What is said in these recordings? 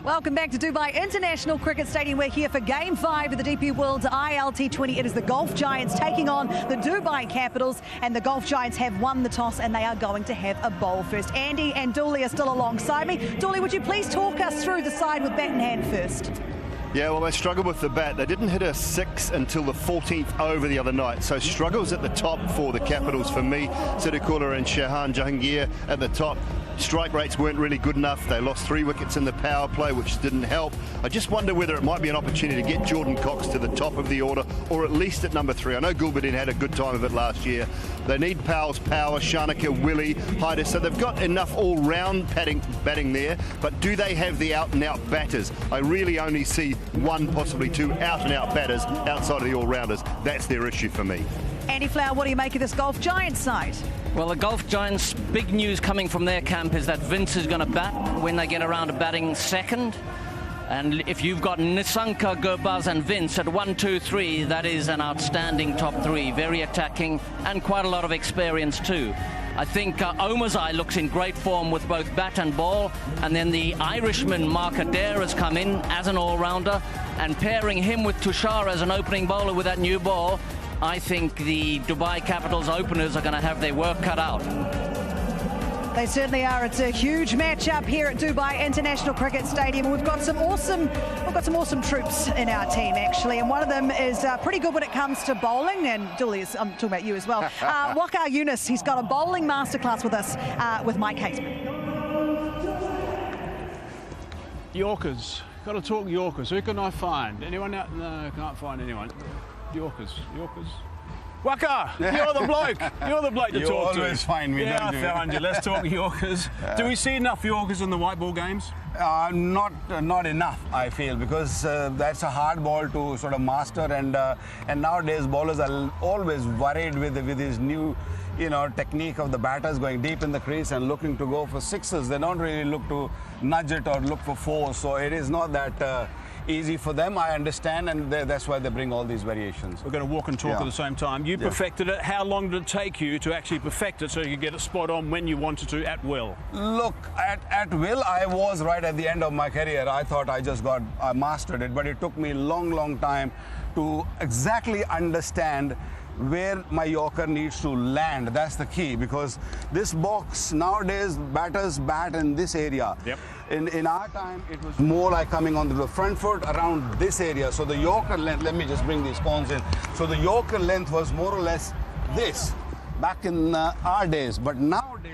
Welcome back to Dubai International Cricket Stadium. We're here for Game 5 of the DP World ILT20. It is the Golf Giants taking on the Dubai Capitals, and the Golf Giants have won the toss and they are going to have a bowl first. Andy and Dooley are still alongside me. Dooley, would you please talk us through the side with bat in hand first? Yeah, well, they struggled with the bat. They didn't hit a 6 until the 14th over the other night. So struggles at the top for the Capitals for me. Siddiqullah and Shahan Jahangir at the top. Strike rates weren't really good enough. They lost 3 wickets in the power play, which didn't help. I just wonder whether it might be an opportunity to get Jordan Cox to the top of the order, or at least at number 3. I know Gulbadin had a good time of it last year. They need Powell's power, Shanaka, Willie, Hyder, so they've got enough all-round batting there, but do they have the out-and-out batters? I really only see 1, possibly 2 out-and-out batters outside of the all-rounders. That's their issue for me. Andy Flower, what do you make of this Golf Giants side? Well, the Golf Giants, big news coming from their camp is that Vince is going to bat when they get around to batting second. And if you've got Nissanka, Gurbaz and Vince at 1, 2, 3, that is an outstanding top 3. Very attacking and quite a lot of experience too. I think Omazai looks in great form with both bat and ball. And then the Irishman, Mark Adair, has come in as an all-rounder. And pairing him with Tushar as an opening bowler with that new ball, I think the Dubai Capitals openers are going to have their work cut out. They certainly are. It's a huge match-up here at Dubai International Cricket Stadium. We've got some awesome troops in our team, actually, and one of them is pretty good when it comes to bowling. And Dooley, I'm talking about you as well. Waqar Yunus, he's got a bowling masterclass with us with Mike Hateman. Yorkers. Got to talk Yorkers. Who can I find? Anyone out? No, can't find anyone. Yorkers. Waqar, you're the bloke. You're the bloke to talk to. You always find me. Yeah, I found you. Let's talk Yorkers. Do we see enough Yorkers in the white ball games? Not enough, I feel, because that's a hard ball to sort of master, and nowadays bowlers are always worried with his new technique of the batters going deep in the crease and looking to go for sixes. They don't really look to nudge it or look for fours. So it is not that easy for them, I understand, and that's why they bring all these variations. We're going to walk and talk at the same time. You perfected it. How long did it take you to actually perfect it so you could get it spot on when you wanted to at will? Look, at will, I was right at the end of my career. I thought I mastered it, but it took me a long time to exactly understand where my Yorker needs to land. That's the key, because this box nowadays, batters bat in this area. Yep. In our time, it was more like coming onto the front foot around this area. So the Yorker length, let me just bring these cones in. So the Yorker length was more or less this back in our days, but nowadays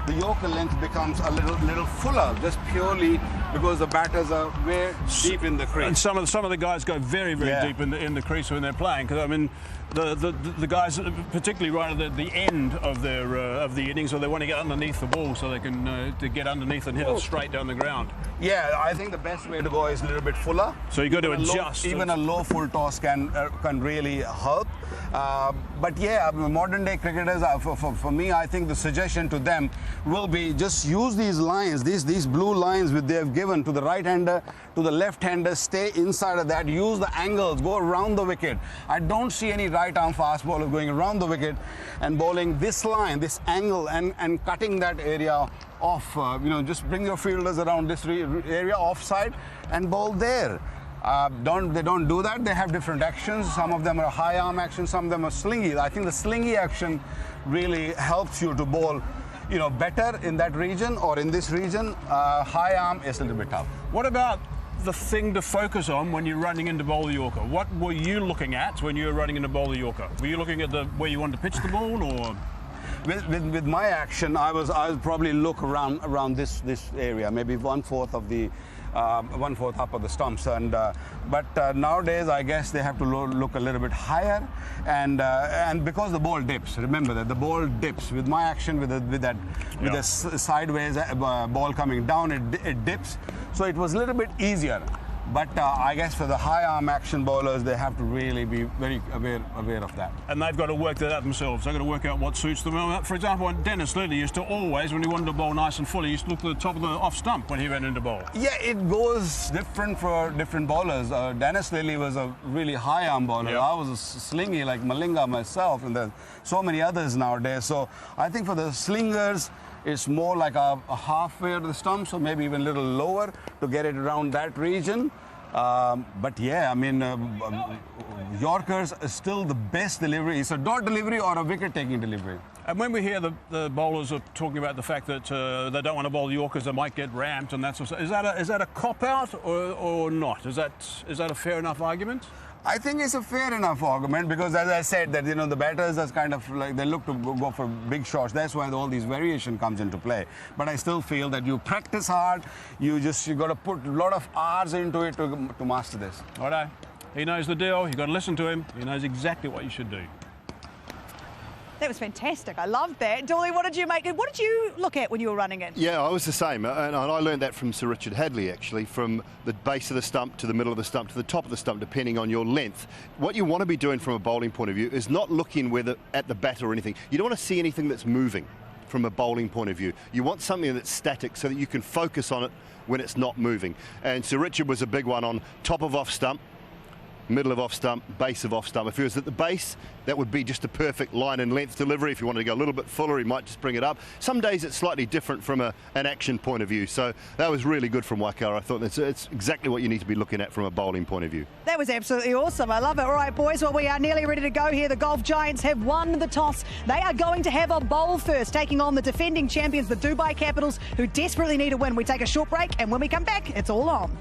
the Yorker length becomes a little fuller, just purely because the batters are way deep in the crease. And some of the guys go very deep in the crease when they're playing. Because I mean, the guys, particularly right at the end of the innings, or they want to get underneath the ball so they can to get underneath and hit it straight down the ground. Yeah, I think the best way to go is a little bit fuller. So you got to adjust. Even a low full toss can really help. But yeah, modern day cricketers, for me, I think the suggestion to them will be just use these lines, these blue lines which they have given to the right hander, to the left hander, stay inside of that, use the angles, go around the wicket. I don't see any right arm fast bowler going around the wicket and bowling this line, this angle, and cutting that area off. Just bring your fielders around this area offside and bowl there. They don't do that. They have different actions. Some of them are high arm action, some of them are slingy. I think the slingy action really helps you to bowl better in that region or in this region. High arm is a little bit tough. What about the thing to focus on when you're running into bowl the Yorker? What were you looking at when you were running into bowl the Yorker? Were you looking at where you wanted to pitch the ball, or? With my action, I was probably look around this area, maybe 1/4 of the 1/4 up of the stumps, but nowadays I guess they have to look a little bit higher, and because the ball dips. Remember that the ball dips. With my action, with the sideways ball coming down, it dips. So it was a little bit easier. But I guess for the high arm action bowlers, they have to really be very aware of that. And they've got to work that out themselves. They've got to work out what suits them. For example, Dennis Lilly used to always, when he wanted to bowl nice and full, he used to look at the top of the off stump when he went into bowl. Yeah, it goes different for different bowlers. Dennis Lilly was a really high arm bowler. Yeah. I was a slingy like Malinga myself, and there's so many others nowadays. So I think for the slingers, it's more like a halfway to the stump, so maybe even a little lower to get it around that region. But yeah, I mean, Yorkers are still the best delivery. It's a dot delivery or a wicket-taking delivery. And when we hear the bowlers are talking about the fact that they don't want to bowl Yorkers, they might get ramped and that sort of stuff, is that a cop-out or not? Is that a fair enough argument? I think it's a fair enough argument, because as I said that the batters are kind of like, they look to go for big shots. That's why all these variation comes into play. But I still feel that you practice hard. You got to put a lot of hours into it to master this. All right. He knows the deal. You've got to listen to him. He knows exactly what you should do. That was fantastic. I loved that. Dolly, what did you make? What did you look at when you were running it? Yeah, I was the same, and I learned that from Sir Richard Hadley, actually, from the base of the stump to the middle of the stump to the top of the stump, depending on your length. What you want to be doing from a bowling point of view is not looking at the batter or anything. You don't want to see anything that's moving from a bowling point of view. You want something that's static so that you can focus on it when it's not moving. And Sir Richard was a big one on top of off stump, middle of off stump, base of off stump. If he was at the base, that would be just a perfect line and length delivery. If you wanted to go a little bit fuller, he might just bring it up. Some days it's slightly different from an action point of view. So that was really good from Waikawa. I thought it's exactly what you need to be looking at from a bowling point of view. That was absolutely awesome. I love it. All right, boys, well, we are nearly ready to go here. The Golf Giants have won the toss. They are going to have a bowl first, taking on the defending champions, the Dubai Capitals, who desperately need a win. We take a short break, and when we come back, it's all on.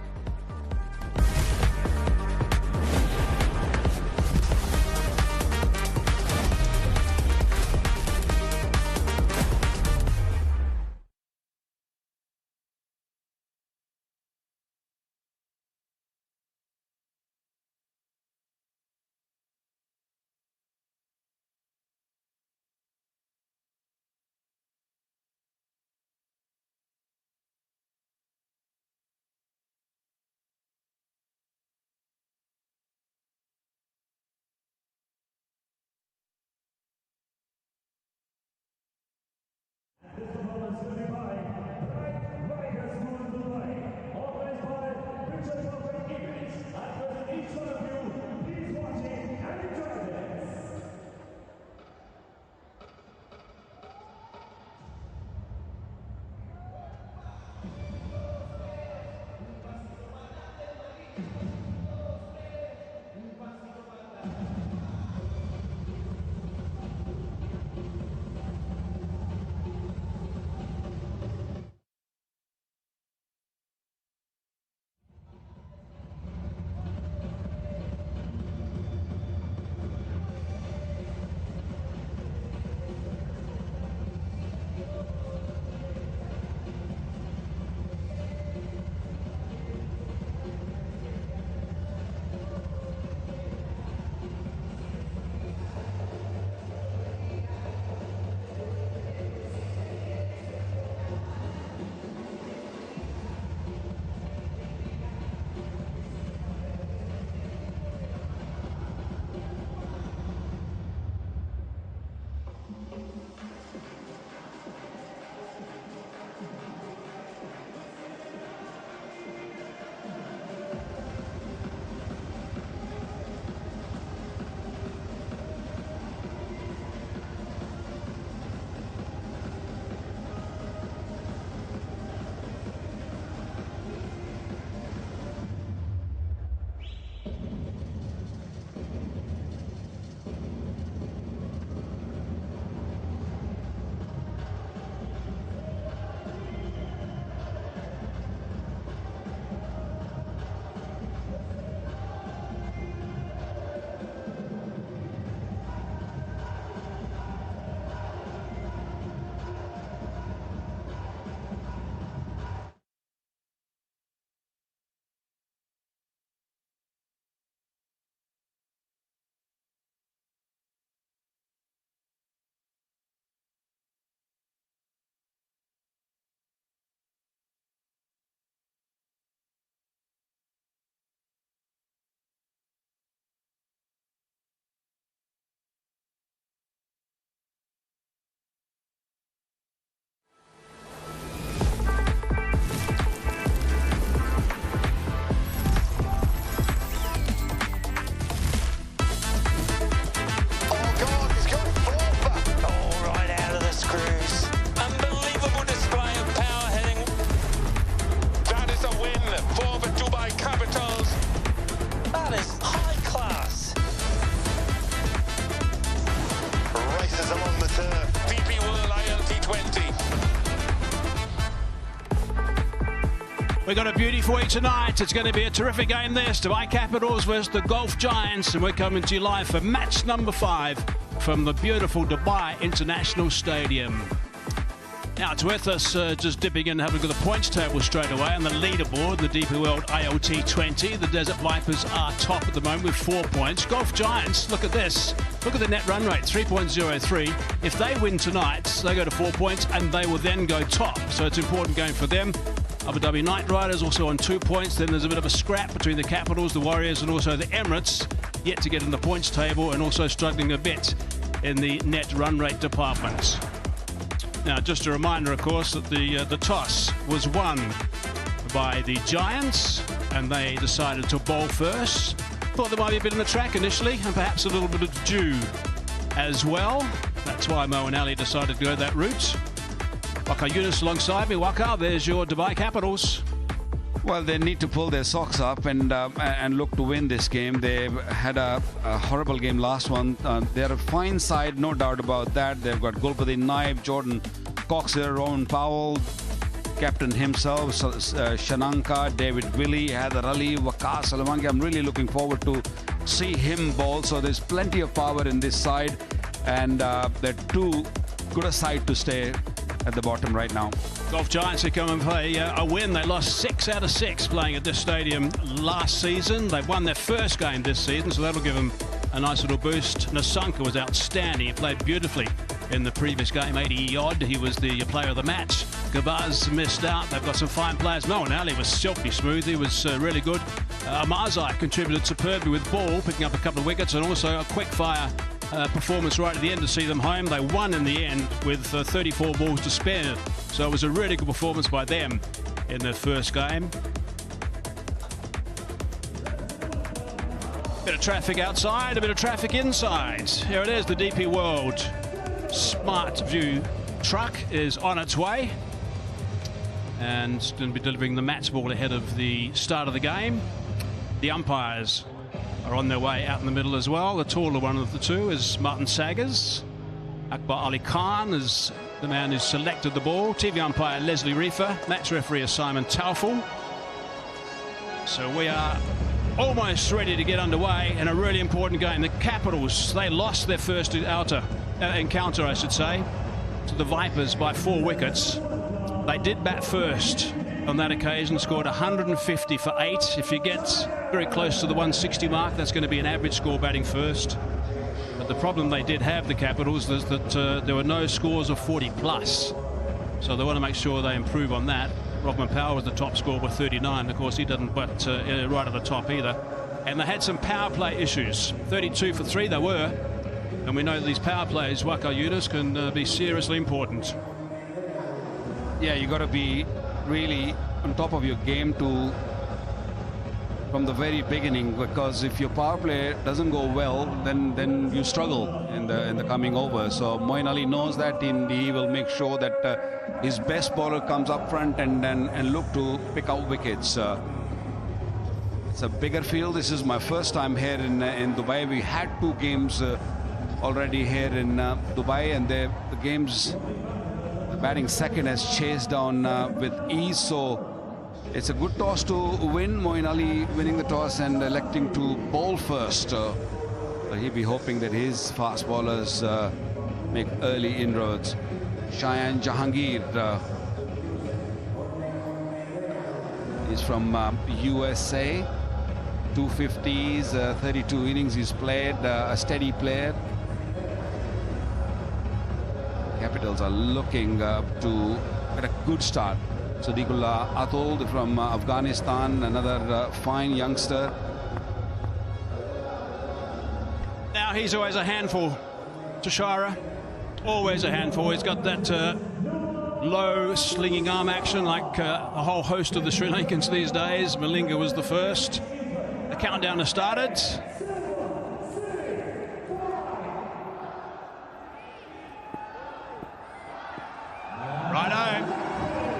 We've got a beauty for you tonight. It's going to be a terrific game this. Dubai Capitals versus the Gulf Giants. And we're coming to you live for match number 5 from the beautiful Dubai International Stadium. Now, it's worth us just dipping in and having a look at the points table straight away. On the leaderboard, the DP World ILT20, the Desert Vipers are top at the moment with 4 points. Gulf Giants, look at this. Look at the net run rate, 3.03. If they win tonight, they go to 4 points and they will then go top. So it's an important game for them. Abu Dhabi Knight Riders also on 2 points. Then there's a bit of a scrap between the Capitals, the Warriors, and also the Emirates, yet to get in the points table and also struggling a bit in the net run rate department. Now, just a reminder, of course, that the toss was won by the Giants, and they decided to bowl first. Thought there might be a bit in the track initially, and perhaps a little bit of dew as well. That's why Mo and Ali decided to go that route. Waka Yunus alongside me. Waka, there's your Dubai Capitals. Well, they need to pull their socks up and look to win this game. They had a horrible game last one. They're a fine side, no doubt about that. They've got Gulpati Naib, Jordan Coxer, Rowan Powell, captain himself, Shananka, David Willey, Heather Ali, Waqas Alamangi. I'm really looking forward to see him bowl. So there's plenty of power in this side, and they're too good a side to stay at the bottom right now. Gulf Giants have come and play a win. They lost 6 out of 6 playing at this stadium last season. They've won their first game this season, so that'll give them a nice little boost. Nasanka was outstanding. He played beautifully in the previous game, 80 odd. He was the player of the match. Gabaz missed out. They've got some fine players. Mo and Ali was silky smooth. He was really good. Amarzai contributed superbly with ball, picking up a couple of wickets, and also a quick fire performance right at the end to see them home. They won in the end with 34 balls to spare. So it was a really good performance by them in their first game. Bit of traffic outside, a bit of traffic inside. Here it is, the DP World Smart View truck is on its way and going to be delivering the match ball ahead of the start of the game. The umpires are on their way out in the middle as well. The taller one of the two is Martin Saggers. Akbar Ali Khan is the man who selected the ball. TV umpire Leslie Reefer. Match referee is Simon Taufel. So we are almost ready to get underway in a really important game. The Capitals, they lost their first encounter, I should say, to the Vipers by 4 wickets. They did bat first on that occasion, scored 150 for 8. If you get very close to the 160 mark, that's going to be an average score batting first. But the problem they did have, the Capitals, is that there were no scores of 40 plus. So they want to make sure they improve on that. Rodman Power was the top scorer with 39. Of course, he didn't bat right at the top either. And they had some power play issues. 32 for 3 they were. And we know that these power plays, Waka Yunus, can be seriously important. Yeah, you got to be really on top of your game from the very beginning, because if your power play doesn't go well, then you struggle in the coming over. So Moeen Ali knows that, and he will make sure that his best bowler comes up front and look to pick out wickets. It's a bigger field. This is my first time here in Dubai. We had 2 games already here in Dubai, and the games, the batting second has chased down with ease. So it's a good toss to win. Moeen Ali winning the toss and electing to bowl first. He'll be hoping that his fast bowlers make early inroads. Cheyenne Jahangir is from USA. 250s, 32 innings he's played, a steady player. Capitals are looking to get a good start. Sadiqullah Atul from Afghanistan, another fine youngster. Now he's always a handful, Tushara. Always a handful. He's got that low slinging arm action like a whole host of the Sri Lankans these days. Malinga was the first. The countdown has started. Righto.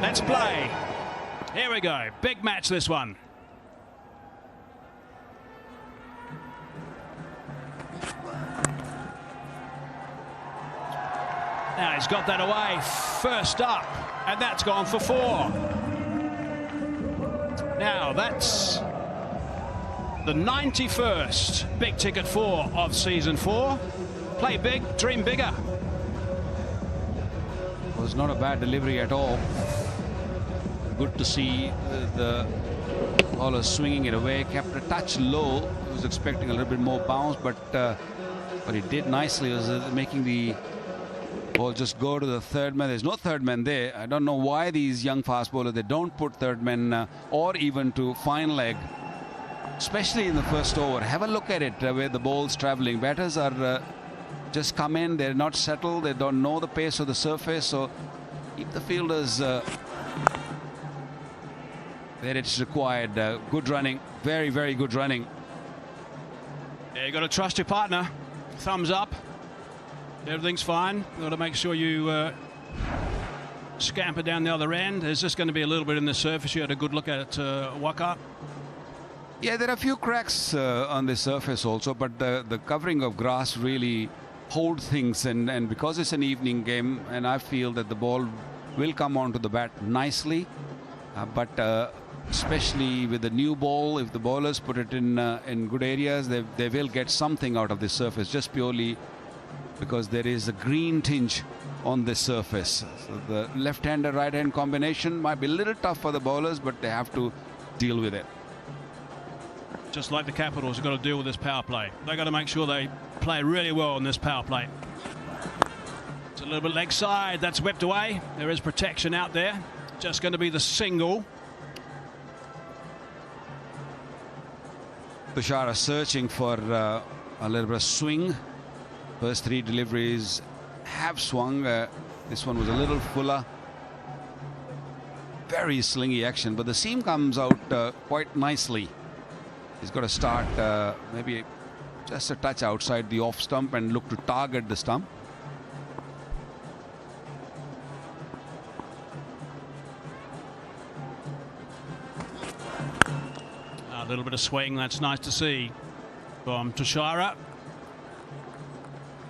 Let's play. Here we go. Big match, this one. Now he's got that away. First up. And that's gone for 4. Now that's the 91st big ticket 4 of season 4. Play big, dream bigger. Was not a bad delivery at all. Good to see the bowler swinging it away. Kept a touch low. I was expecting a little bit more bounce, but he did nicely. It was making the ball just go to the third man. There's no third man there. I don't know why these young fast bowlers, they don't put third man or even to fine leg, especially in the first over. Have a look at it where the ball's traveling. Batters are just come in, they're not settled, they don't know the pace of the surface, so keep the fielders where it's required. Good running, very, very good running. Yeah, you got to trust your partner. Thumbs up. Everything's fine. You've got to make sure you scamper down the other end. There's just going to be a little bit in the surface. You had a good look at it, Waka. Yeah, there are a few cracks on the surface also, but the covering of grass really hold things, and because it's an evening game, and I feel that the ball will come onto the bat nicely, but especially with the new ball, if the bowlers put it in good areas, they will get something out of this surface, just purely because there is a green tinge on this surface. So the left-hander, right-hand combination might be a little tough for the bowlers, but they have to deal with it. Just like the Capitals have got to deal with this power play. They've got to make sure they play really well in this power play. It's a little bit leg side. That's whipped away. There is protection out there. Just going to be the single. Tushara searching for a little bit of swing. First 3 deliveries have swung. This one was a little fuller. Very slingy action, but the seam comes out quite nicely. He's got to start maybe just a touch outside the off stump and look to target the stump. A little bit of swing, that's nice to see from Tushara.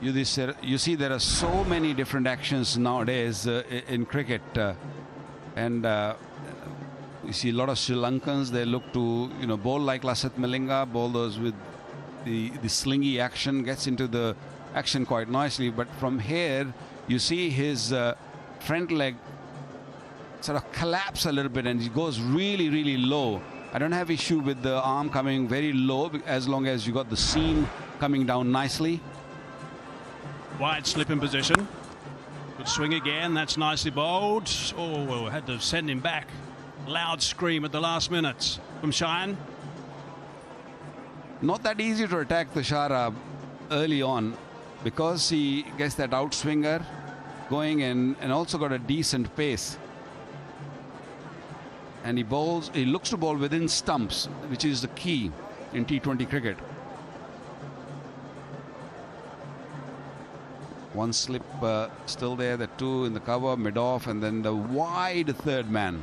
You see there are so many different actions nowadays in cricket, and you see a lot of Sri Lankans. They look to bowl like Lasith Malinga, bowl those with the slingy action, gets into the action quite nicely. But from here you see his front leg sort of collapse a little bit, and he goes really, really low. I don't have issue with the arm coming very low as long as you got the seam coming down nicely. Wide slip in position. Good swing again. That's nicely bowled. Oh, had to send him back. Loud scream at the last minute from Cheyenne. Not that easy to attack the Tushara early on, because he gets that outswinger going and also got a decent pace. And he looks to bowl within stumps, which is the key in T20 cricket. One slip still there, the 2 in the cover, mid-off, and then the wide third man.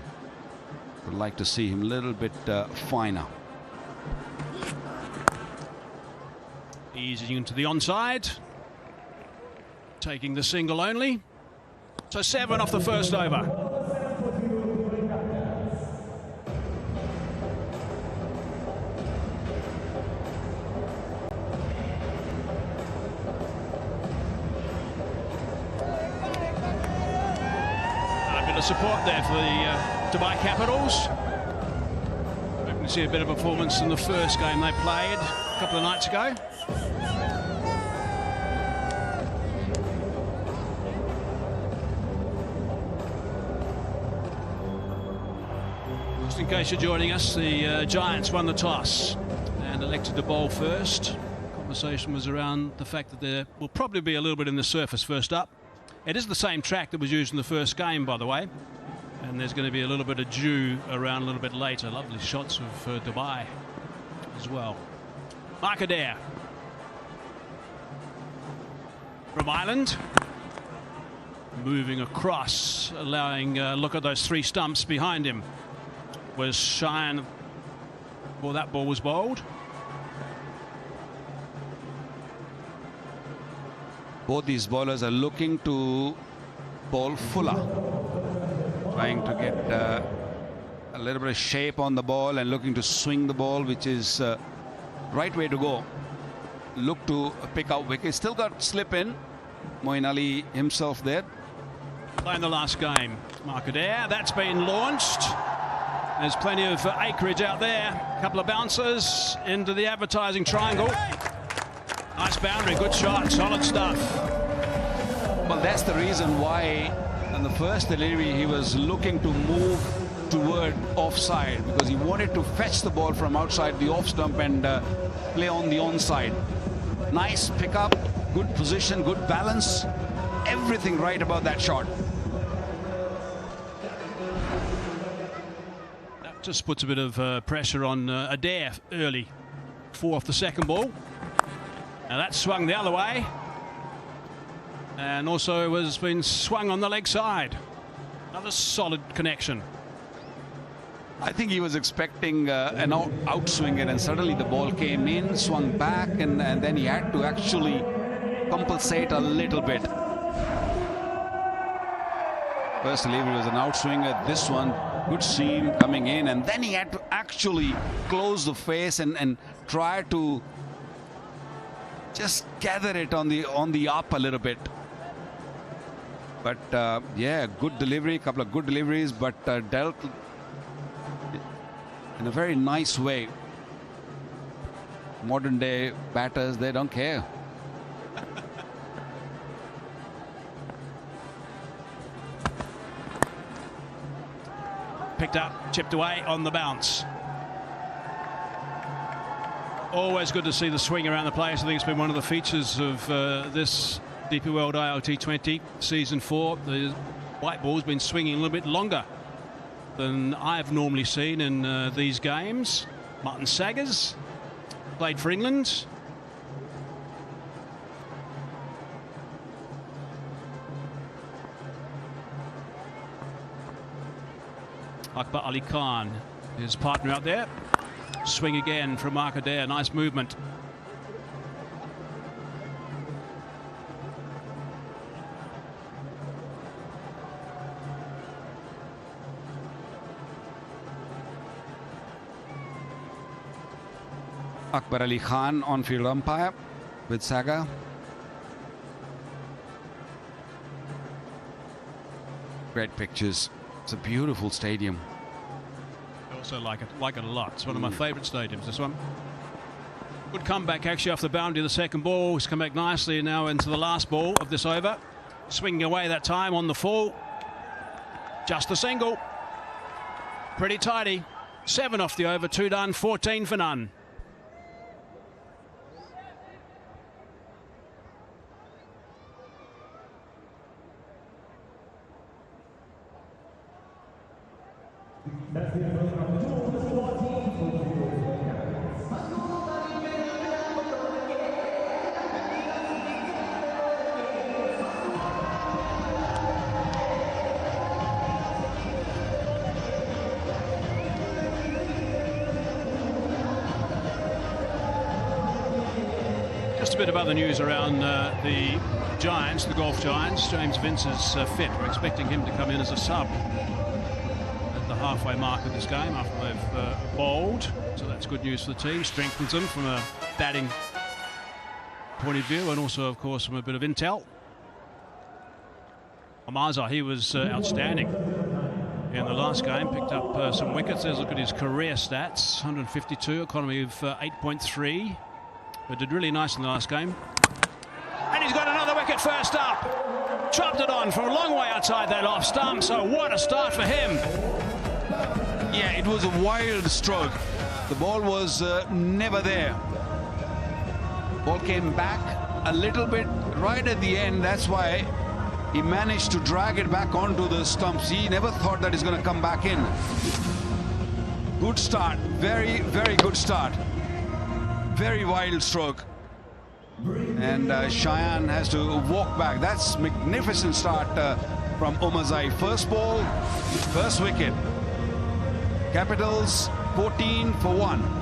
Would like to see him a little bit finer. Easing into the onside. Taking the single only. So 7 off the first over. Support there for the Dubai Capitals. We can see a bit of performance in the first game they played a couple of nights ago. Just in case you're joining us, the Giants won the toss and elected to bowl first. Conversation was around the fact that there will probably be a little bit in the surface first up. It is the same track that was used in the first game, by the way. And there's going to be a little bit of dew around a little bit later. Lovely shots of Dubai as well. Mark Adair from Ireland. Moving across, allowing a look at those 3 stumps behind him. Was Cheyenne before that ball was bowled. Both these bowlers are looking to bowl fuller, trying to get a little bit of shape on the ball and looking to swing the ball, which is right way to go. Look to pick out wickets. Still got slip in. Moeen Ali himself there. Playing the last game. Mark Adair, that's been launched. There's plenty of acreage out there. A couple of bouncers into the advertising triangle. Nice boundary, good shot, solid stuff. Well, that's the reason why in the first delivery he was looking to move toward offside, because he wanted to fetch the ball from outside the off stump and play on the onside. Nice pickup, good position, good balance, everything right about that shot. That just puts a bit of pressure on Adair early. 4 off the second ball. Now that swung the other way, and also has been swung on the leg side. Another solid connection. I think he was expecting an outswing it, and suddenly the ball came in, swung back, and then he had to actually compensate a little bit. First delivery was an outswinger. This one, good seam coming in, and then he had to actually close the face and try to just gather it on the up a little bit. But yeah, good delivery, couple of good deliveries, but dealt in a very nice way. Modern day batters, they don't care. Picked up, chipped away on the bounce. Always good to see the swing around the place. I think it's been one of the features of this DP World ILT20 Season 4. The white ball's been swinging a little bit longer than I've normally seen in these games. Martin Saggers played for England. Akbar Ali Khan, his partner out there. Swing again from Mark Adair. Nice movement. Akbar Ali Khan on-field umpire with Saga. Great pictures. It's a beautiful stadium. I also like it a lot. It's one of my favourite stadiums, this one. Good comeback actually off the boundary. The second ball has come back nicely now into the last ball of this over. Swinging away that time on the full. Just a single. Pretty tidy. 7 off the over, 2 done, 14 for none. Just a bit of other news around the Giants, the golf Giants. James Vince is fit. We're expecting him to come in as a sub at the halfway mark of this game after they've bowled. So that's good news for the team. Strengthens them from a batting point of view and also, of course, from a bit of intel. Amaza, he was outstanding in the last game. Picked up some wickets. Let's look at his career stats. 152, economy of 8.3. But did really nice in the last game. And he's got another wicket first up. Chopped it on from a long way outside that off stump. So what a start for him. Yeah, it was a wild stroke. The ball was never there. Ball came back a little bit right at the end. That's why he managed to drag it back onto the stumps. He never thought that he's going to come back in. Good start. Very, very good start. Very wild stroke. And Cheyenne has to walk back. That's magnificent start from Omarzai. First ball, first wicket. Capitals 14 for 1.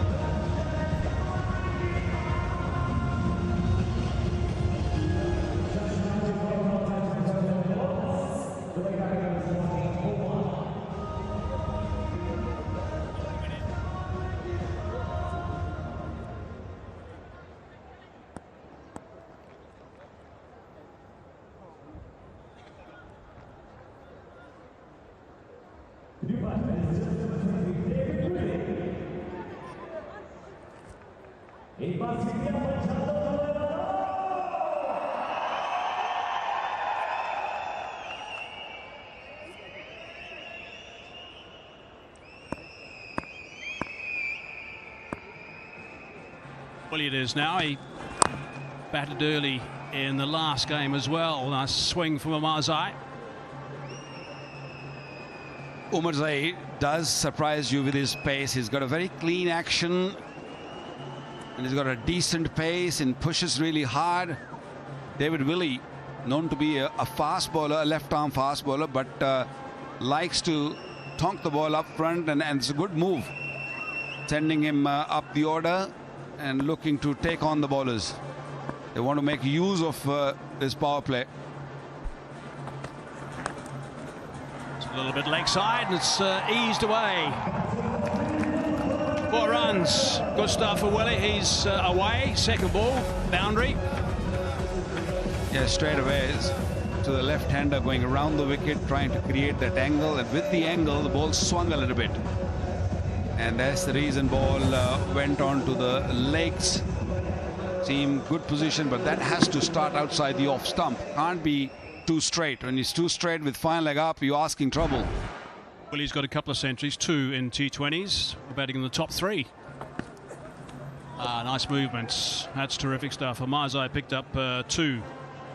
Well, it is now. He batted early in the last game as well. Nice swing from Omarzai. Omarzai does surprise you with his pace. He's got a very clean action. And he's got a decent pace and pushes really hard. David Willey, known to be a fast bowler, a left-arm fast bowler, but likes to tonk the ball up front, and it's a good move. Sending him up the order and looking to take on the bowlers. They want to make use of this power play. It's a little bit leg side, and it's eased away. 4 runs. Good start for Willie. He's away. Second ball, boundary. Yeah, straight away to the left-hander, going around the wicket, trying to create that angle. And with the angle, the ball swung a little bit. And that's the reason ball went on to the legs. Seemed good position, but that has to start outside the off stump. Can't be too straight. When he's too straight with fine leg up, you're asking trouble. Willie's got a couple of centuries, 2 in T20s. We're batting in the top 3. Nice movements. That's terrific stuff. Amazai picked up 2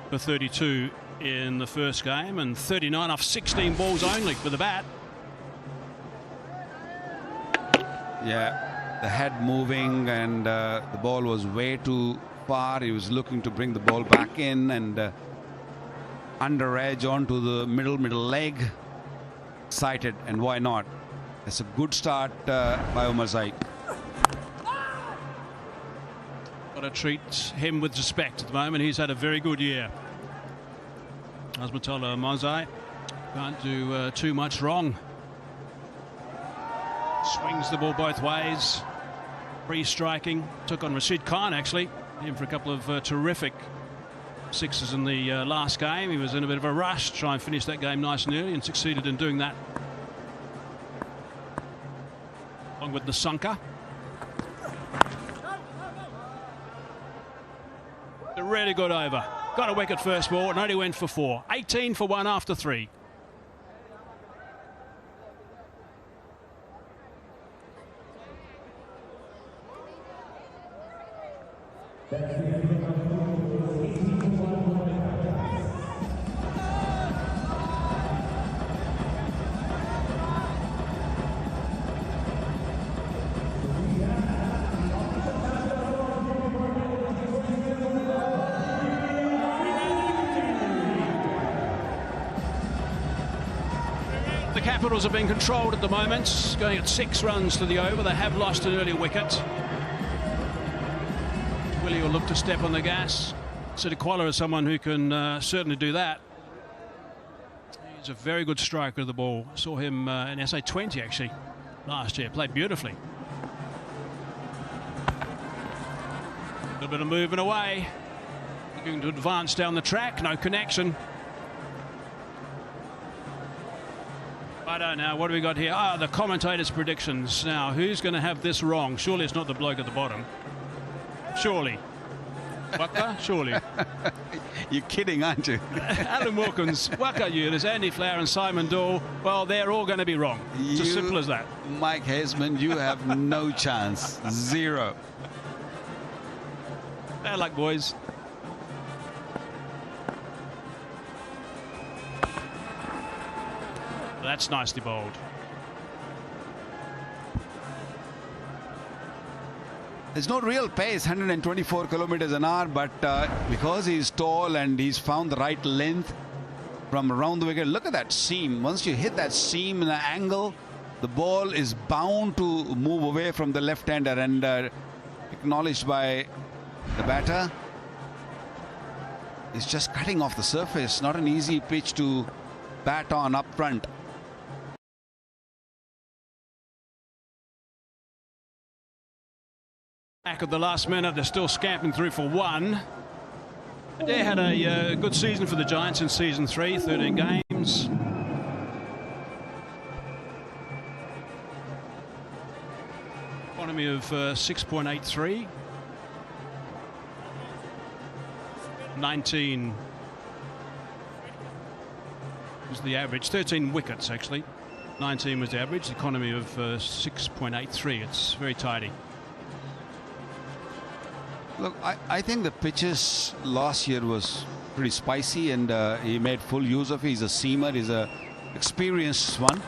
for 32 in the first game and 39 off 16 balls only with the bat. Yeah, the head moving and the ball was way too far. He was looking to bring the ball back in and under edge onto the middle leg. Excited, and why not? It's a good start by Amazai. Got to treat him with respect at the moment. He's had a very good year. Asmatola Amazai can't do too much wrong. Swings the ball both ways. Free striking. Took on Rashid Khan actually. In for a couple of terrific sixes in the last game. He was in a bit of a rush to try and finish that game nice and early and succeeded in doing that. Along with Nisanka. A really good over. Got a wicket first ball and only went for 4. 18 for 1 after 3. The Capitals have been controlled at the moment, going at 6 runs to the over. They have lost an early wicket. Willie will look to step on the gas. Sidiquala is someone who can certainly do that. He's a very good striker of the ball. Saw him in SA20 actually last year. Played beautifully. A little bit of movement away. Looking to advance down the track. No connection. I don't know. What do we got here? Ah, the commentators' predictions. Now, who's going to have this wrong? Surely it's not the bloke at the bottom. Surely. Waka? Surely. You're kidding, aren't you? Alan Wilkins, Waka Eunice, Andy Flower and Simon Dahl, well, they're all going to be wrong. It's as simple as that. Mike Haseman, you have no chance. 0. Bad luck, boys. That's nicely bowled. There's no real pace, 124 kilometers an hour, but because he's tall and he's found the right length from around the wicket. Look at that seam. Once you hit that seam in an angle, the ball is bound to move away from the left-hander, and acknowledged by the batter. It's just cutting off the surface. Not an easy pitch to bat on up front. Back at the last minute, they're still scamping through for 1. They had a good season for the Giants in season 3, 13 games. Economy of 6.83. 19 was the average. 13 wickets actually. 19 was the average. Economy of 6.83. It's very tidy. Look, I think the pitches last year was pretty spicy, and he made full use of it. He's a seamer. He's a experienced one.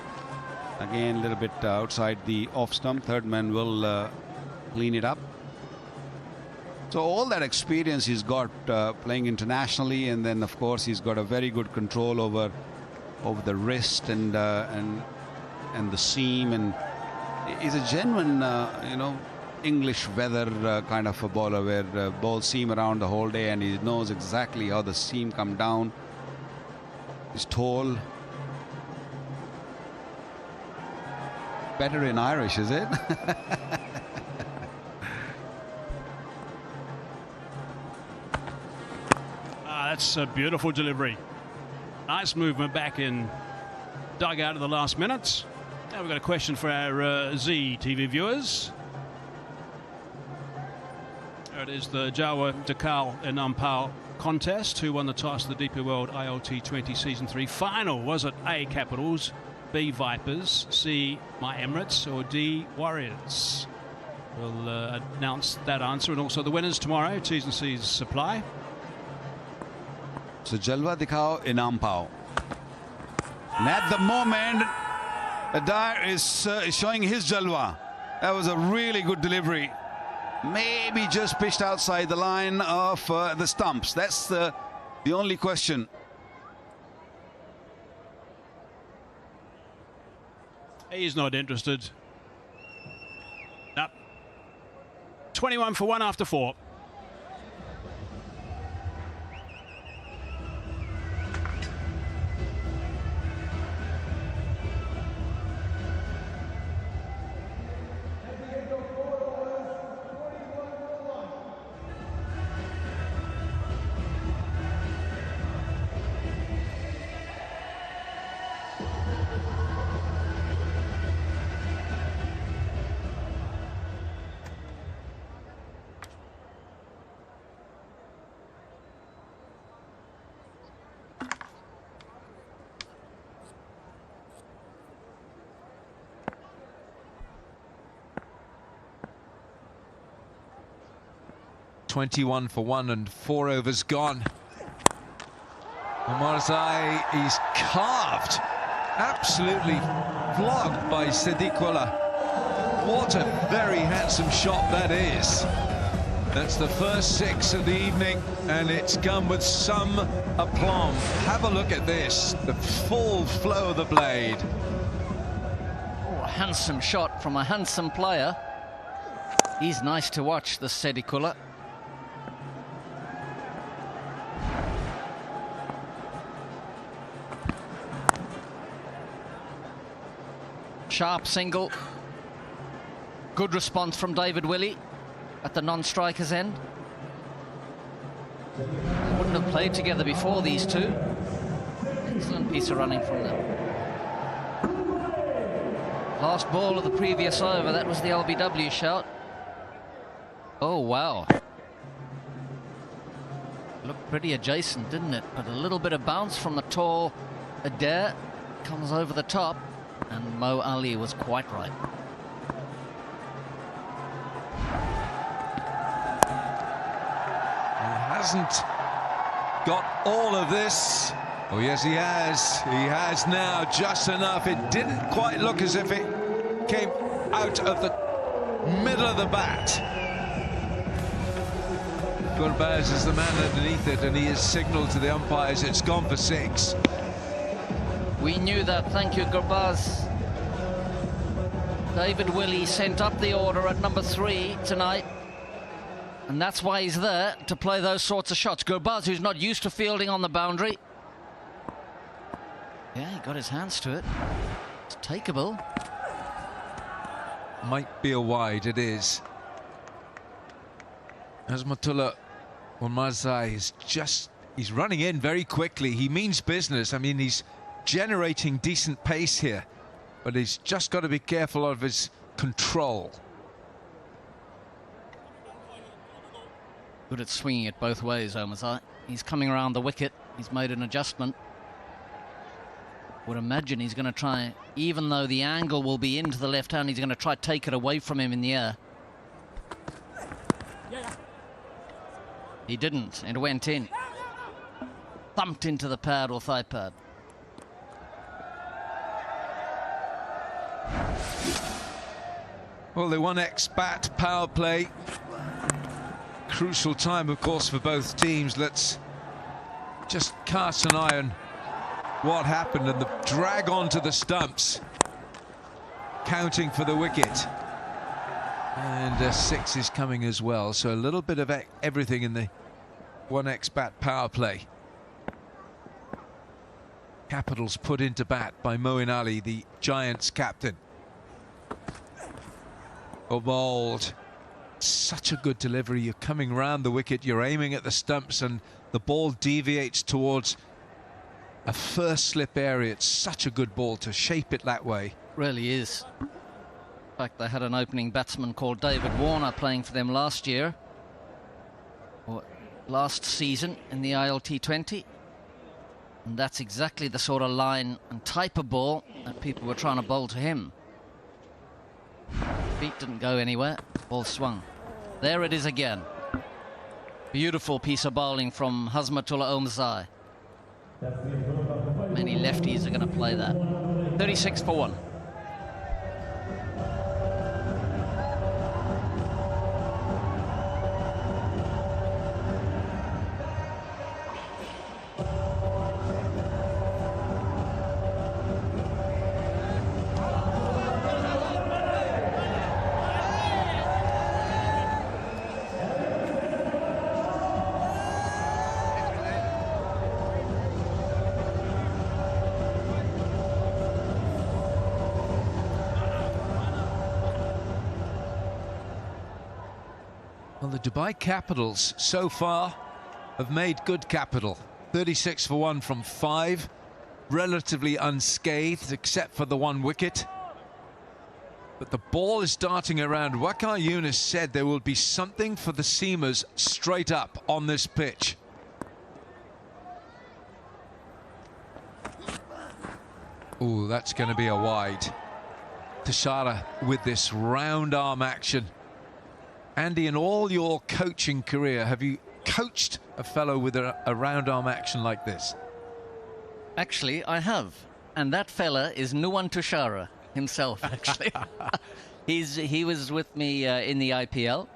Again, a little bit outside the off stump. Third man will clean it up. So all that experience he's got playing internationally, and then of course he's got a very good control over the wrist and the seam, and he's a genuine English weather kind of a bowler, where balls seam around the whole day and he knows exactly how the seam come down. He's tall. Better in Irish, is it? That's a beautiful delivery. Nice movement back in dugout at the last minute. Now we've got a question for our Z TV viewers. There it is, the Jawa Dakal and Ampao contest. Who won the toss of the DP World ILT20 Season 3 final? Was it A, Capitals, B, Vipers, C, My Emirates, or D, Warriors? We'll announce that answer and also the winners tomorrow. T's and C's supply. So Jalwa dikhao, inam pao. And at the moment, Adair is showing his Jalwa. That was a really good delivery. Maybe just pitched outside the line of the stumps. That's the only question. He's not interested. No. 21 for 1 after 4. .21 for 1 and 4 overs gone. Marzai is carved, absolutely flogged by Siddiquullah. What a very handsome shot that is. That's the first 6 of the evening, and it's come with some aplomb. Have a look at this, the full flow of the blade. Oh, a handsome shot from a handsome player. He's nice to watch, the Siddiquullah. Sharp single. Good response from David Willey at the non-striker's end. They wouldn't have played together before, these two. Excellent piece of running from them. Last ball of the previous over, that was the LBW shout. Oh, wow. Looked pretty adjacent, didn't it? But a little bit of bounce from the tall Adair comes over the top. And Mo Ali was quite right. He hasn't got all of this. Oh, yes, he has. He has now, just enough. It didn't quite look as if it came out of the middle of the bat. Gurbaz is the man underneath it, and he has signalled to the umpires it's gone for 6. We knew that. Thank you, Gurbaz. David Willey sent up the order at number 3 tonight. And that's why he's there, to play those sorts of shots. Gurbaz, who's not used to fielding on the boundary. Yeah, he got his hands to it. It's takeable. Might be a wide, it is. Azmatullah Marzai is he's running in very quickly. He means business. I mean, he's generating decent pace here, but he's just got to be careful of his control. Good at swinging it both ways, Marzai. He's coming around the wicket. He's made an adjustment. Would imagine he's going to try, even though the angle will be into the left hand, he's going to try to take it away from him in the air. He didn't. It went in. Thumped into the pad or thigh pad. Well, they won X-Bat power play. Crucial time, of course, for both teams. Let's just cast an eye on what happened, and the drag onto the stumps, counting for the wicket. And a 6 is coming as well, so a little bit of everything in the 1X-Bat power play. Capitals put into bat by Moeen Ali, the Giants captain. Bowled. Such a good delivery. You're coming round the wicket, you're aiming at the stumps, and the ball deviates towards a first slip area. It's such a good ball to shape it that way. Really is. In fact, they had an opening batsman called David Warner playing for them last year, or last season in the ILT20, and that's exactly the sort of line and type of ball that people were trying to bowl to him. Feet didn't go anywhere. Ball swung. There it is again. Beautiful piece of bowling from Hazmatullah Omzai. Many lefties are going to play that. 36 for 1. Well, the Dubai Capitals so far have made good capital. 36 for 1 from 5. Relatively unscathed except for the 1 wicket. But the ball is darting around. Waqar Younis said there will be something for the seamers straight up on this pitch. Oh, that's going to be a wide. Tushara with this round arm action. Andy, in all your coaching career, have you coached a fellow with a round arm action like this? Actually, I have. And that fella is Nuwan Tushara himself, actually. He was with me in the IPL.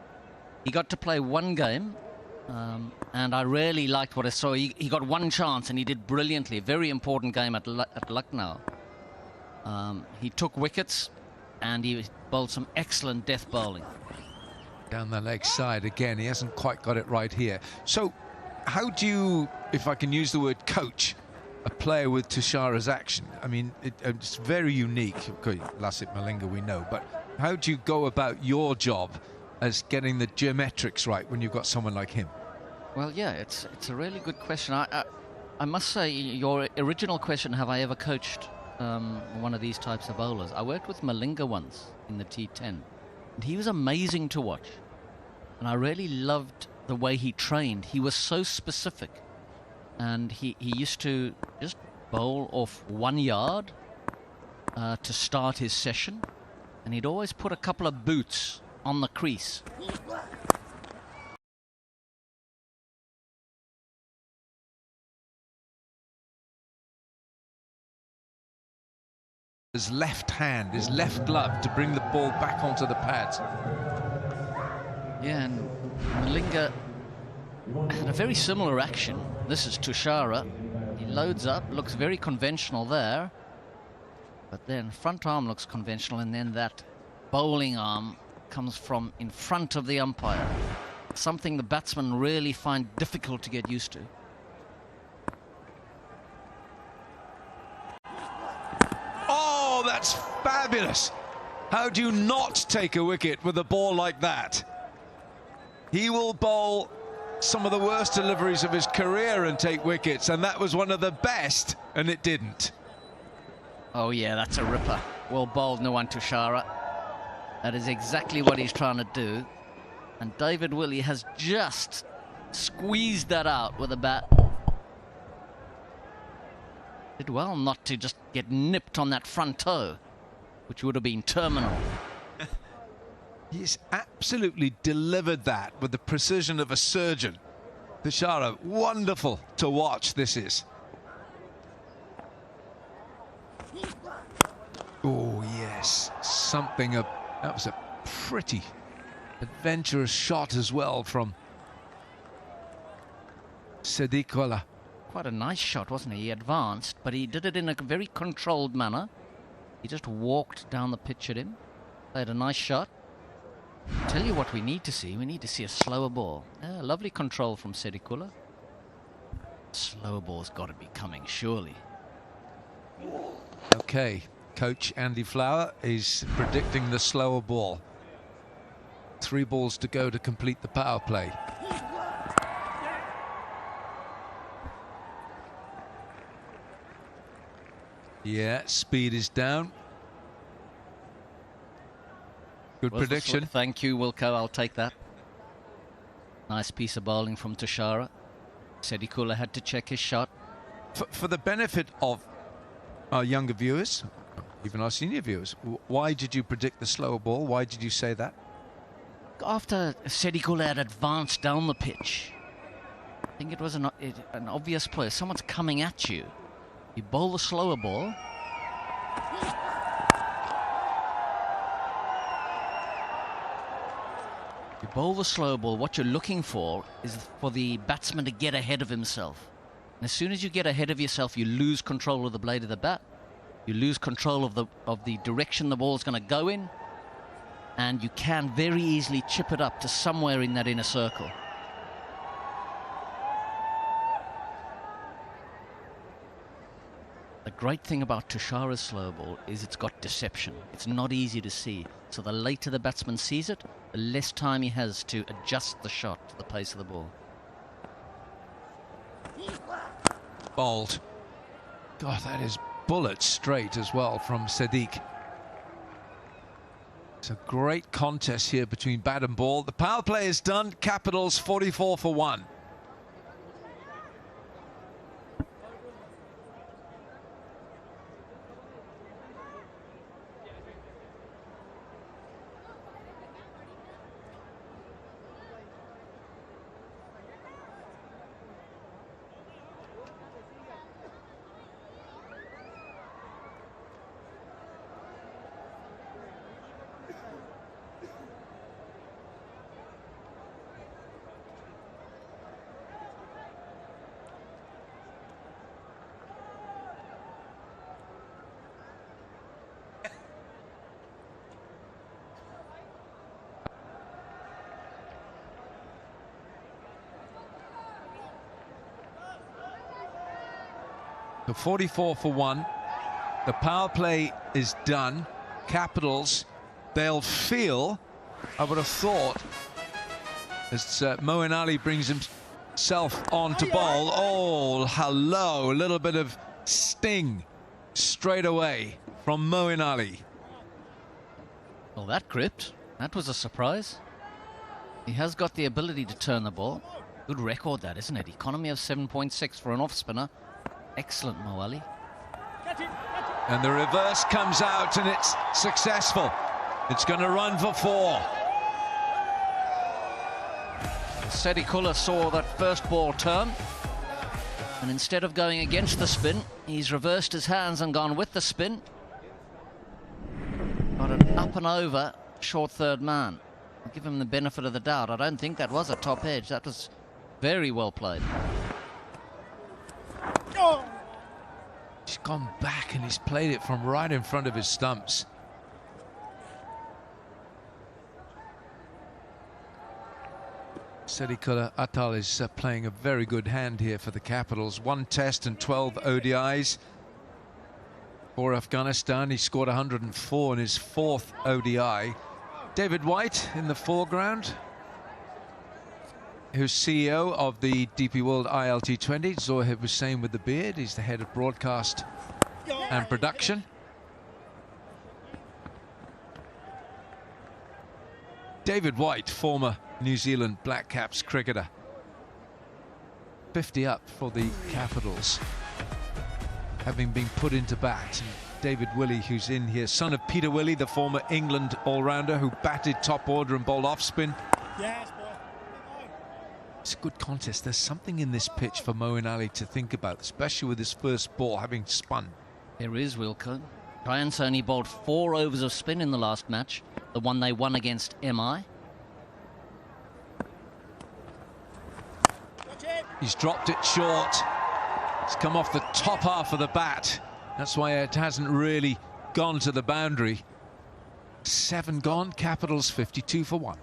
He got to play 1 game, and I really liked what I saw. He got 1 chance, and he did brilliantly. A very important game at Lucknow. He took wickets, and he bowled some excellent death bowling. Down the leg side again, he hasn't quite got it right here. So how do you, if I can use the word coach, a player with Tushara's action? I mean, it's very unique. Okay, Lassit Malinga we know, but how do you go about your job as getting the geometrics right when you've got someone like him? Well, yeah, it's a really good question. I must say, your original question, have I ever coached one of these types of bowlers? I worked with Malinga once in the T20. And he was amazing to watch. And I really loved the way he trained. He was so specific. And he used to just bowl off 1 yard to start his session. And he'd always put a couple of boots on the crease. His left hand, his left glove to bring the ball back onto the pads. Yeah, and Malinga had a very similar action. This is Tushara. He loads up, looks very conventional there. But then front arm looks conventional, and then that bowling arm comes from in front of the umpire. Something the batsmen really find difficult to get used to. Oh, that's fabulous. How do you not take a wicket with a ball like that? He will bowl some of the worst deliveries of his career and take wickets, and that was one of the best, and it didn't. Oh yeah, that's a ripper. Well bowled, Nuwan Tushara. That is exactly what he's trying to do. And David Willey has just squeezed that out with a bat. Did well not to just get nipped on that front toe, which would have been terminal. He's absolutely delivered that with the precision of a surgeon. Tushara, wonderful to watch this is. Oh yes, something of that was a pretty adventurous shot as well from Siddiquullah. Quite a nice shot, wasn't he? He advanced, but he did it in a very controlled manner. He just walked down the pitch at him. Played a nice shot. Tell you what we need to see. We need to see a slower ball. Lovely control from Siddiquullah. Slower ball's got to be coming, surely. Okay, Coach Andy Flower is predicting the slower ball. 3 balls to go to complete the power play. Yeah, speed is down. Good prediction. Thank you, Wilco. I'll take that. Nice piece of bowling from Tushara. Siddiquullah had to check his shot. For the benefit of our younger viewers, even our senior viewers. Why did you predict the slower ball? Why did you say that? After Sedikula had advanced down the pitch, I think it was an obvious play. Someone's coming at you. You bowl the slower ball. You bowl the slow ball. What you're looking for is for the batsman to get ahead of himself. And as soon as you get ahead of yourself, you lose control of the blade of the bat. You lose control of the direction the ball's going to go in. And you can very easily chip it up to somewhere in that inner circle. The great thing about Tushara's slow ball is it's got deception. It's not easy to see. So the later the batsman sees it, the less time he has to adjust the shot to the pace of the ball. Bowled. God, that is bullet straight as well from Sadiq. It's a great contest here between bat and ball. The power play is done. Capitals 44 for 1. So 44 for 1. The power play is done. Capitals, they'll feel, I would have thought, as Moeen Ali brings himself on to bowl. Oh, hello. A little bit of sting straight away from Moeen Ali. Well, that gripped. That was a surprise. He has got the ability to turn the ball. Good record, that, isn't it? Economy of 7.6 for an off-spinner. Excellent, Mo Ali. And the reverse comes out and it's successful. It's going to run for 4. Sedikula saw that first ball turn, and instead of going against the spin, he's reversed his hands and gone with the spin. Got an up and over short third man. I'll give him the benefit of the doubt. I don't think that was a top edge. That was very well played. He's gone back and he's played it from right in front of his stumps. Sedikula Atal is playing a very good hand here for the Capitals. 1 Test and 12 ODIs for Afghanistan. He scored 104 in his 4th ODI. David White in the foreground, who's CEO of the DP World ILT20. Zohaib Hussain with the beard. He's the head of broadcast and production. David White, former New Zealand Black Caps cricketer. 50 up for the Capitals, having been put into bat. And David Willey, who's in here, son of Peter Willey, the former England all-rounder who batted top order and bowled off-spin. Yes, boy. It's a good contest. There's something in this pitch for Moeen Ali to think about, especially with his first ball having spun. There is, Wilco. Giants only bowled 4 overs of spin in the last match, the one they won against MI. He's dropped it short. It's come off the top half of the bat. That's why it hasn't really gone to the boundary. 7 gone, Capitals 52 for 1.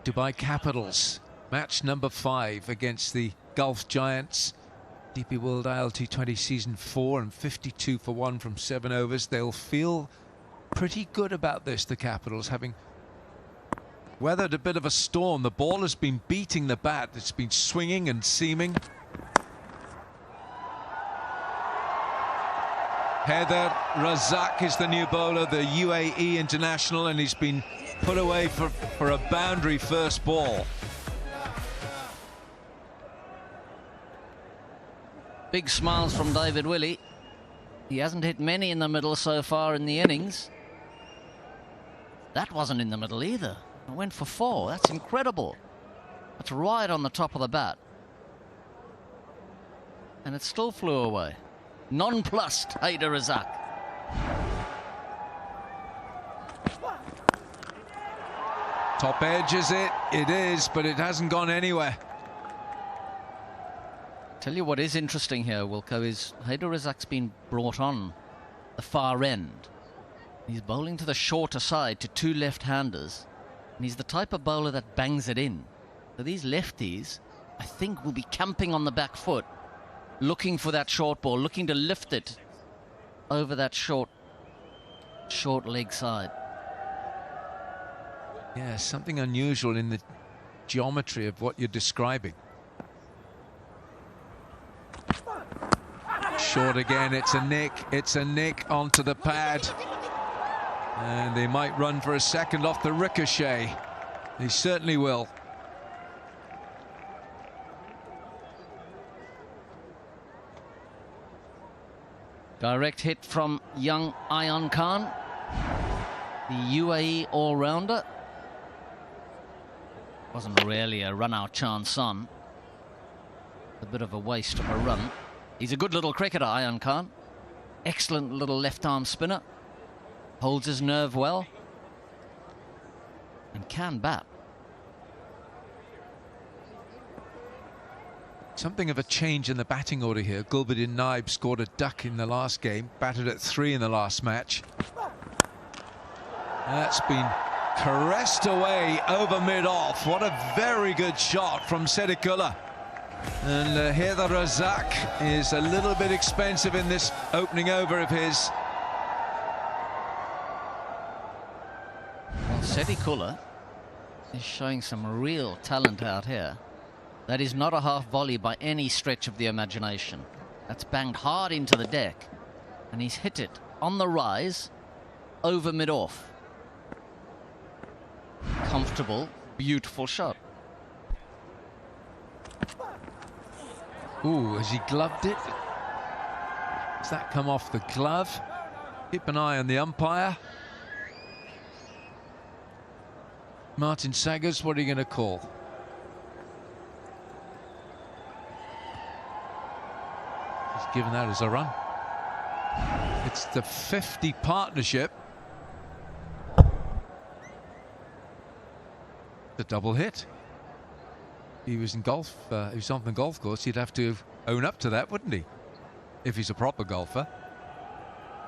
Dubai Capitals, match number 5 against the Gulf Giants. DP World ILT20 Season 4 and 52 for 1 from 7 overs. They'll feel pretty good about this, the Capitals, having weathered a bit of a storm. The ball has been beating the bat. It's been swinging and seaming. Haider Razak is the new bowler, the UAE international, and he's been put away for a boundary first ball. Big smiles from David Willey. He hasn't hit many in the middle so far in the innings. That wasn't in the middle either. It went for 4. That's incredible. That's right on the top of the bat. And it still flew away. Nonplussed, Haider Razak. Top edge is it? It is, but it hasn't gone anywhere. Tell you what is interesting here, Wilco, is Haider Razak's been brought on the far end. He's bowling to the shorter side to 2 left-handers, and he's the type of bowler that bangs it in. So these lefties, I think, will be camping on the back foot, looking for that short ball, looking to lift it over that short leg side. Yeah, something unusual in the geometry of what you're describing. Short again, it's a nick onto the pad. And they might run for a second off the ricochet. They certainly will. Direct hit from young Ayan Khan, the UAE all-rounder. Wasn't really a run-out chance on. A bit of a waste of a run. He's a good little cricketer, Ayan Khan. Excellent little left-arm spinner. Holds his nerve well. And can bat. Something of a change in the batting order here. Gulbuddin Naib scored a duck in the last game, batted at 3 in the last match. That's been caressed away over mid-off. What a very good shot from Sedikula. And Haider Razak is a little bit expensive in this opening over of his. Well, Sedikula is showing some real talent out here. That is not a half volley by any stretch of the imagination. That's banged hard into the deck. And he's hit it on the rise over mid-off. Comfortable, beautiful shot. Ooh, has he gloved it? Does that come off the glove? Keep an eye on the umpire. Martin Saggers, what are you going to call? He's given that as a run. It's the 50 partnership. The double hit. He was in golf, he was on the golf course, he'd have to own up to that, wouldn't he? If he's a proper golfer.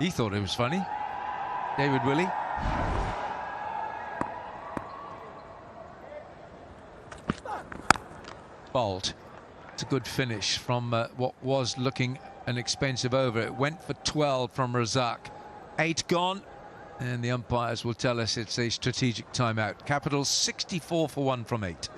He thought it was funny. David Willey. Bowled. It's a good finish from what was looking an expensive over. It went for 12 from Razak. 8 gone. And the umpires will tell us it's a strategic timeout. Capitals 64 for 1 from 8.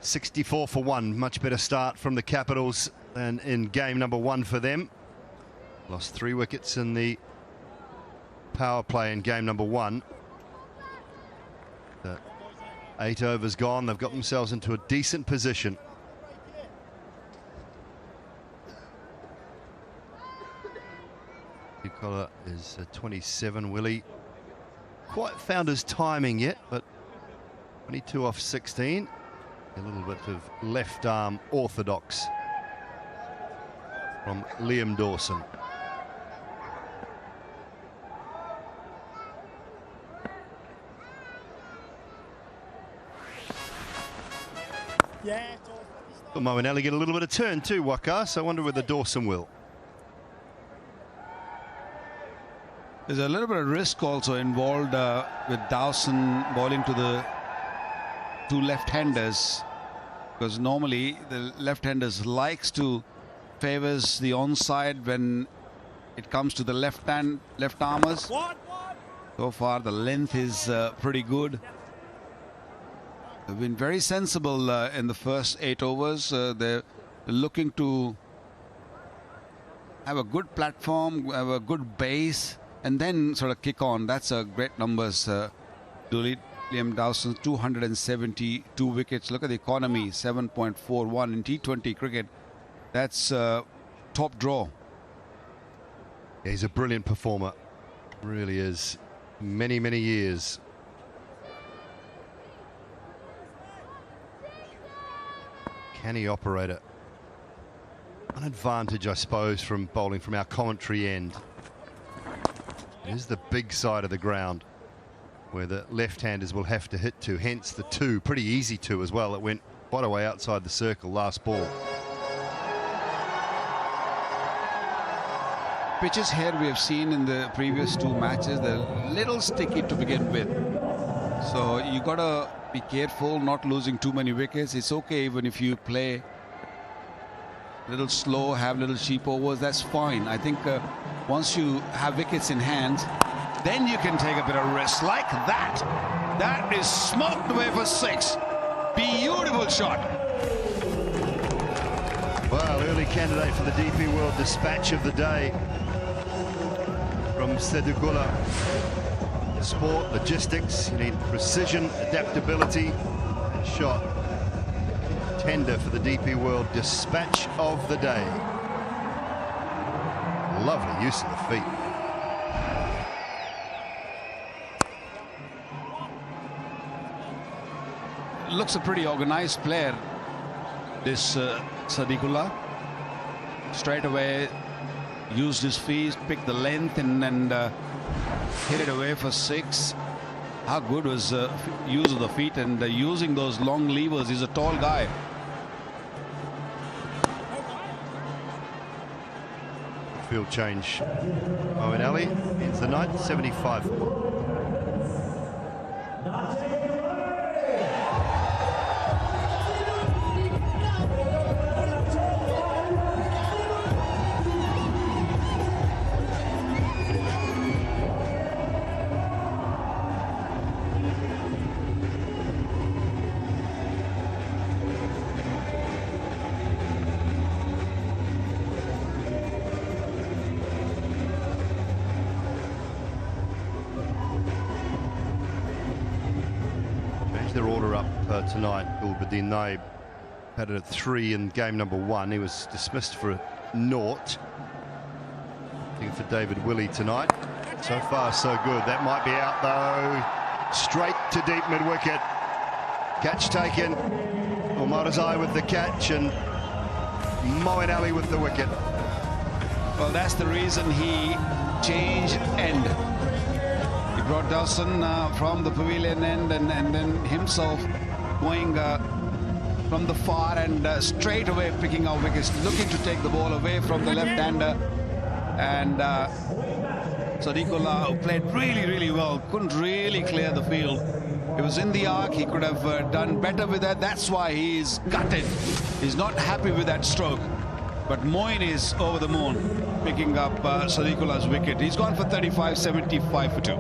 64 for 1. Much better start from the Capitals than in game number 1 for them. Lost 3 wickets in the power play in game number 1. 8 overs gone. They've got themselves into a decent position. Nicola is 27. Willie quite found his timing yet, but 22 off 16. A little bit of left arm orthodox from Liam Dawson. But Moeen Ali get a little bit of turn too, Waka, so I wonder whether Dawson will. There's a little bit of risk also involved with Dawson bowling to the 2 left-handers, because normally the left-handers likes to favors the onside when it comes to the left armers. So far the length is pretty good. They've been very sensible in the first 8 overs. They're looking to have a good platform, have a good base, and then sort of kick on. That's a great numbers. Liam Dawson, 272 wickets. Look at the economy, 7.41 in T20 cricket. That's top draw. Yeah, he's a brilliant performer. Really is. Many, many years. Can he operate it? One advantage, I suppose, from bowling from our commentary end. It is the big side of the ground where the left-handers will have to hit to, hence the 2, pretty easy 2 as well. It went quite a way outside the circle last ball. Pitches here we have seen in the previous 2 matches, they're a little sticky to begin with. So you got to be careful not losing too many wickets. It's okay even if you play a little slow, have little cheap overs, that's fine. I think once you have wickets in hand, then you can take a bit of risk like that. That is smoked away for 6. Beautiful shot. Well, early candidate for the DP World Dispatch of the day from Sedukula. Sport, logistics, you need precision, adaptability, and shot. Tender for the DP World Dispatch of the day. Lovely use of the feet. Looks a pretty organized player, this Sadikullah. Straight away used his feet, picked the length and hit it away for 6. How good was use of the feet and using those long levers. He's a tall guy. Field change. Moeen Ali ends the night, 75 for 1. Their order up tonight. Gulbuddin Naib had it at 3 in game number 1. He was dismissed for a 0. Looking for David Willey tonight. So far so good. That might be out though. Straight to deep mid-wicket. Catch taken. Omarzai with the catch and Moeen Ali with the wicket. Well, that's the reason he changed end. Brought Dawson from the pavilion end and then himself going from the far and straight away picking out wickets, looking to take the ball away from the left-hander. And Sadikullah, who played really well, couldn't really clear the field. It was in the arc. He could have done better with that. That's why he's gutted. He's not happy with that stroke. But Moeen is over the moon, picking up Sadikullah's wicket. He's gone for 35, 75 for 2.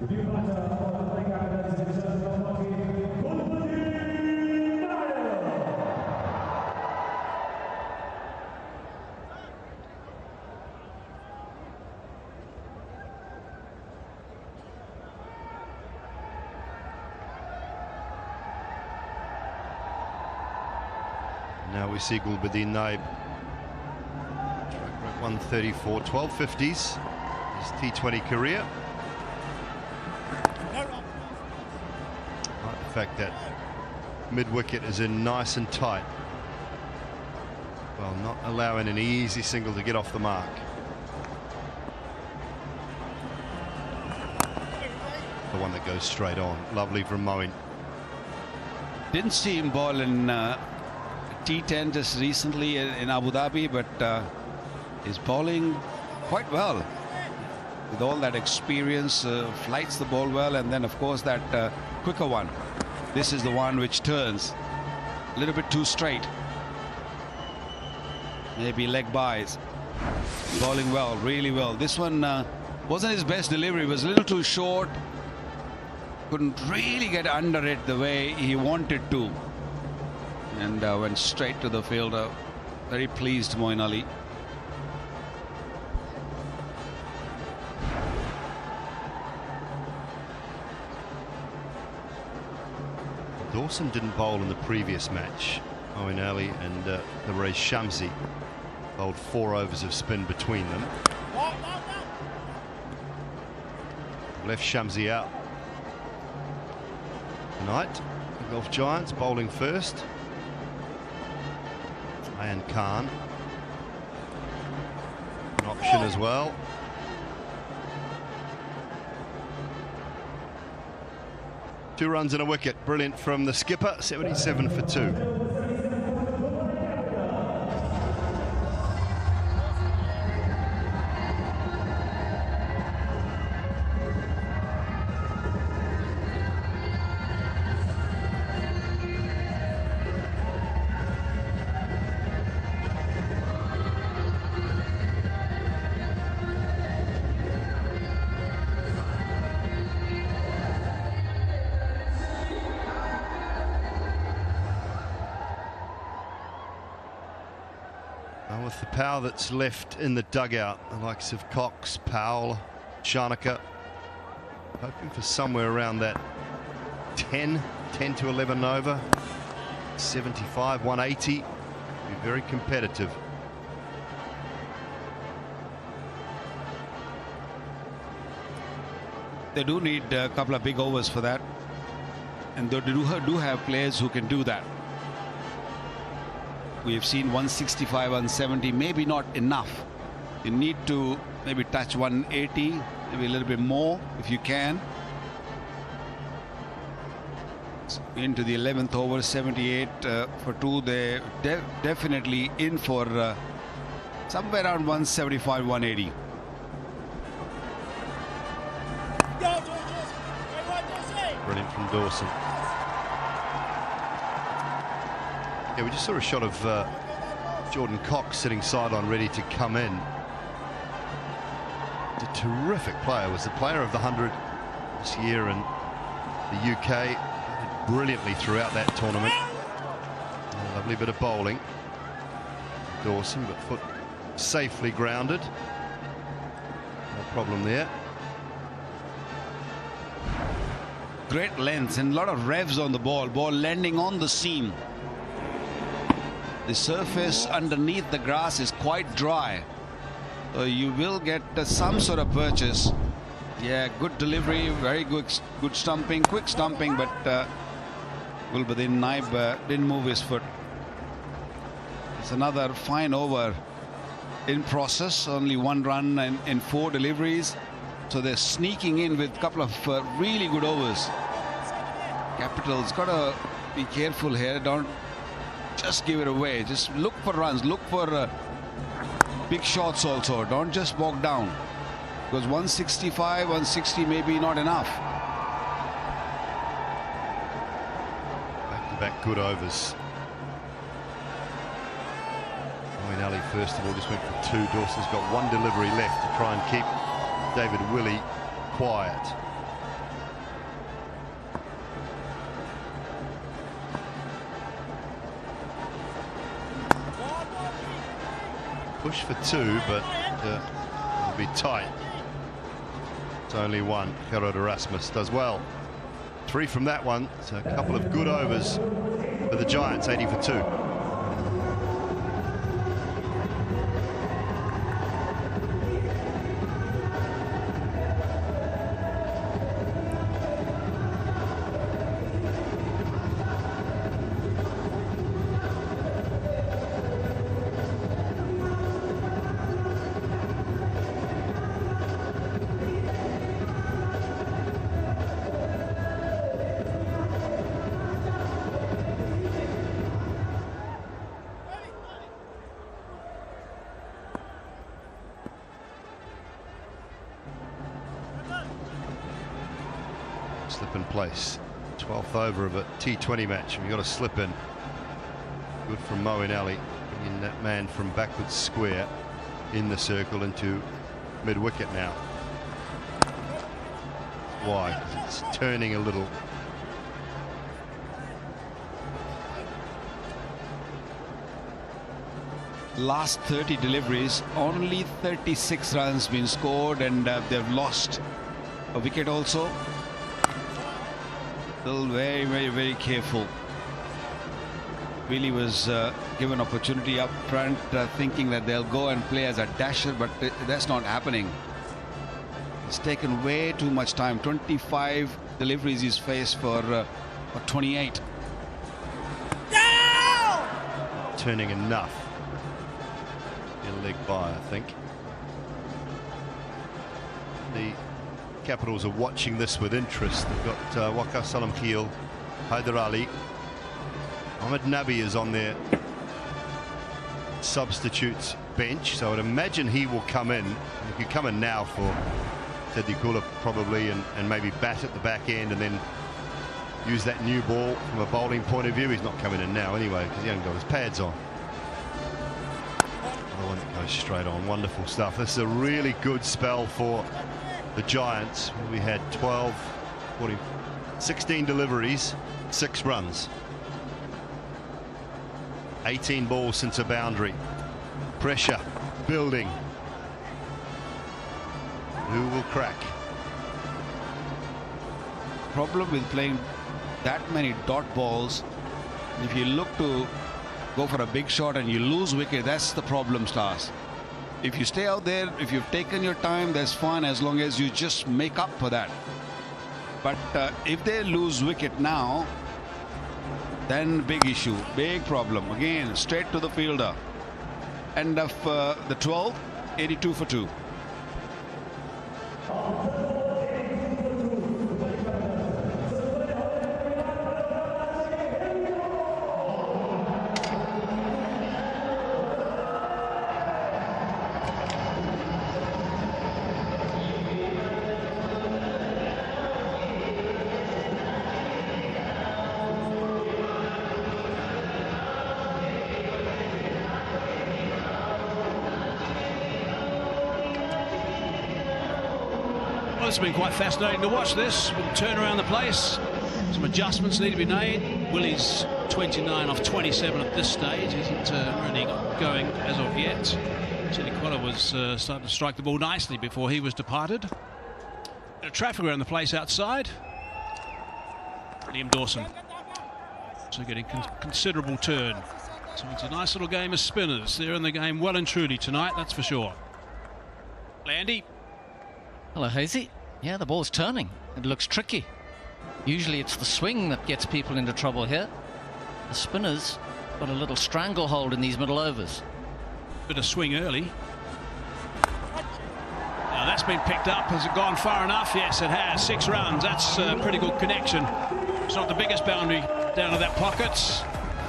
Now we see Gulbuddin Naib. 134, 12 50s. His T20 career. Like the fact that mid-wicket is in nice and tight. Well, not allowing an easy single to get off the mark. The one that goes straight on. Lovely from Moeen. Didn't see him ball in T10 just recently in Abu Dhabi, but is bowling quite well with all that experience, flights the ball well, and then of course that quicker one. This is the one which turns a little bit too straight, maybe leg buys. Bowling well, really well. This one wasn't his best delivery, was a little too short, couldn't really get under it the way he wanted to, and went straight to the fielder. Very pleased, Moeen Ali. Dawson didn't bowl in the previous match. Moeen Ali and Tabraiz Shamsi bowled 4 overs of spin between them. Left Shamsi out tonight. The Gulf Giants bowling first. Ayan Khan an option as well. Two runs and a wicket. Brilliant from the skipper. 77 for 2. With the power that's left in the dugout, the likes of Cox, Powell, Shanaka, hoping for somewhere around that 10 to 11 over, 75, 180, be very competitive. They do need a couple of big overs for that, and they do have players who can do that. We have seen 165, 170, maybe not enough. You need to maybe touch 180, maybe a little bit more if you can. Into the 11th over, 78 for 2. They're definitely in for somewhere around 175, 180. Brilliant from Dawson. Yeah, we just saw a shot of Jordan Cox sitting sideline ready to come in. A terrific player, was the player of the 100 this year in the UK. Brilliantly throughout that tournament. A lovely bit of bowling. Dawson, but foot safely grounded. No problem there. Great length and a lot of revs on the ball. Ball landing on the seam. The surface underneath the grass is quite dry, so you will get some sort of purchase. Yeah, good delivery, very good stumping, quick stumping, but Gulbuddin Naib didn't move his foot. It's another fine over in process. Only 1 run in 4 deliveries, so they're sneaking in with a couple of really good overs. Capital's got to be careful here. Don't just give it away. Just look for runs, look for big shots also. Don't just walk down, because 165, 160 may be not enough. Back-to-back good overs. Moeen Ali first of all just went for 2. Dawson's got 1 delivery left to try and keep David Willey quiet. push for 2, but it'll be tight. It's only 1. Gerard Erasmus does well. 3 from that one. So a couple of good overs for the Giants, 80 for 2. Slip in place. 12th over of a T20 match. We've got a slip in. Good from Moeen Ali. Bringing that man from backwards square in the circle into mid-wicket now. Why? 'Cause it's turning a little. Last 30 deliveries, only 36 runs been scored, and they've lost a wicket also. Still very, very, very careful. Really was given opportunity up front, thinking that they'll go and play as a dasher, but that's not happening. It's taken way too much time. 25 deliveries he's faced for 28. No! Turning enough. In leg by, I think. The Capitals are watching this with interest. They've got Waqar Salamkheil, Haider Ali. Ahmed Nabi is on their substitutes bench, so I'd imagine he will come in. He could come in now for Teddy Kula probably, and maybe bat at the back end and then use that new ball from a bowling point of view. He's not coming in now anyway because he hasn't got his pads on. Another one that goes straight on. Wonderful stuff. This is a really good spell for the Giants. We had 12, 14, 16 deliveries, 6 runs. 18 balls since a boundary. Pressure building. Who will crack? Problem with playing that many dot balls, if you look to go for a big shot and you lose wicket, that's the problem, Stars. If you stay out there, if you've taken your time, that's fine, as long as you just make up for that. But if they lose wicket now, then big issue, big problem. Again, straight to the fielder. End of the 12, 82 for 2. It's been quite fascinating to watch this. We'll turn around the place. Some adjustments need to be made. Willie's 29 off 27 at this stage. Isn't really going as of yet. Teddy Kula was starting to strike the ball nicely before he was departed. Bit of traffic around the place outside. Liam Dawson. So getting considerable turn. So it's a nice little game of spinners. They're in the game well and truly tonight, that's for sure. Landy. Hello, Hazy. Yeah, the ball's turning. It looks tricky. Usually it's the swing that gets people into trouble here. The spinners got a little stranglehold in these middle overs. Bit of swing early. Now that's been picked up. Has it gone far enough? Yes, it has. 6 runs. That's a pretty good connection. It's not the biggest boundary down to that pocket.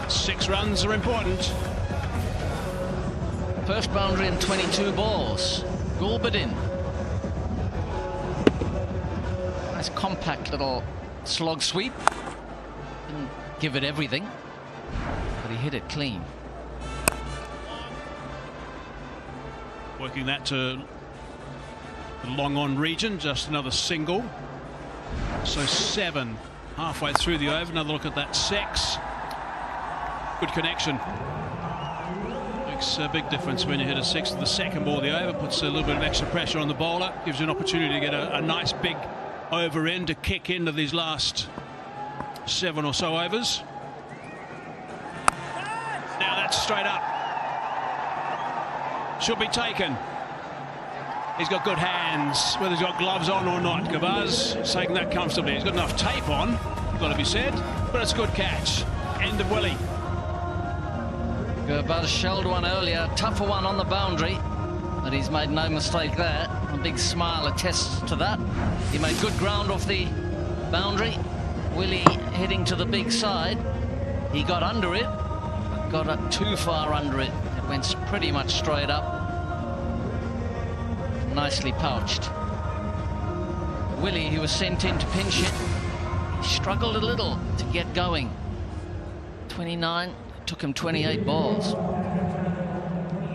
6 runs are important. First boundary in 22 balls. Gulbadin. Nice compact little slog sweep. Didn't give it everything, but he hit it clean. Working that to the long on region, just another single. So 7 halfway through the over. Another look at that 6. Good connection. Makes a big difference when you hit a 6 to the second ball of the over. Puts a little bit of extra pressure on the bowler. Gives you an opportunity to get a nice big over in to kick into these last 7 or so overs. Now that's straight up. Should be taken. He's got good hands, whether he's got gloves on or not. Gavaz taking that comfortably. He's got enough tape on, got to be said, but it's a good catch. End of Willie. Gavaz shelled one earlier, tougher one on the boundary, but he's made no mistake there. A big smile attests to that. He made good ground off the boundary. Willie heading to the big side. He got under it, but got it too far under it. It went pretty much straight up. Nicely pouched. Willie, who was sent in to pinch it, struggled a little to get going. 29, took him 28 balls.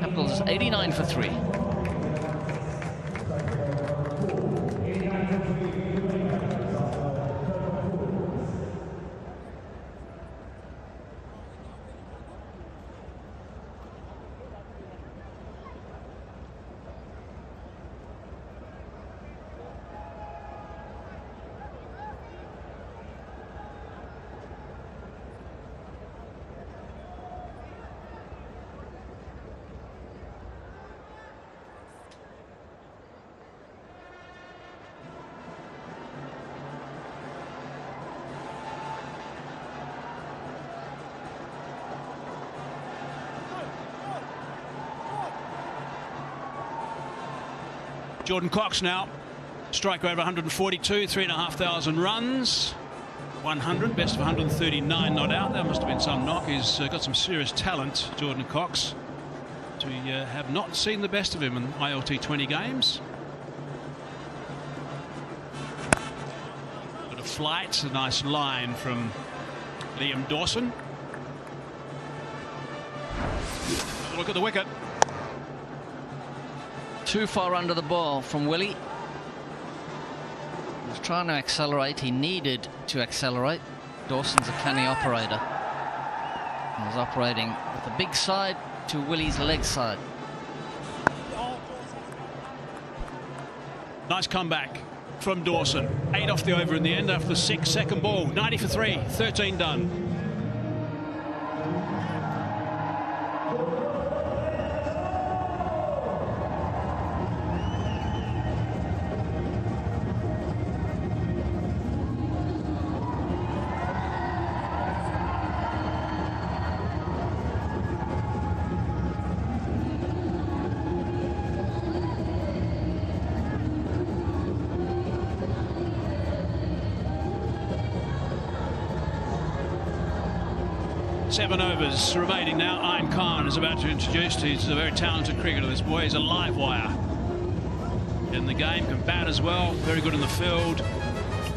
Capitals 89 for 3. Jordan Cox now, striker over 142, 3,500 runs, 100, best of 139 not out. That must have been some knock. He's got some serious talent, Jordan Cox. We have not seen the best of him in ILT20 games. Bit of flight, a nice line from Liam Dawson. Look at the wicket. Too far under the ball from Willie. He was trying to accelerate. He needed to accelerate. Dawson's a canny operator. He was operating with the big side to Willie's leg side. Nice comeback from Dawson. 8 off the over in the end after the 6 second ball. 90 for 3, 13 done. Seven overs remaining now. Ian Khan is about to introduce. He's a very talented cricketer, this boy. He's a live wire in the game, can bat as well, very good in the field.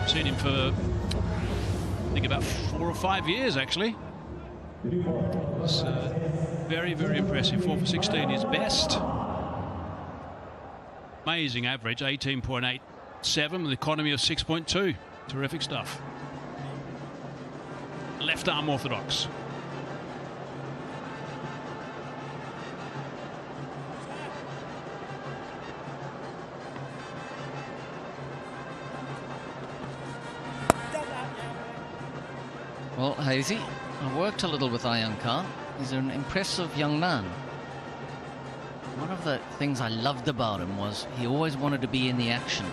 Seen him for, I think, about 4 or 5 years, actually. It's very, very impressive. 4 for 16 is best. Amazing average, 18.87 with an economy of 6.2. Terrific stuff. Left arm orthodox. Well, Hazy, I worked a little with Ian Khan. He's an impressive young man. One of the things I loved about him was he always wanted to be in the action.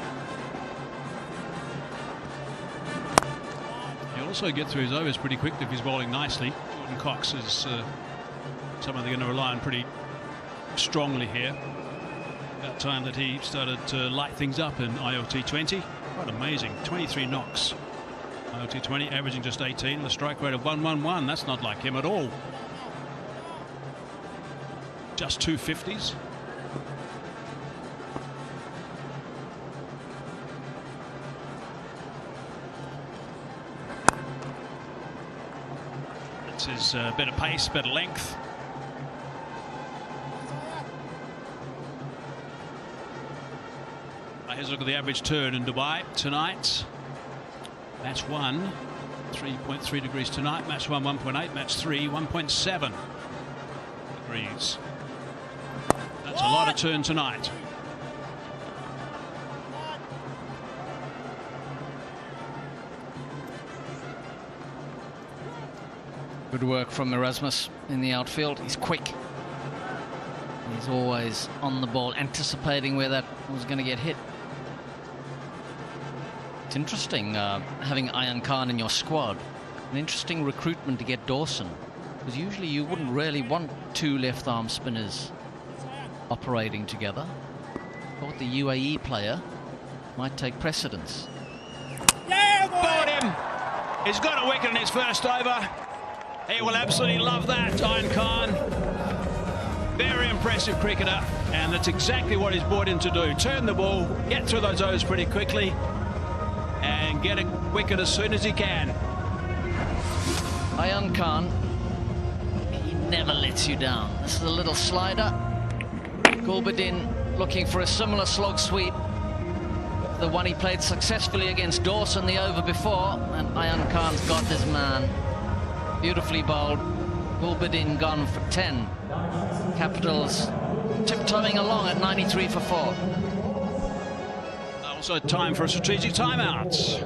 He'll also get through his overs pretty quickly if he's bowling nicely. Jordan Cox is someone they're going to rely on pretty strongly here. About time that he started to light things up in ILT20. Quite amazing, 23 knocks. ILT20 averaging just 18, the strike rate of 111. That's not like him at all. Just 250s. That's his better pace, better length. Here's a look at the average turn in Dubai tonight. Match 1, 3.3 degrees tonight. Match 1, 1.8. Match 3, 1.7 degrees. got a turn tonight. Good work from Erasmus in the outfield. He's quick. He's always on the ball, anticipating where that was going to get hit. It's interesting having Ayan Khan in your squad. An interesting recruitment to get Dawson, because usually you wouldn't really want two left-arm spinners operating together. Thought the UAE player might take precedence. Bought him. He's got a wicket in his first over. He will absolutely love that, Ayan Khan. Very impressive cricketer, and that's exactly what he's brought in to do. Turn the ball, get through those overs pretty quickly, and get a wicket as soon as he can. Ayan Khan, he never lets you down. This is a little slider. Gulbuddin looking for a similar slog sweep. The one he played successfully against Dawson the over before, and Ayan Khan's got his man. Beautifully bowled. Gulbuddin gone for 10. Capitals tiptoeing along at 93 for 4. Also time for a strategic timeout.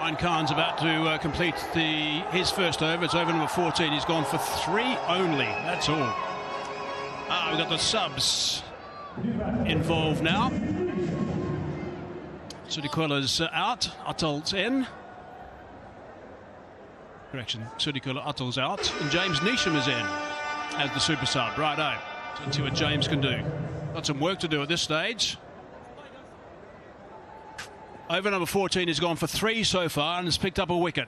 Ayan Khan's about to complete his first over. It's over number 14. He's gone for 3 only. That's all. We've got the subs involved now. Sudikula's out. Atul's in. Correction. Sudikula, Atul's out. And James Neesham is in as the super sub. Righto. So let's see what James can do. Got some work to do at this stage. Over number 14 has gone for 3 so far and has picked up a wicket.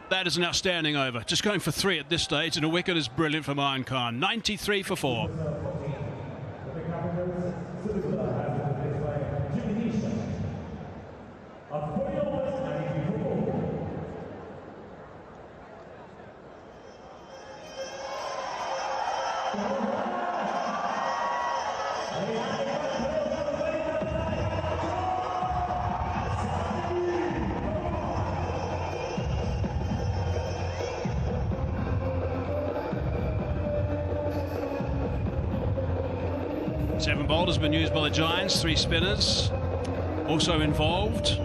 That is an outstanding over. Just going for 3 at this stage, and a wicket is brilliant from Ayan Khan. 93 for 4. 7 bowlers been used by the Giants, 3 spinners also involved.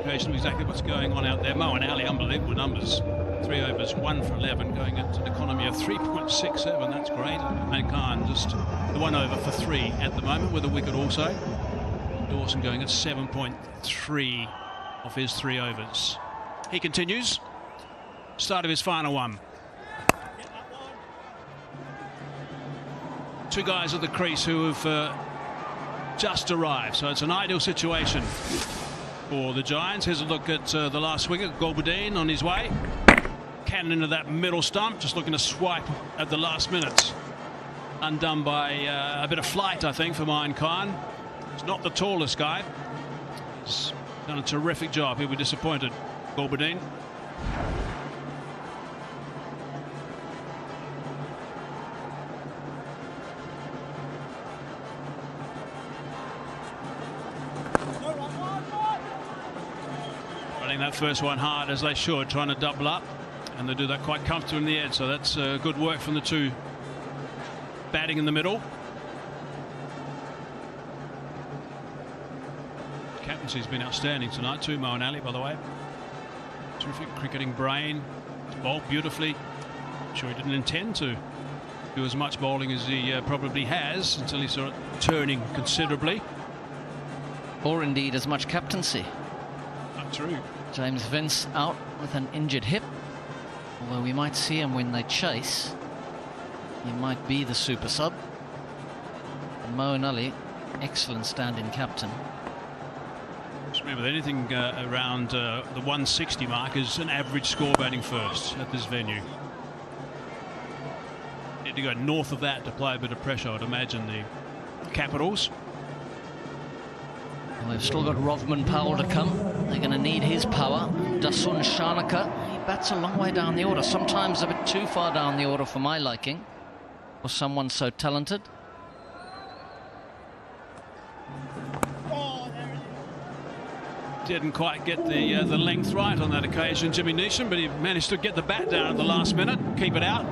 Occasionally exactly what's going on out there. Mo and Ali, unbelievable numbers. 3 overs, 1 for 11, going into an economy of 3.67. That's great. And Khan just the 1 over for 3 at the moment with a wicket also. Dawson going at 7.3 off his 3 overs. He continues. Start of his final one. 2 guys at the crease who have just arrived, so it's an ideal situation for the Giants. Here's a look at the last wicket. Gulbadine on his way. Cannon into that middle stump, just looking to swipe at the last minute. Undone by a bit of flight, I think, for Mayan Khan. He's not the tallest guy. He's done a terrific job. He'll be disappointed, Gulbadine. Running that first one hard as they should, trying to double up. And they do that quite comfortably in the end, so that's good work from the 2 batting in the middle. Captaincy's been outstanding tonight too, Mo and Ali, by the way. Terrific cricketing brain. Bowled beautifully. I'm sure he didn't intend to do as much bowling as he probably has until he saw it turning considerably. Or indeed as much captaincy. Not true. James Vince out with an injured hip. Although we might see him when they chase. He might be the super sub. And Mo and Ali, excellent stand-in captain. Just remember, anything around the 160 mark is an average score batting first at this venue. Need to go north of that to play a bit of pressure, I would imagine, the Capitals. And they've still got Rovman Powell to come. They're going to need his power. Dasun Shanaka, he bats a long way down the order, sometimes a bit too far down the order for my liking, for someone so talented. Didn't quite get the length right on that occasion, Jimmy Neesham, but he managed to get the bat down at the last minute, keep it out.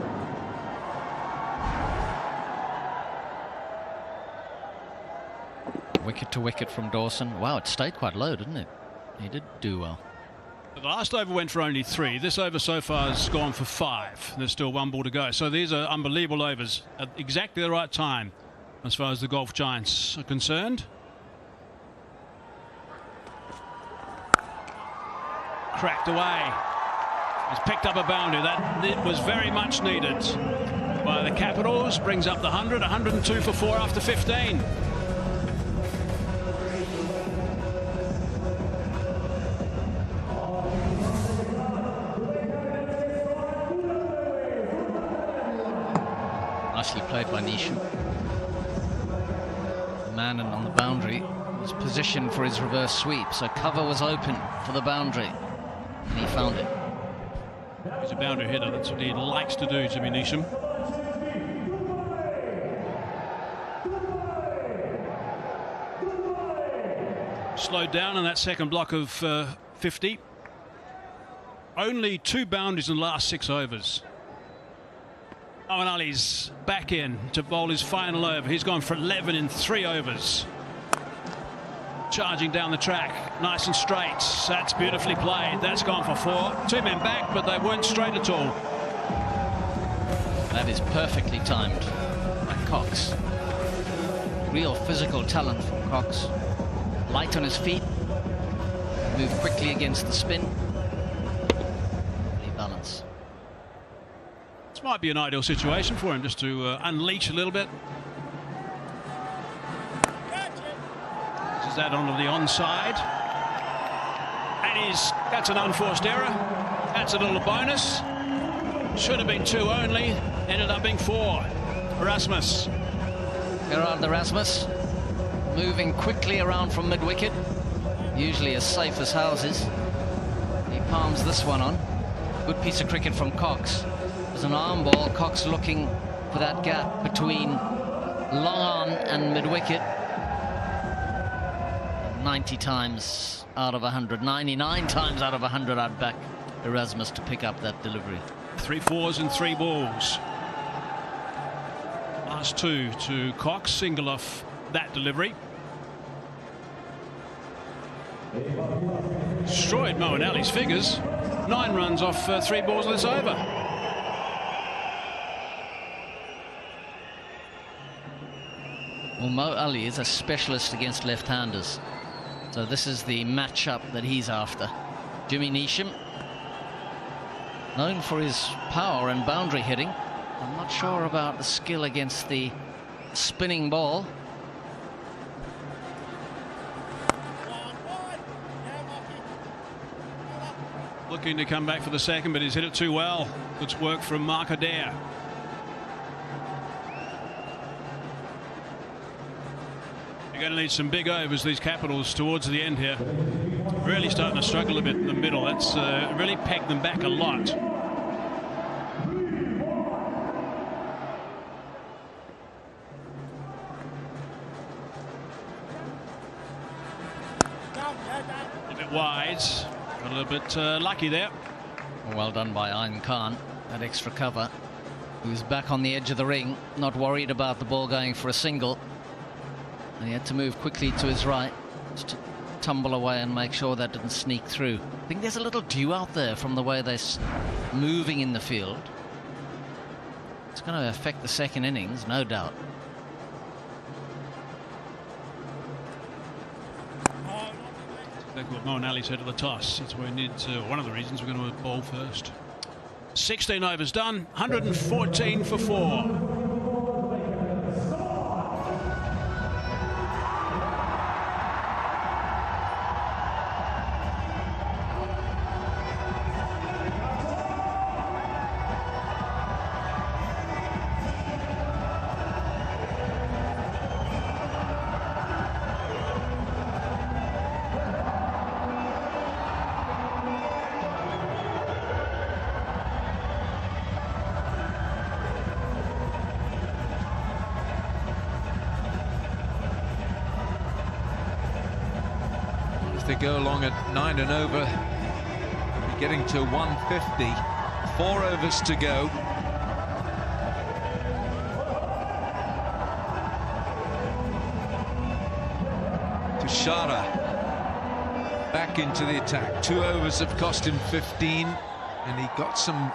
Wicket to wicket from Dawson. Wow, it stayed quite low, didn't it? He did do well. The last over went for only 3. This over so far has gone for 5. There's still 1 ball to go. So these are unbelievable overs at exactly the right time as far as the Golf Giants are concerned. Cracked away. He's picked up a boundary. That was very much needed by the Capitals. Brings up the 100. 102 for 4 after 15. Nicely played by Neesham. The man on the boundary was positioned for his reverse sweep, so cover was open for the boundary, and he found it. He's a boundary hitter. That's what he likes to do, Jimmy Neesham. Slowed down in that second block of 50. Only 2 boundaries in the last 6 overs. Owen Ali's back in to bowl his final over. He's gone for 11 in 3 overs. Charging down the track, nice and straight. That's beautifully played. That's gone for 4. 2 men back, but they weren't straight at all. That is perfectly timed by Cox. Real physical talent from Cox. Light on his feet. Move quickly against the spin. Lovely balance. This might be an ideal situation for him, just to unleash a little bit. This is that onto the onside. And that's an unforced error. That's a little bonus. Should have been 2 only. Ended up being 4. Erasmus. Gerard Erasmus moving quickly around from mid-wicket. Usually as safe as houses. He palms this one on. Good piece of cricket from Cox. There's an arm ball. Cox looking for that gap between long on and mid-wicket. 90 times out of 100, 99 times out of 100 I'd back Erasmus to pick up that delivery. 3 fours and 3 balls. Last 2 to Cox, single off that delivery. Destroyed Moeen figures. 9 runs off 3 balls this over. Well, Mo Ali is a specialist against left-handers, so this is the matchup that he's after. Jimmy Neesham, known for his power and boundary hitting. I'm not sure about the skill against the spinning ball. Looking to come back for the second, but he's hit it too well. Good work from Mark Adair. You're going to need some big overs, these Capitals, towards the end here. Really starting to struggle a bit in the middle. That's really pegged them back a lot. A bit wide. A little bit lucky there. Well done by Ayn Khan, that extra cover. Who's back on the edge of the ring, not worried about the ball going for a single. And he had to move quickly to his right, just to tumble away and make sure that didn't sneak through. I think there's a little dew out there from the way they're moving in the field. It's going to affect the second innings, no doubt. Exactly what Moeen Ali said at the toss. That's where we need to, one of the reasons we're going to bowl first. 16 overs done, 114 for 4. They go along at 9 and over, be getting to 150. 4 overs to go. Tushara back into the attack. 2 overs have cost him 15, and he got some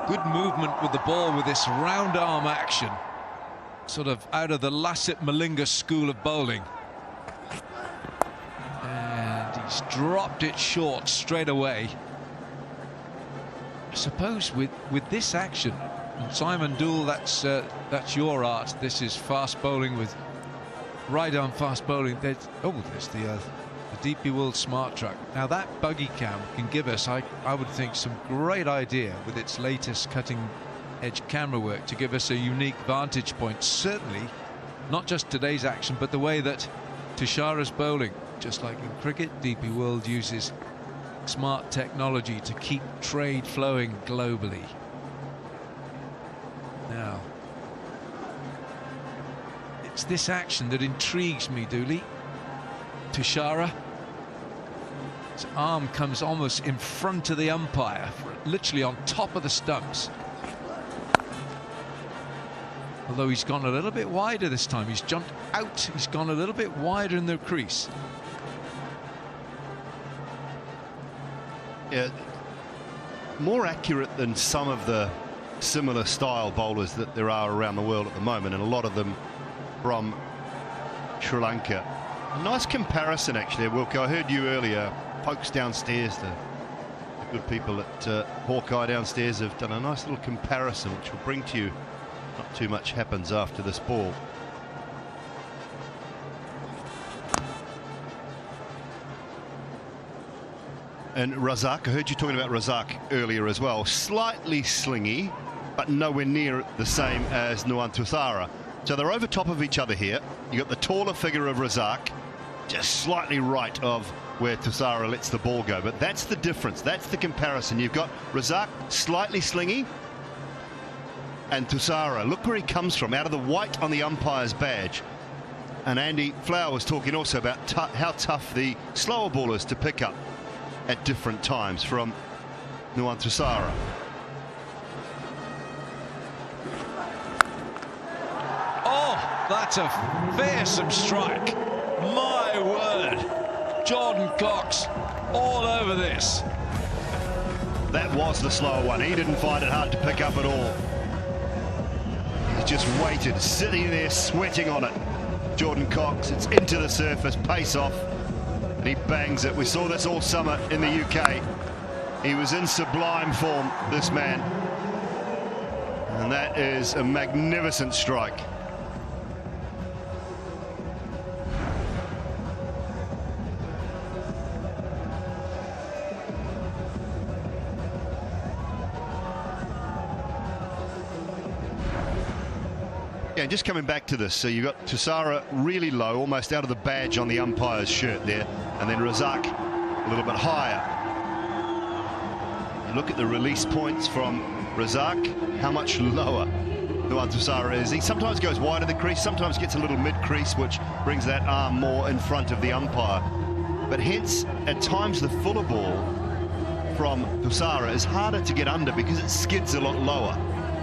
good movement with the ball with this round arm action, sort of out of the Lassit Malinga school of bowling. He's dropped it short straight away. I suppose with this action, and Simon Dool, that's your art. This is fast bowling with right arm fast bowling. There's the DP World Smart Track. Now that buggy cam can give us, I would think, some great idea with its latest cutting edge camera work to give us a unique vantage point. Certainly not just today's action, but the way that Tushara's bowling. Just like in cricket, DP World uses smart technology to keep trade flowing globally. Now, it's this action that intrigues me, Dooley. Tushara, his arm comes almost in front of the umpire, literally on top of the stumps. Although he's gone a little bit wider this time. He's jumped out, he's gone a little bit wider in the crease. Yeah, more accurate than some of the similar style bowlers that there are around the world at the moment, and a lot of them from Sri Lanka. A nice comparison, actually, Wilco. I heard you earlier. Folks downstairs, the good people at Hawkeye downstairs have done a nice little comparison, which will bring to you. Not too much happens after this ball. And Razak, I heard you talking about Razak earlier as well. Slightly slingy, but nowhere near the same as Nuwan Thusara. So they're over top of each other here. You got the taller figure of Razak, just slightly right of where Thusara lets the ball go. But that's the difference. That's the comparison. You've got Razak slightly slingy, and Thusara, look where he comes from, out of the white on the umpire's badge. And Andy Flower was talking also about how tough the slower ball is to pick up at different times from Nuwan Thusara. Oh, That's a fearsome strike. My word. Jordan Cox all over this. That was the slower one. He didn't find it hard to pick up at all. He just waited, sitting there, sweating on it. Jordan Cox, it's into the surface, pace off, and he bangs it. We saw this all summer in the UK. He was in sublime form, this man. And that is a magnificent strike. Yeah, just coming back to this, so you got Thisara really low, almost out of the badge on the umpire's shirt there, and then Razak a little bit higher. You look at the release points from Razak, how much lower Duan Thisara is. He sometimes goes wide of the crease, sometimes gets a little mid-crease, which brings that arm more in front of the umpire. But hence, at times, the fuller ball from Thisara is harder to get under because it skids a lot lower.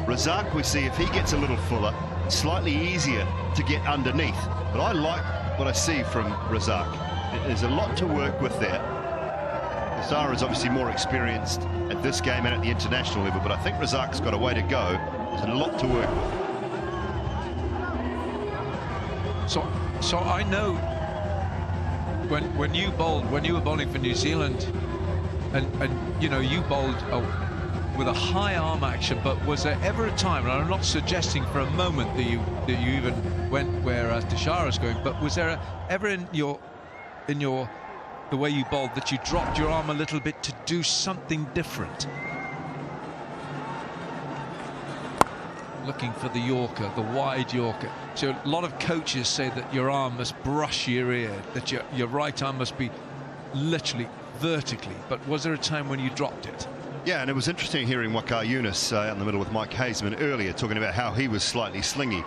Razak, we see, if he gets a little fuller, slightly easier to get underneath. But I like what I see from Razak. There's a lot to work with there. Thisara is obviously more experienced at this game and at the international level, but I think Razak's got a way to go. There's a lot to work with. So I know when you were bowling for New Zealand, and you know, you bowled with a high arm action, but was there ever a time, and I'm not suggesting for a moment that you even went where Tishara's going, but was there ever in the way you bowled that you dropped your arm a little bit to do something different? Looking for the Yorker, the wide Yorker. So a lot of coaches say that your arm must brush your ear, that your right arm must be literally vertically, but was there a time when you dropped it? Yeah, and it was interesting hearing Waqar Younis out in the middle with Mike Hazeman earlier, talking about how he was slightly slingy.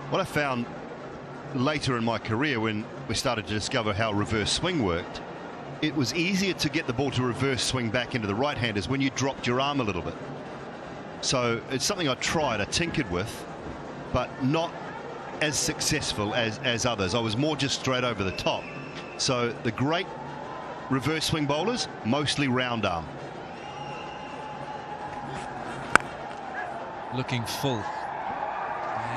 What I found later in my career, when we started to discover how reverse swing worked, it was easier to get the ball to reverse swing back into the right-handers when you dropped your arm a little bit. So it's something I tried, I tinkered with, but not as successful as others. I was more just straight over the top. So the great reverse swing bowlers, mostly round arm. Looking full,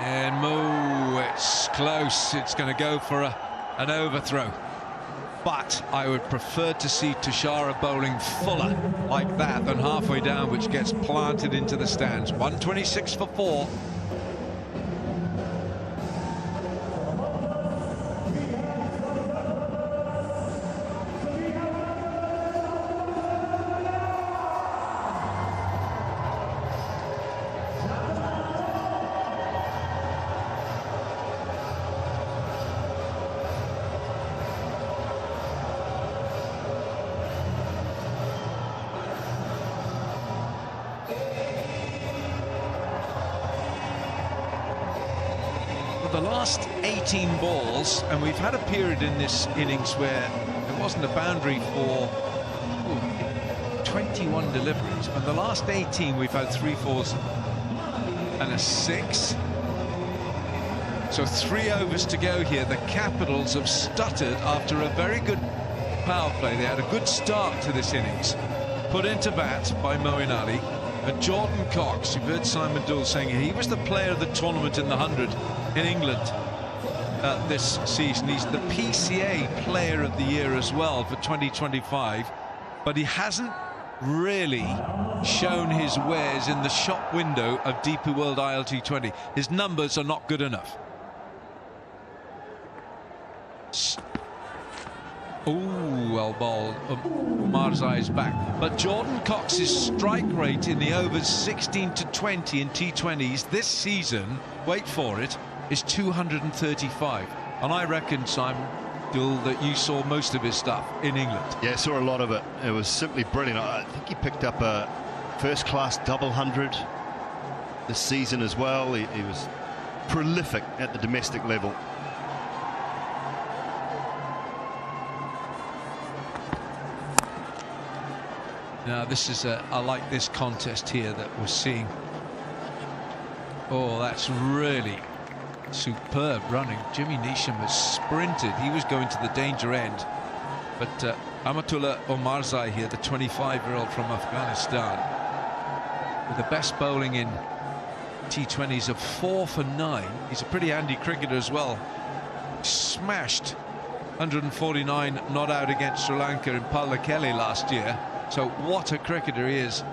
and Moo, it's close. It's going to go for an overthrow, but I would prefer to see Tishara bowling fuller like that than halfway down, which gets planted into the stands. 126 for 4. The last 18 balls, and we've had a period in this innings where there wasn't a boundary for 21 deliveries, and the last 18 we've had 3 4s and a 6. So 3 overs to go here. The Capitals have stuttered after a very good power play. They had a good start to this innings, put into bat by Moeen Ali. And Jordan Cox, you've heard Simon Doull saying he was the player of the tournament in the 100 in England this season. He's the PCA Player of the Year as well for 2025, but he hasn't really shown his wares in the shop window of DP World ILT20. His numbers are not good enough. Oh, well bowled. Umarzai is back. But Jordan Cox's strike rate in the overs 16 to 20 in T20s this season, wait for it, is 235. And I reckon, Simon Doull, that you saw most of his stuff in England. Yeah, I saw a lot of it. It was simply brilliant. I think he picked up a first-class double 100 this season as well. He was prolific at the domestic level. Now this is I like this contest here that we're seeing. Oh, that's really superb running. Jimmy Neesham has sprinted. He was going to the danger end. But Amatullah Omarzai here, the 25-year-old from Afghanistan, with the best bowling in T20s of 4 for 9. He's a pretty handy cricketer as well. Smashed 149 not out against Sri Lanka in Pallakeli last year. So what a cricketer he is.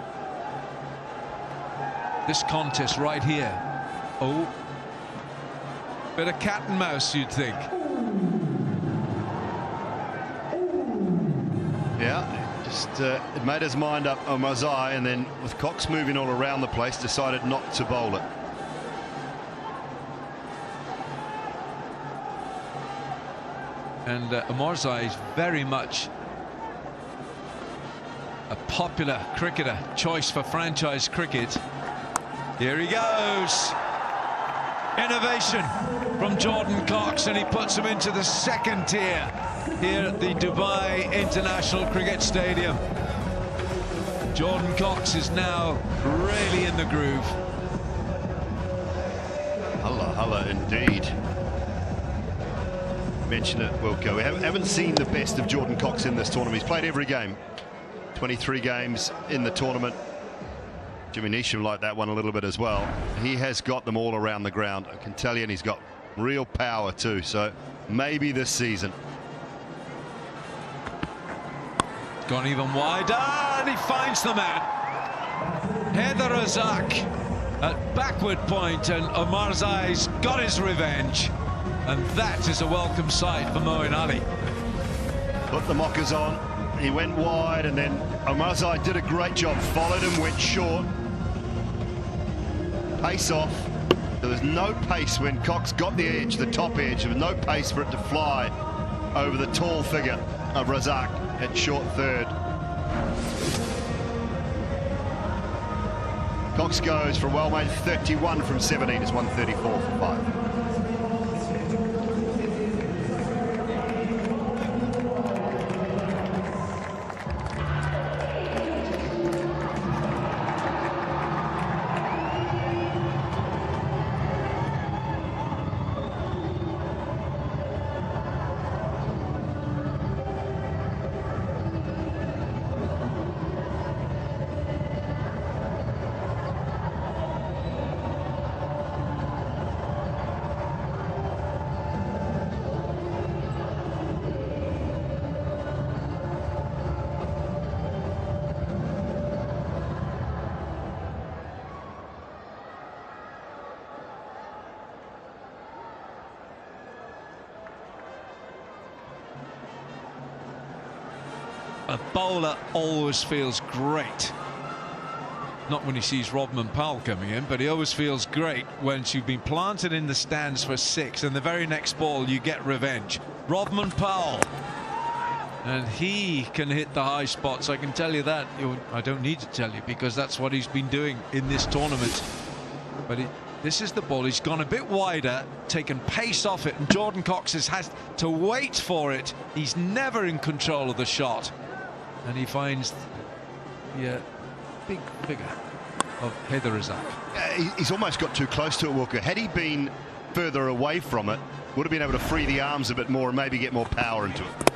This contest right here. Oh, bit of cat and mouse, you'd think. Yeah, just it made his mind up on Omarzai, and then with Cox moving all around the place, decided not to bowl it. And Omarzai is very much a popular cricketer, choice for franchise cricket. Here he goes. Innovation from Jordan Cox, and he puts him into the second tier here at the Dubai International Cricket Stadium. Jordan Cox is now really in the groove. Hulla indeed. Mention it, Wilco. We haven't seen the best of Jordan Cox in this tournament. He's played every game. 23 games in the tournament. Jimmy Neesham liked that one a little bit as well. He has got them all around the ground, I can tell you, and he's got real power too, so maybe this season. Gone even wider, and he finds the man. Heather Razak at backward point, and Omarzai's got his revenge, and that is a welcome sight for Moeen Ali. Put the mockers on, he went wide, and then Omarzai did a great job, followed him, went short. Pace off. There was no pace when Cox got the edge, the top edge. There was no pace for it to fly over the tall figure of Razak at short third. Cox goes for a well-made 31 from 17. It's 134 for 5. A bowler always feels great. Not when he sees Rodman Powell coming in, but he always feels great once you've been planted in the stands for 6 and the very next ball you get revenge. Rodman Powell. And he can hit the high spots, I can tell you that. I don't need to tell you, because that's what he's been doing in this tournament. But this is the ball. He's gone a bit wider, taken pace off it, and Jordan Cox has to wait for it. He's never in control of the shot. And he finds the big figure of Heather Razak. He's almost got too close to it, Walker. Had he been further away from it, would have been able to free the arms a bit more and maybe get more power into it.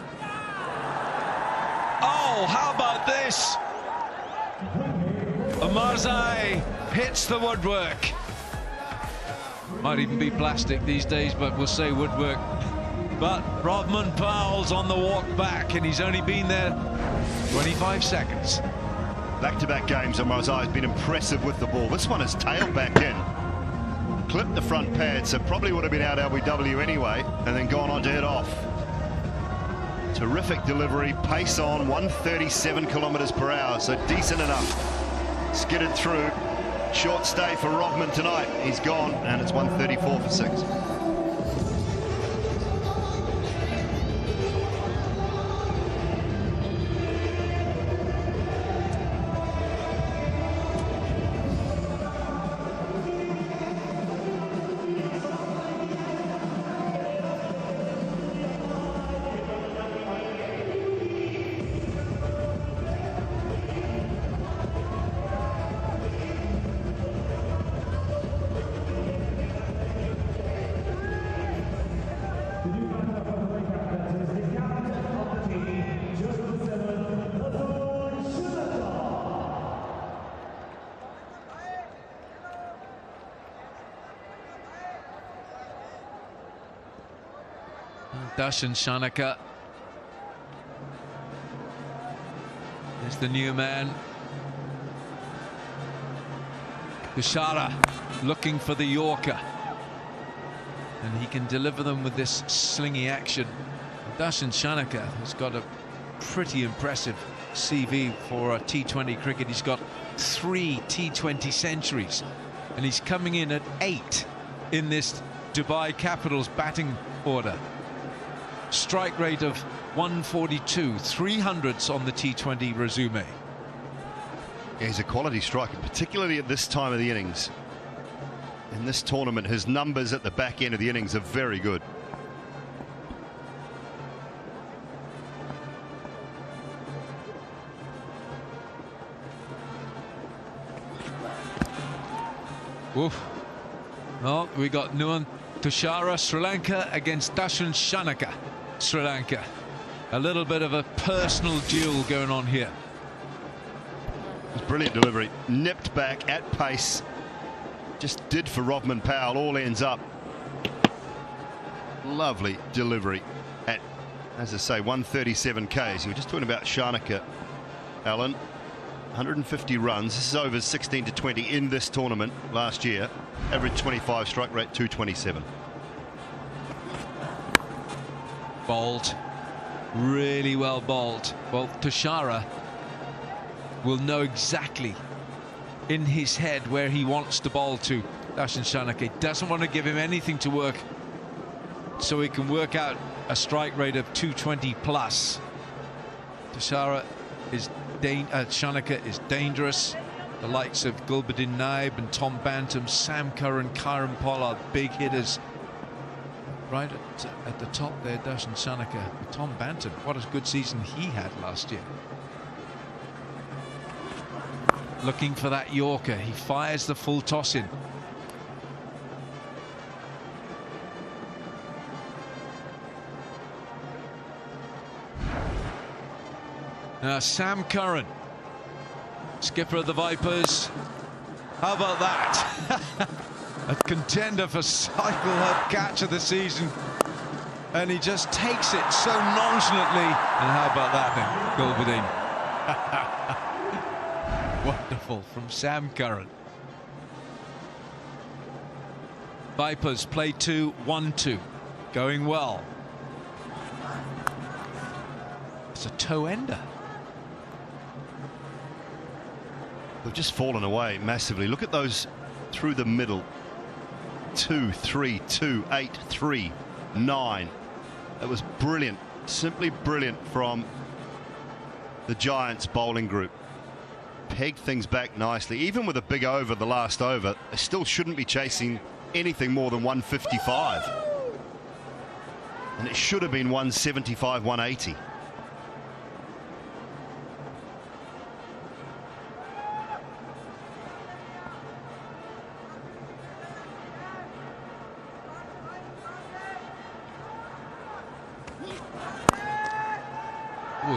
Oh, how about this? Omarzai hits the woodwork. Might even be plastic these days, but we'll say woodwork. But Rodman Powell's on the walk back, and he's only been there 25 seconds. Back-to-back games, Omarzai has been impressive with the ball. This one has tailed back in. Clipped the front pad, so probably would have been out LBW anyway, and then gone on to head off. Terrific delivery, pace on, 137 kilometres per hour, so decent enough. Skidded through. Short stay for Rodman tonight. He's gone, and it's 134 for 6. Darshan Shanaka is the new man. Tushara looking for the Yorker, and he can deliver them with this slingy action. Darshan Shanaka has got a pretty impressive CV for T20 cricket. He's got 3 T20 centuries, and he's coming in at 8 in this Dubai Capitals batting order. Strike rate of 142, 300s on the T20 resume. Yeah, he's a quality striker, particularly at this time of the innings. In this tournament, his numbers at the back end of the innings are very good. Oof. Well, we got Nuan Tushara, Sri Lanka against Darshan Shanaka, Sri Lanka. A little bit of a personal duel going on here. Brilliant delivery, nipped back at pace, just did for Rovman Powell, all ends up. Lovely delivery at, as I say, 137 Ks. You were just talking about Shanaka, Alan. 150 runs. This is over 16 to 20 in this tournament last year. Average 25, strike rate 227. Bowled, really well bowled. Well, Tushara will know exactly in his head where he wants to bowl to Darshan Shanaka. He doesn't want to give him anything to work, so he can work out a strike rate of 220 plus. Tushara is Shanaka is dangerous. The likes of Gulbuddin Naib and Tom Bantam, Sam Curran, Kieran Pollard, big hitters. Right at the top there, Darshan Shanaka. Tom Bantam, what a good season he had last year. Looking for that Yorker. He fires the full toss in. Now Sam Curran, skipper of the Vipers. How about that? A contender for Cycle Hub catch of the season, and he just takes it so nonchalantly. And how about that then, Gulbuddin? Wonderful from Sam Curran. Vipers play 2-1-2, going well. It's a toe ender. They've just fallen away massively. Look at those through the middle. 2, 3, 2, 8, 3, 9. That was brilliant, simply brilliant from the Giants bowling group. Pegged things back nicely. Even with a big over the last over, they still shouldn't be chasing anything more than 155. And it should have been 175, 180.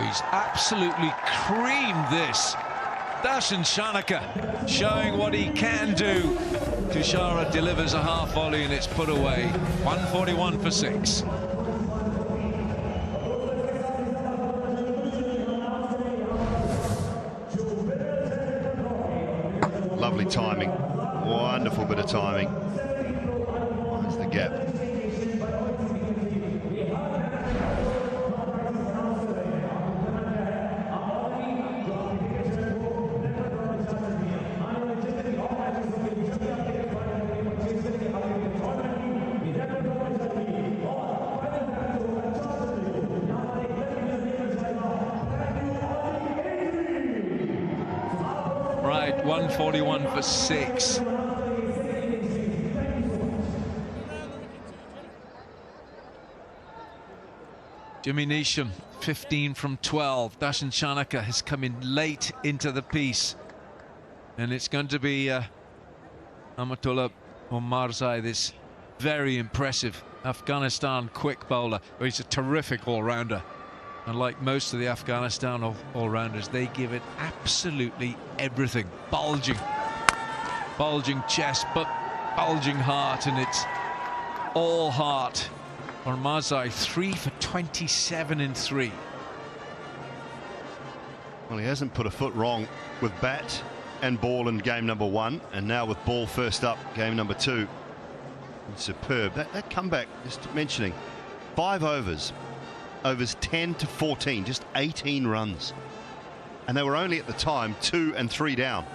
He's absolutely creamed this. Darshan Shanaka showing what he can do. Tushara delivers a half volley and it's put away. 141 for 6. Lovely timing. Wonderful bit of timing. There's the gap. Right, 141 for 6. Jimmy Neesham, 15 from 12. Darshan Shanaka has come in late into the piece. And it's going to be Amatullah Omarzai, this very impressive Afghanistan quick bowler. Oh, he's a terrific all-rounder. And like most of the Afghanistan all-rounders, they give it absolutely everything. Bulging chest, but bulging heart, and it's all heart Omarzai 3 for 27 in 3. Well, he hasn't put a foot wrong with bat and ball in game number 1, and now with ball first up, game number 2. Superb. That comeback, just mentioning, 5 overs 10 to 14, just 18 runs. And they were only at the time 2 and 3 down.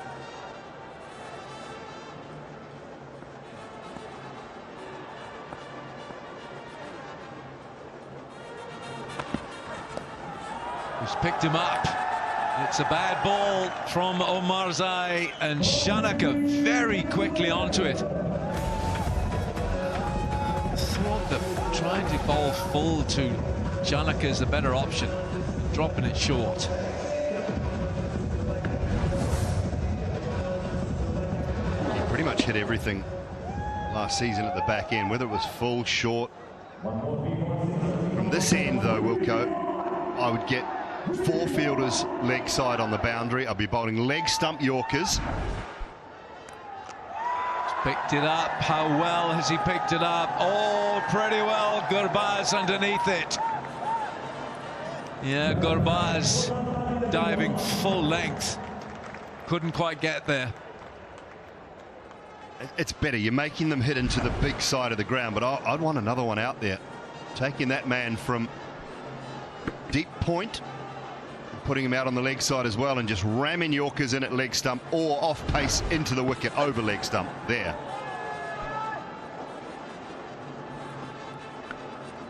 Who's picked him up. It's a bad ball from Omarzai, and Shanaka very quickly onto it. Thought that trying to bowl full to Shanaka is a better option, dropping it short. He pretty much hit everything last season at the back end, whether it was full, short. From this end though, Wilco, I would get 4 fielders leg side on the boundary. I'll be bowling leg stump Yorkers. Picked it up. How well has he picked it up? Oh, pretty well. Gurbaz underneath it. Yeah, Gurbaz diving full length. Couldn't quite get there. It's better. You're making them hit into the big side of the ground, but I'd want another one out there. Taking that man from deep point, putting him out on the leg side as well, and just ramming Yorkers in at leg stump or off pace into the wicket over leg stump there.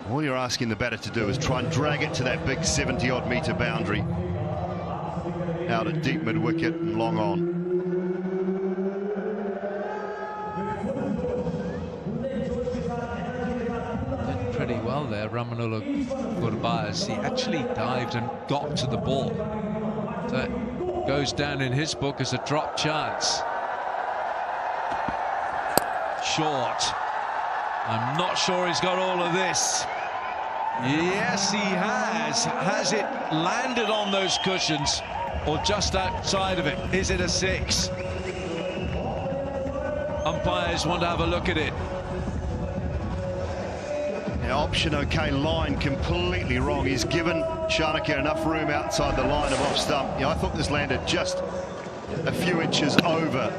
All you're asking the batter to do is try and drag it to that big 70-odd metre boundary out at deep mid wicket and long on. Did pretty well there, Ramanullah Gurbaz. He actually dived and got to the ball. So it goes down in his book as a drop chance. Short. I'm not sure he's got all of this. Yes, he has. Has it landed on those cushions or just outside of it? Is it a 6? Umpires want to have a look at it. Now, option okay, line completely wrong. He's given Shanaka enough room outside the line of off stump. Yeah, I thought this landed just a few inches over.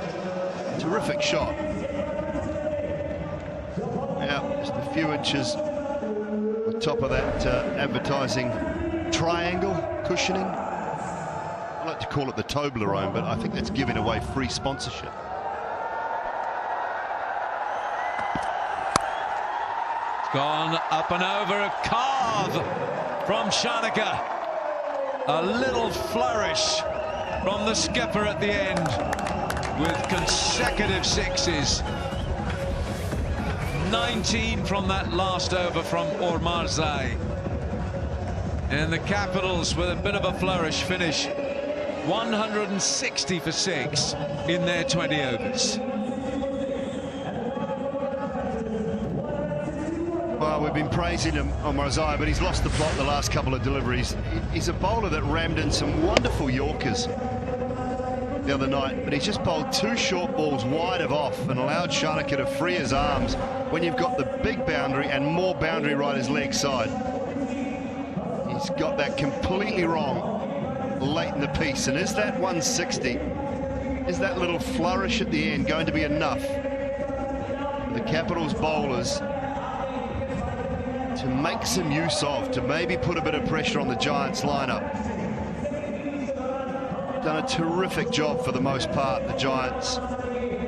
Terrific shot. Now, just a few inches on top of that advertising triangle cushioning. I like to call it the Toblerone, but I think that's giving away free sponsorship. Gone up and over, a carve from Shanaka. A little flourish from the skipper at the end with consecutive 6s. 19 from that last over from Omarzai. And the Capitals with a bit of a flourish finish 160 for 6 in their 20 overs. Well, we've been praising him on Omarzai, but he's lost the plot the last couple of deliveries. He's a bowler that rammed in some wonderful Yorkers the other night, but he's just bowled 2 short balls wide of off and allowed Shanaka to free his arms when you've got the big boundary and more boundary right his leg side. He's got that completely wrong late in the piece. And is that 160, is that little flourish at the end going to be enough for the Capitals bowlers to make some use of, to maybe put a bit of pressure on the Giants lineup? Done a terrific job for the most part, the Giants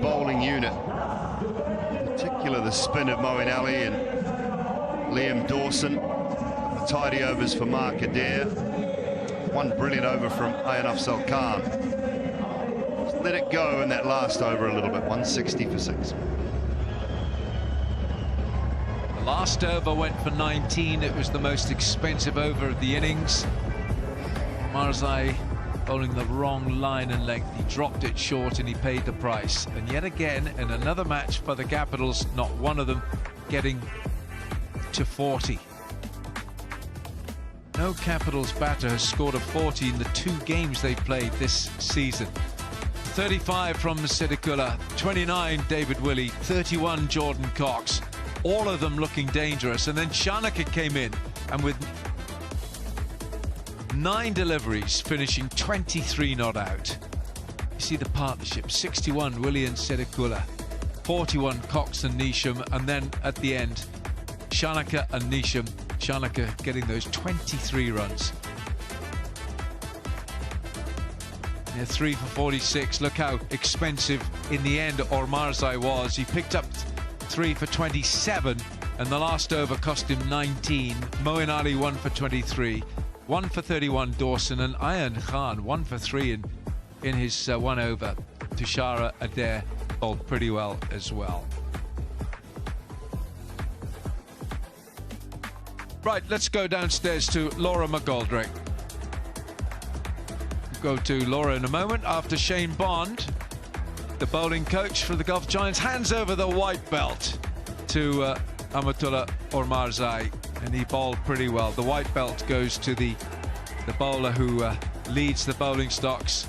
bowling unit. In particular, the spin of Moeen Ali and Liam Dawson. The tidy overs for Mark Adair. One brilliant over from Ayanaf Salkan. Just let it go in that last over a little bit, 160 for 6. The last over went for 19. It was the most expensive over of the innings. Omarzai bowling the wrong line and length. He dropped it short and he paid the price. And yet again, in another match for the Capitals, not one of them getting to 40. No Capitals batter has scored a 40 in the 2 games they've played this season. 35 from Siddiqulla, 29 David Willey, 31 Jordan Cox. all of them looking dangerous. And then Shanaka came in, and with 9 deliveries, finishing 23 not out. You see the partnership, 61 William Sedekula, 41 Cox and Nisham, and then at the end, Shanaka and Nisham. Shanaka getting those 23 runs. Yeah, 3 for 46. Look how expensive in the end Ormarzai was. He picked up 3 for 27, and the last over cost him 19. Moeen Ali 1 for 23, 1 for 31 Dawson, and Ayan Khan 1 for 3 in his 1 over. Tushara Adair bowled pretty well as well. Right, let's go downstairs to Laura McGoldrick. Go to Laura in a moment after Shane Bond, the bowling coach for the Gulf Giants, hands over the white belt to Amatullah Ormarzai, and he bowled pretty well. The white belt goes to the bowler who leads the bowling stocks.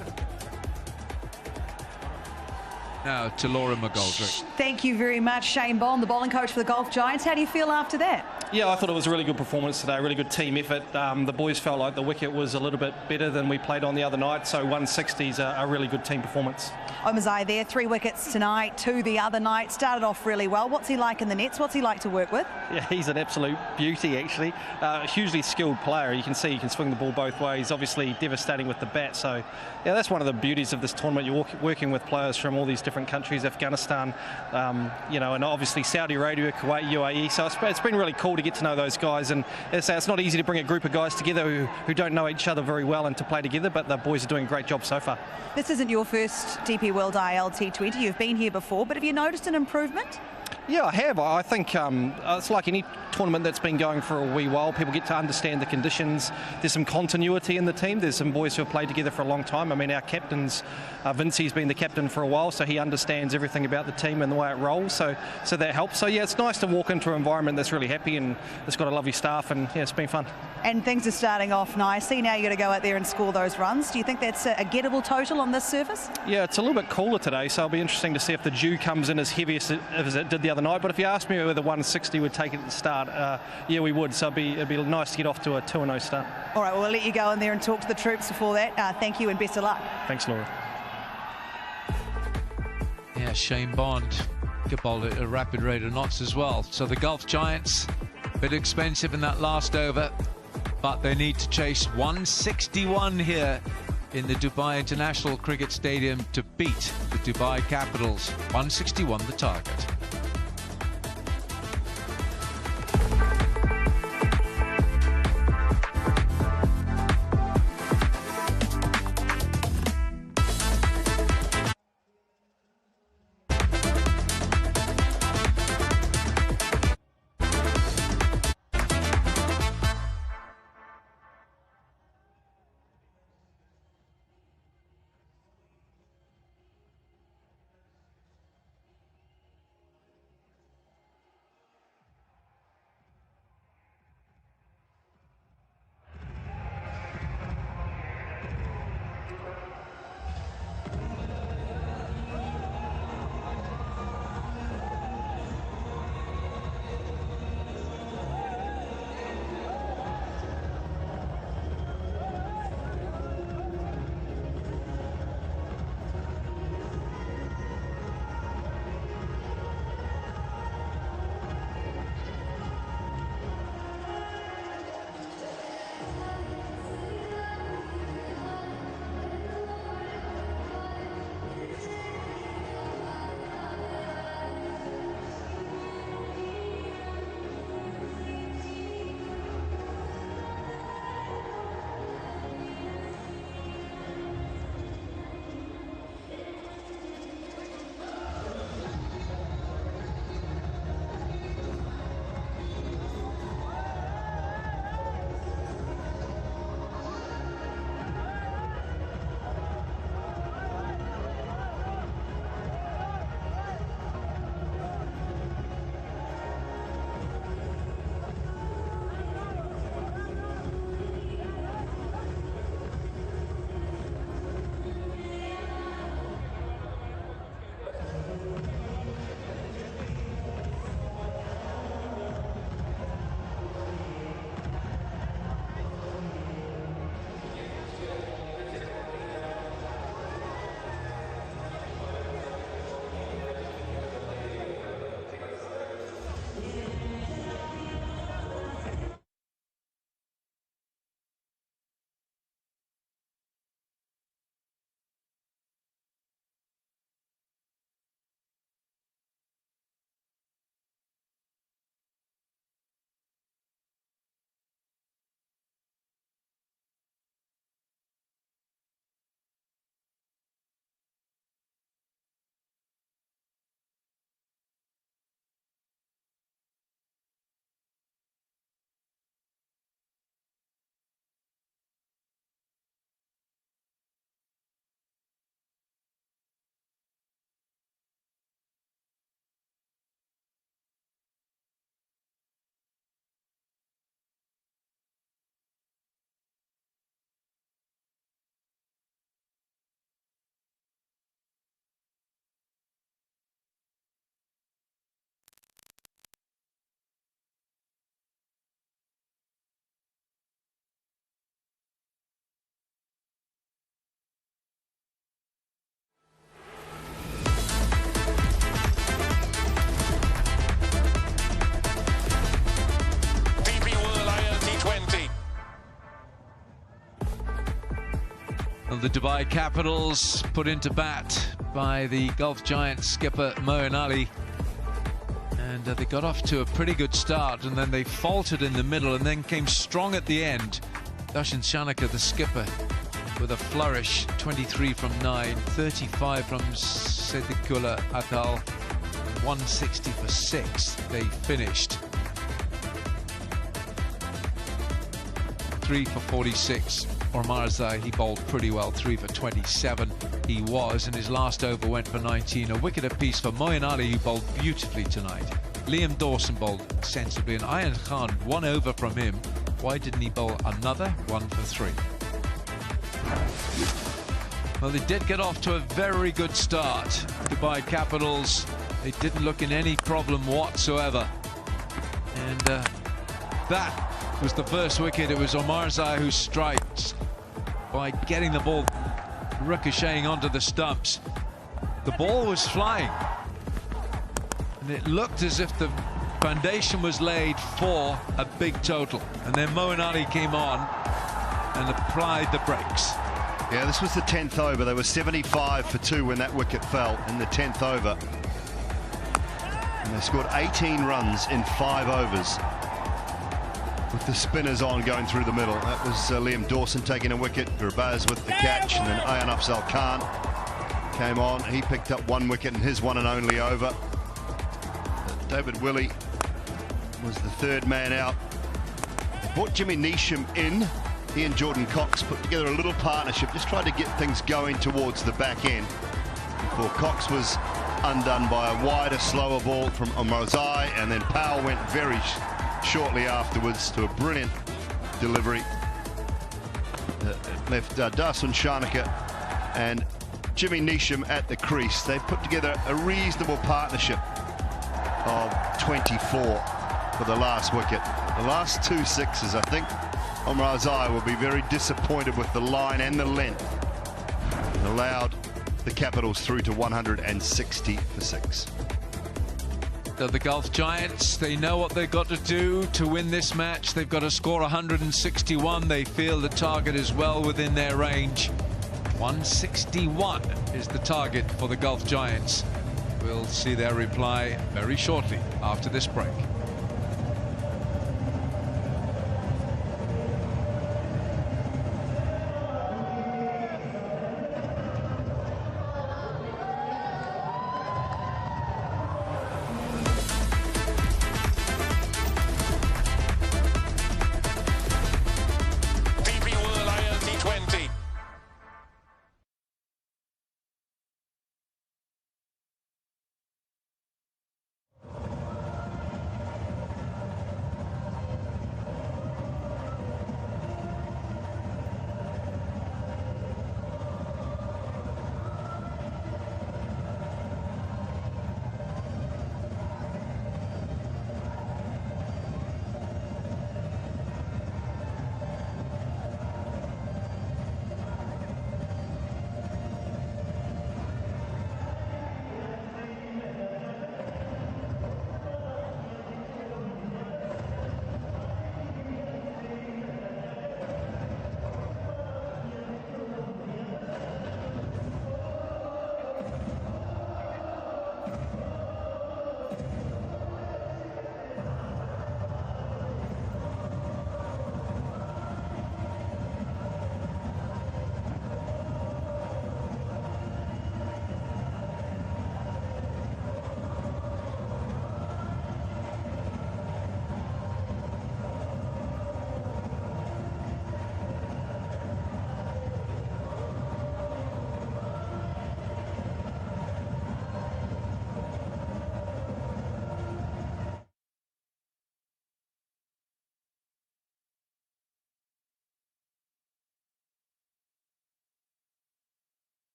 Now to Laura McGoldrick. Thank you very much, Shane Bond, the bowling coach for the Gulf Giants. How do you feel after that? Yeah, I thought it was a really good performance today, a really good team effort. The boys felt like the wicket was a little bit better than we played on the other night, so 160 is a really good team performance. Omazai there, 3 wickets tonight, 2 the other night. Started off really well. What's he like in the nets? What's he like to work with? Yeah, he's an absolute beauty, actually. A hugely skilled player. You can see he can swing the ball both ways. Obviously devastating with the bat. So, yeah, that's one of the beauties of this tournament. You're working with players from all these different countries, Afghanistan, you know, and obviously Saudi Arabia, Kuwait, UAE. So it's been really cool to get to know those guys. And it's not easy to bring a group of guys together who don't know each other very well and to play together, but the boys are doing a great job so far. This isn't your first DP World ILT20. You've been here before, but have you noticed an improvement? Yeah, I have. I think it's like any tournament that's been going for a wee while. People get to understand the conditions. There's some continuity in the team. There's some boys who have played together for a long time. I mean, our captain's Vincey's been the captain for a while, so he understands everything about the team and the way it rolls. So that helps. So yeah, it's nice to walk into an environment that's really happy and it's got a lovely staff, and yeah, it's been fun. And things are starting off nicely. Now you got to go out there and score those runs. Do you think that's a gettable total on this surface? Yeah, it's a little bit cooler today, so it'll be interesting to see if the dew comes in as heavy as it did the other night. But if you asked me whether 160 would take it at the start, yeah, we would. So it'd be nice to get off to a 2-0 start. All right, well, we'll let you go in there and talk to the troops before that. Thank you and best of luck. Thanks, Laura. Yeah, Shane Bond could bowl at a rapid rate of knots as well. So the Gulf Giants, a bit expensive in that last over, but they need to chase 161 here in the Dubai International Cricket Stadium to beat the Dubai Capitals. 161 the target. Well, the Dubai Capitals put into bat by the Gulf Giants skipper Moeen Ali. And they got off to a pretty good start, and then they faltered in the middle and then came strong at the end. Darshan Shanaka, the skipper, with a flourish, 23 from 9, 35 from Sedikula Atal, 160 for 6. They finished. 3 for 46. Ormarzai, he bowled pretty well, 3 for 27 he was, and his last over went for 19. A wicket apiece for Moeen Ali, who bowled beautifully tonight. Liam Dawson bowled sensibly, and Ayan Khan, 1 over from him. Why didn't he bowl another? 1 for 3. Well, they did get off to a very good start. Dubai Capitals, they didn't look in any problem whatsoever. And that was the first wicket. It was Ormarzai who strikes by getting the ball ricocheting onto the stumps. The ball was flying, and it looked as if the foundation was laid for a big total. And then Moeen Ali came on and applied the brakes. Yeah, this was the 10th over. They were 75 for 2 when that wicket fell in the 10th over. And they scored 18 runs in 5 overs. With the spinners on going through the middle. That was Liam Dawson taking a wicket, Gurbaz with the catch, and then Ayan Afzal Khan came on. He picked up 1 wicket in his 1 and only over. David Willey was the 3rd man out. They brought Jimmy Neesham in. He and Jordan Cox put together a little partnership, just tried to get things going towards the back end before Cox was undone by a wider, slower ball from Ormarzai, and then Powell went very shortly afterwards to a brilliant delivery that left Darshan Shanaka and Jimmy Neesham at the crease. They put together a reasonable partnership of 24 for the last wicket. The last 2 sixes, I think Ormarzai will be very disappointed with the line and the length. It allowed the Capitals through to 160 for 6. The Gulf Giants, they know what they've got to do to win this match. They've got to score 161. They feel the target is well within their range. 161 is the target for the Gulf Giants. We'll see their reply very shortly after this break. ILT20.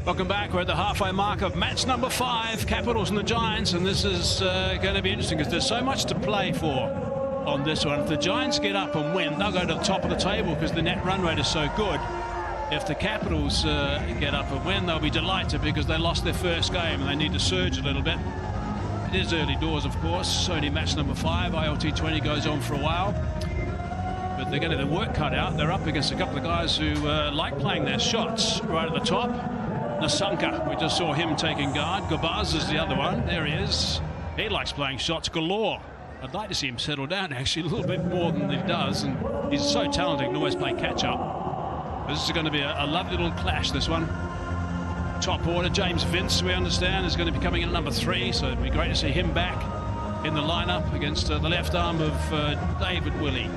Welcome back. We're at the halfway mark of match number 5, Capitals and the Giants, and this is going to be interesting because there's so much to play for on this one. If the Giants get up and win, they'll go to the top of the table because the net run rate is so good. If the Capitals get up and win, they'll be delighted because they lost their first game and they need to surge a little bit. It is early doors, of course. Only match number 5. ILT20 goes on for a while. But they're going to have their work cut out. They're up against a couple of guys who like playing their shots. Right at the top, Nasanka. We just saw him taking guard. Gabaz is the other one. There he is. He likes playing shots galore. I'd like to see him settle down, actually, a little bit more than he does. And he's so talented, he can always play catch-up. This is going to be a lovely little clash, this one. Top order, James Vince, we understand, is going to be coming in at number 3, so it'd be great to see him back in the lineup against the left arm of David Willey.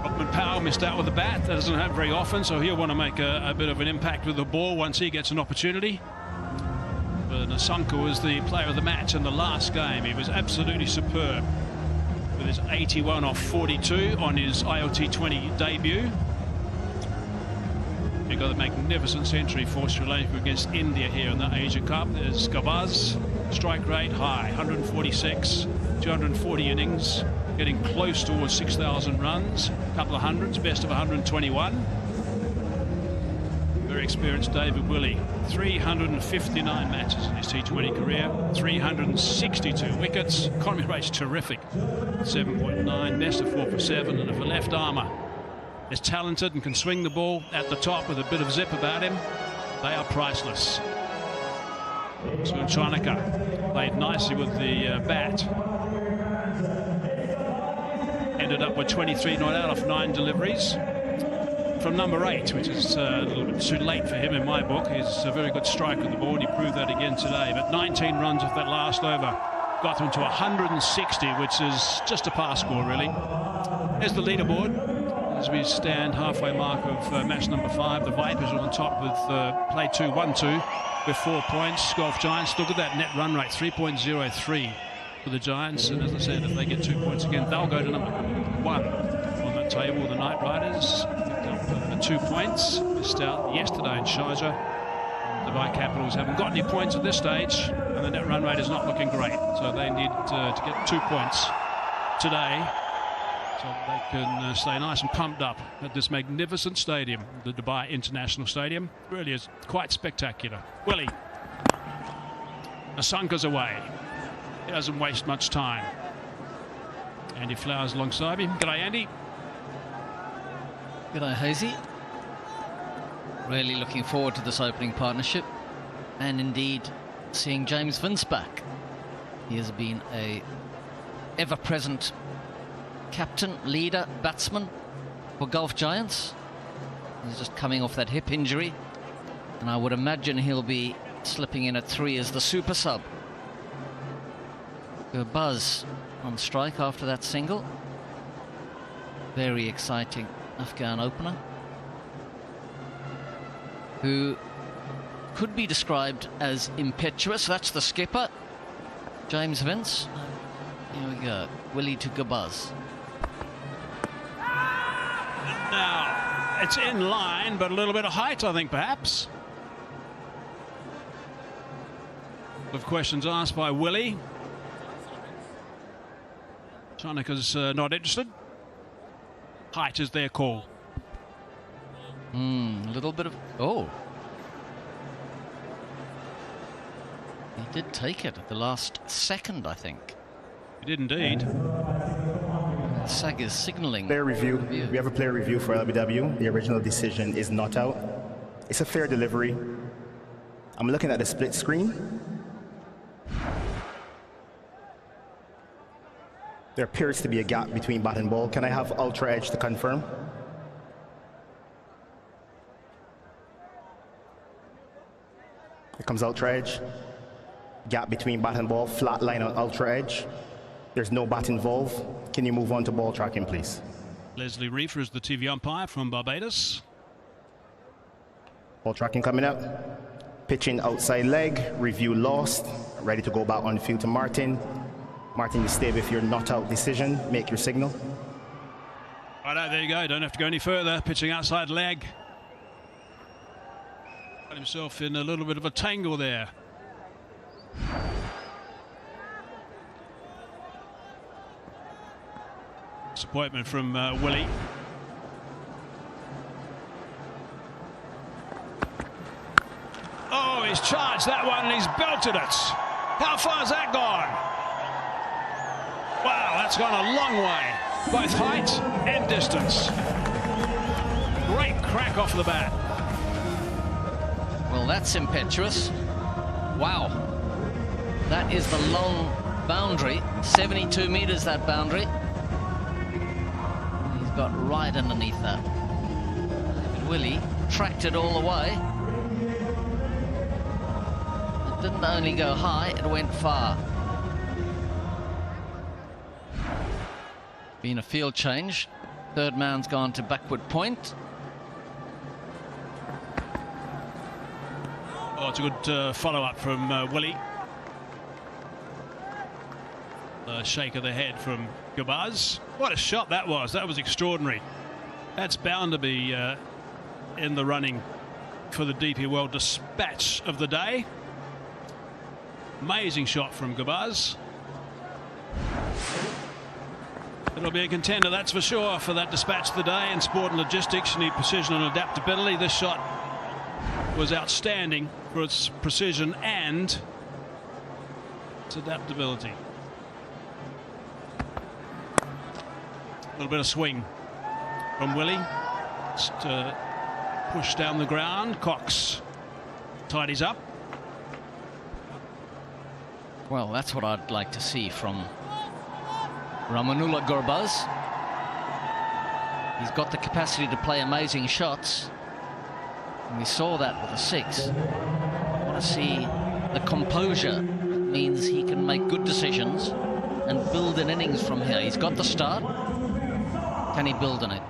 Rockman Powell missed out with the bat. That doesn't happen very often, so he'll want to make a bit of an impact with the ball once he gets an opportunity. But Nasanka was the player of the match in the last game. He was absolutely superb with his 81 off 42 on his ILT20 debut. He got a magnificent century for Sri Lanka against India here in the Asia Cup. There's Gabaz, strike rate high, 146, 240 innings, getting close towards 6,000 runs, a couple of hundreds, best of 121. Very experienced David Willey, 359 matches in his T20 career, 362 wickets, economy rate's terrific, 7.9, best of 4 for 7, and if a left armour is talented and can swing the ball at the top with a bit of zip about him, they are priceless. So Chanaka played nicely with the bat. Ended up with 23 not out off 9 deliveries. From number 8, which is a little bit too late for him in my book. He's a very good striker of the ball, and he proved that again today. But 19 runs off that last over got them to 160, which is just a pass score, really. There's the leaderboard. As we stand halfway mark of match number 5, the Vipers are on top with play 2-1-2 with 4 points. Golf Giants, look at that net run rate, 3.03 for the Giants. And as I said, if they get 2 points again, they'll go to number 1 on the table. The Knight Riders picked up 2 points, missed out yesterday in Sharjah. The Dubai Capitals haven't got any points at this stage, and the net run rate is not looking great. So they need to get 2 points today, so they can stay nice and pumped up at this magnificent stadium, the Dubai International Stadium. Really is quite spectacular. Willie. Nasanka's away. He doesn't waste much time. Andy Flowers alongside him. G'day, Andy. G'day, Hazy. Really looking forward to this opening partnership, and indeed seeing James Vince back. He has been a ever-present captain, leader, batsman for Golf Giants. He's just coming off that hip injury, and I would imagine he'll be slipping in at 3 as the super sub. Buzz on strike after that single. Very exciting Afghan opener, who could be described as impetuous. That's the skipper, James Vince. Here we go, Willie to Gabaz. Now, it's in line, but a little bit of height, I think, perhaps. Of questions asked by Willie. Chanaka's not interested. Height is their call. A little bit of... Oh. He did take it at the last second, I think. He did indeed. Sag is signalling. Player review. We have a player review for LBW. The original decision is not out. It's a fair delivery. I'm looking at the split screen. There appears to be a gap between bat and ball. Can I have Ultra Edge to confirm? Here comes Ultra Edge. Gap between bat and ball, flat line on Ultra Edge. There's no bat involved. Can you move on to ball tracking, please? Leslie Reefer is the TV umpire from Barbados. Ball tracking coming up. Pitching outside leg, review lost. Ready to go back on the field to Martin. Martin, you stay with your not out decision. Make your signal. Right, there you go. Don't have to go any further. Pitching outside leg. Got himself in a little bit of a tangle there. Disappointment from Willie. Oh, he's charged that one and he's belted it. How far's that gone? Wow, that's gone a long way, both height and distance. Great crack off the bat. Well, that's impetuous. Wow. That is the long boundary. 72 metres, that boundary. He's got right underneath that. And Willie tracked it all the way. It didn't only go high, it went far. Been a field change. Third man's gone to backward point. Oh, it's a good follow-up from Willie. A shake of the head from Gabaz. What a shot that was. That was extraordinary. That's bound to be in the running for the DP World Dispatch of the day. Amazing shot from Gabaz. It'll be a contender, that's for sure, for that Dispatch of the day. In sport and logistics, you need precision and adaptability. This shot was outstanding for its precision and its adaptability. A little bit of swing from Willie. Just push down the ground. Cox tidies up. Well, that's what I'd like to see from Ramanullah Gurbaz. He's got the capacity to play amazing shots. And we saw that with a 6. I want to see the composure. That means he can make good decisions and build an innings from here. He's got the start. Can he build on it?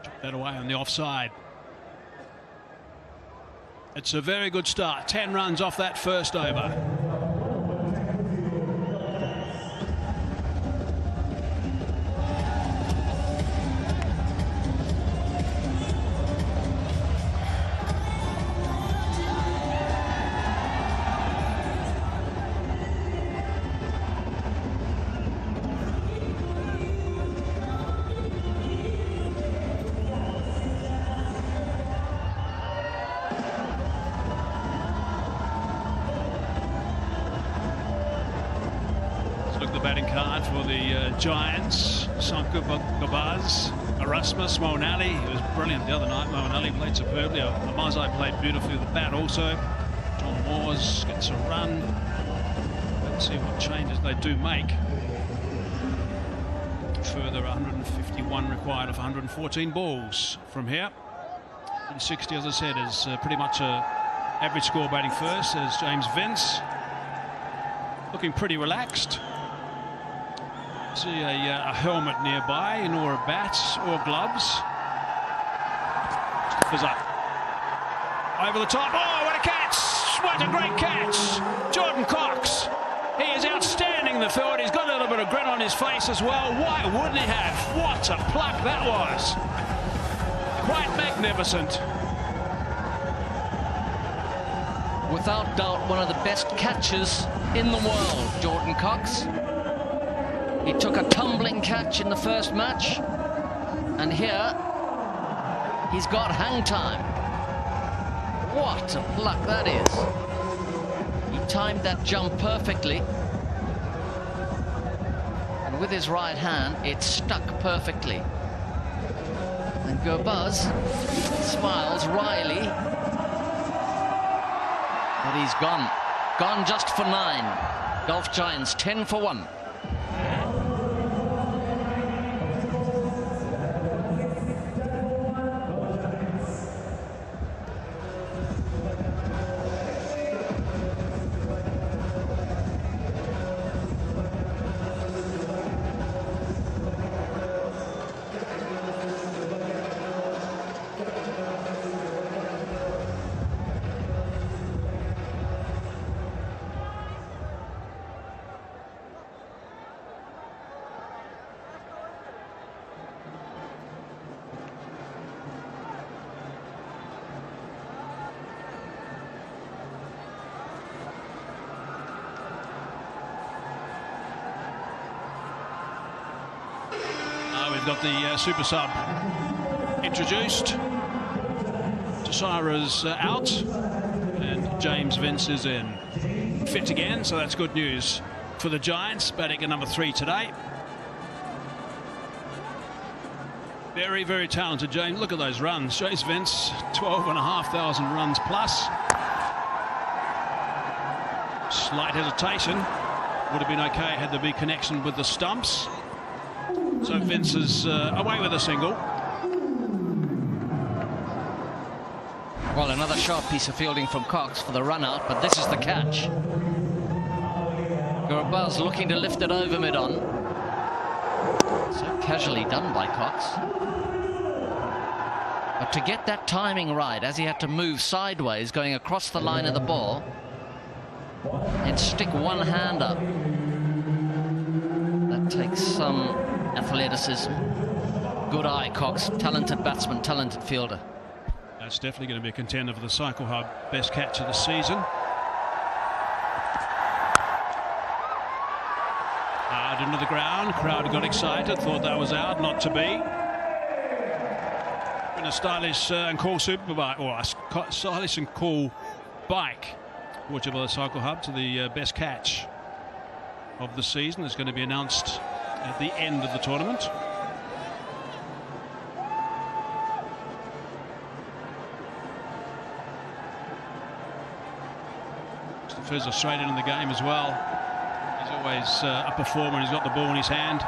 Took that away on the offside. It's a very good start. 10 runs off that first over. Giants, Sanku Gabaz, Erasmus, Moenali, he was brilliant the other night. Moenali played superbly. Amazai played beautifully with the bat also. John Moores gets a run. Let's see what changes they do make. Further 151 required of 114 balls from here. And 60, as I said, is pretty much a average score batting first, as James Vince. Looking pretty relaxed. See a helmet nearby, or a bat or gloves. Is up. Over the top. Oh, what a catch! What a great catch! Jordan Cox. He is outstanding in the field. He's got a little bit of grin on his face as well. Why wouldn't he have? What a pluck that was. Quite magnificent. Without doubt, one of the best catches in the world, Jordan Cox. He took a tumbling catch in the first match, and here he's got hang time. What a pluck that is. He timed that jump perfectly, and with his right hand it stuck perfectly. And Gurbaz smiles wryly, but he's gone just for 9. Golf Giants 10 for 1. They've got the super sub introduced. Tasara's out, and James Vince is in. Fit again, so that's good news for the Giants, batting at number 3 today. Very, very talented James. Look at those runs. James Vince, 12,500 runs plus. Slight hesitation. Would have been okay had there been connection with the stumps. So Vince is away with a single. Well, another sharp piece of fielding from Cox for the run out, but this is the catch. Gurbaz looking to lift it over mid-on. So casually done by Cox. But to get that timing right, as he had to move sideways, going across the line of the ball, and stick one hand up, that takes some athleticism. Good eye, Cox. Talented batsman, talented fielder. That's definitely going to be a contender for the Cycle Hub best catch of the season. Hard into the ground. Crowd got excited, thought that was out, not to be. In a stylish and cool superbike, or a stylish and cool bike, whichever the Cycle Hub to the best catch of the season is going to be announced at the end of the tournament. Fizzer straight into the game as well. He's always a performer. He's got the ball in his hand.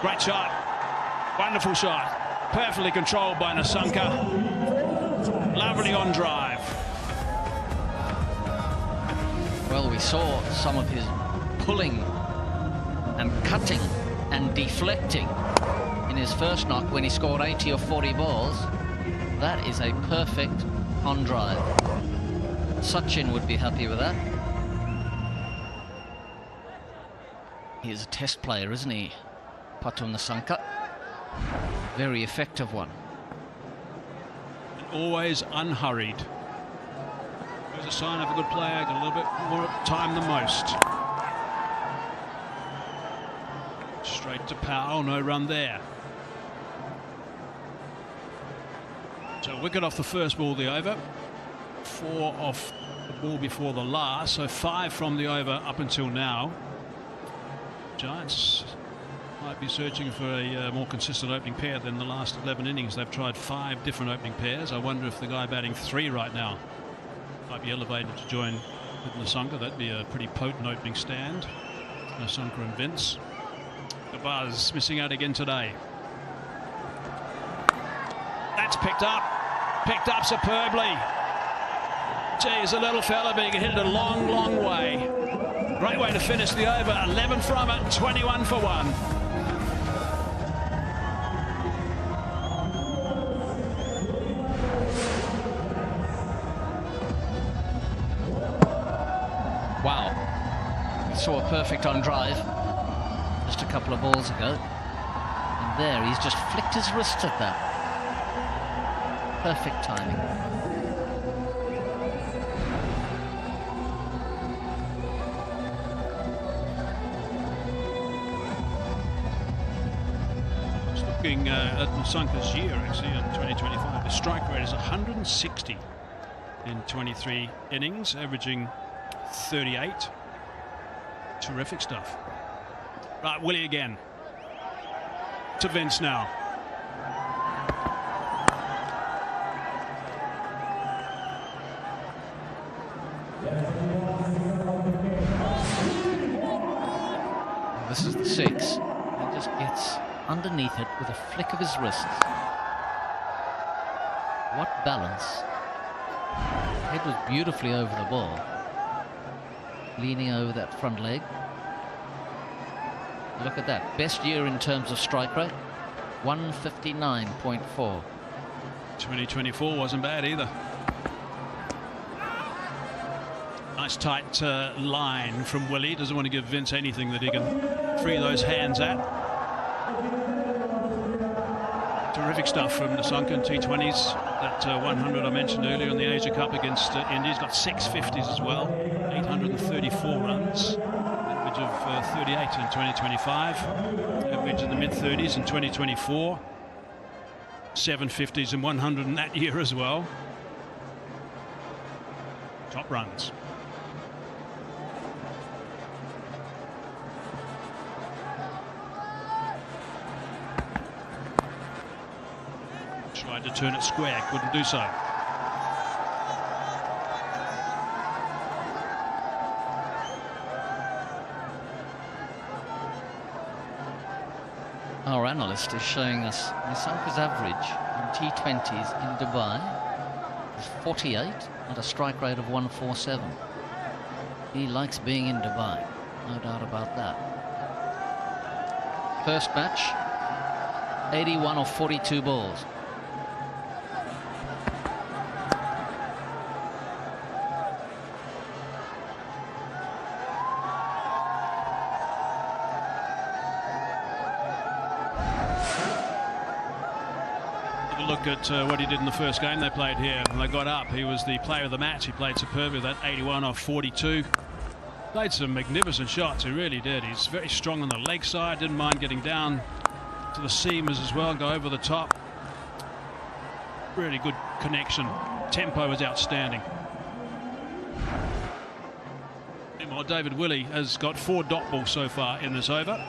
Great shot. Wonderful shot. Perfectly controlled by Nasanka. Lovely on drive. Well, we saw some of his pulling and cutting and deflecting in his first knock when he scored 80 or 40 balls. That is a perfect on drive. Sachin would be happy with that. He's a test player, isn't he? Patum Nasanka. Very effective one. And always unhurried. There's a sign of a good player, got a little bit more time than most. Straight to Powell, no run there. So wicket off the first ball of the over, 4 off the ball before the last, so 5 from the over up until now. Giants might be searching for a more consistent opening pair than the last 11 innings. They've tried 5 different opening pairs. I wonder if the guy batting 3 right now might be elevated to join with Nasanka. That'd be a pretty potent opening stand. Nasanka and Vince. The buzz missing out again today. That's picked up superbly. Geez, a little fella, but he can hit it a long, long way. Great way to finish the over. 11 from it, 21 for 1. Wow. We saw a perfect on drive just a couple of balls ago. And there, he's just flicked his wrist at that. Perfect timing. Just looking at Nasanka's year, actually, in 2025. His strike rate is 160 in 23 innings, averaging 38. Terrific stuff. Right, Willie again. To Vince now. This is the 6. He just gets underneath it with a flick of his wrists. What balance. Head was beautifully over the ball. Leaning over that front leg. Look at that. Best year in terms of strike rate. 159.4. 2024 wasn't bad either. Nice tight line from Willie. Doesn't want to give Vince anything that he can free those hands at. Terrific Fantastic stuff from Nissanka in T20s. That 100 I mentioned earlier in the Asia Cup against India. He's got 650s as well, 834 runs, average of 38 in 2025, average in the mid-30s in 2024, 750s and 100 in that year as well. Top runs. Tried to turn it square, couldn't do so. Our analyst is showing us Nissanka's average in T20s in Dubai is 48 at a strike rate of 147. He likes being in Dubai, no doubt about that. First match, 81 of 42 balls. Look at what he did in the first game they played here. When they got up, he was the player of the match. He played superbly with that 81 off 42. Played some magnificent shots, he really did. He's very strong on the leg side, didn't mind getting down to the seamers as well, go over the top. Really good connection. Tempo was outstanding. Meanwhile, David Willey has got 4 dot balls so far in this over.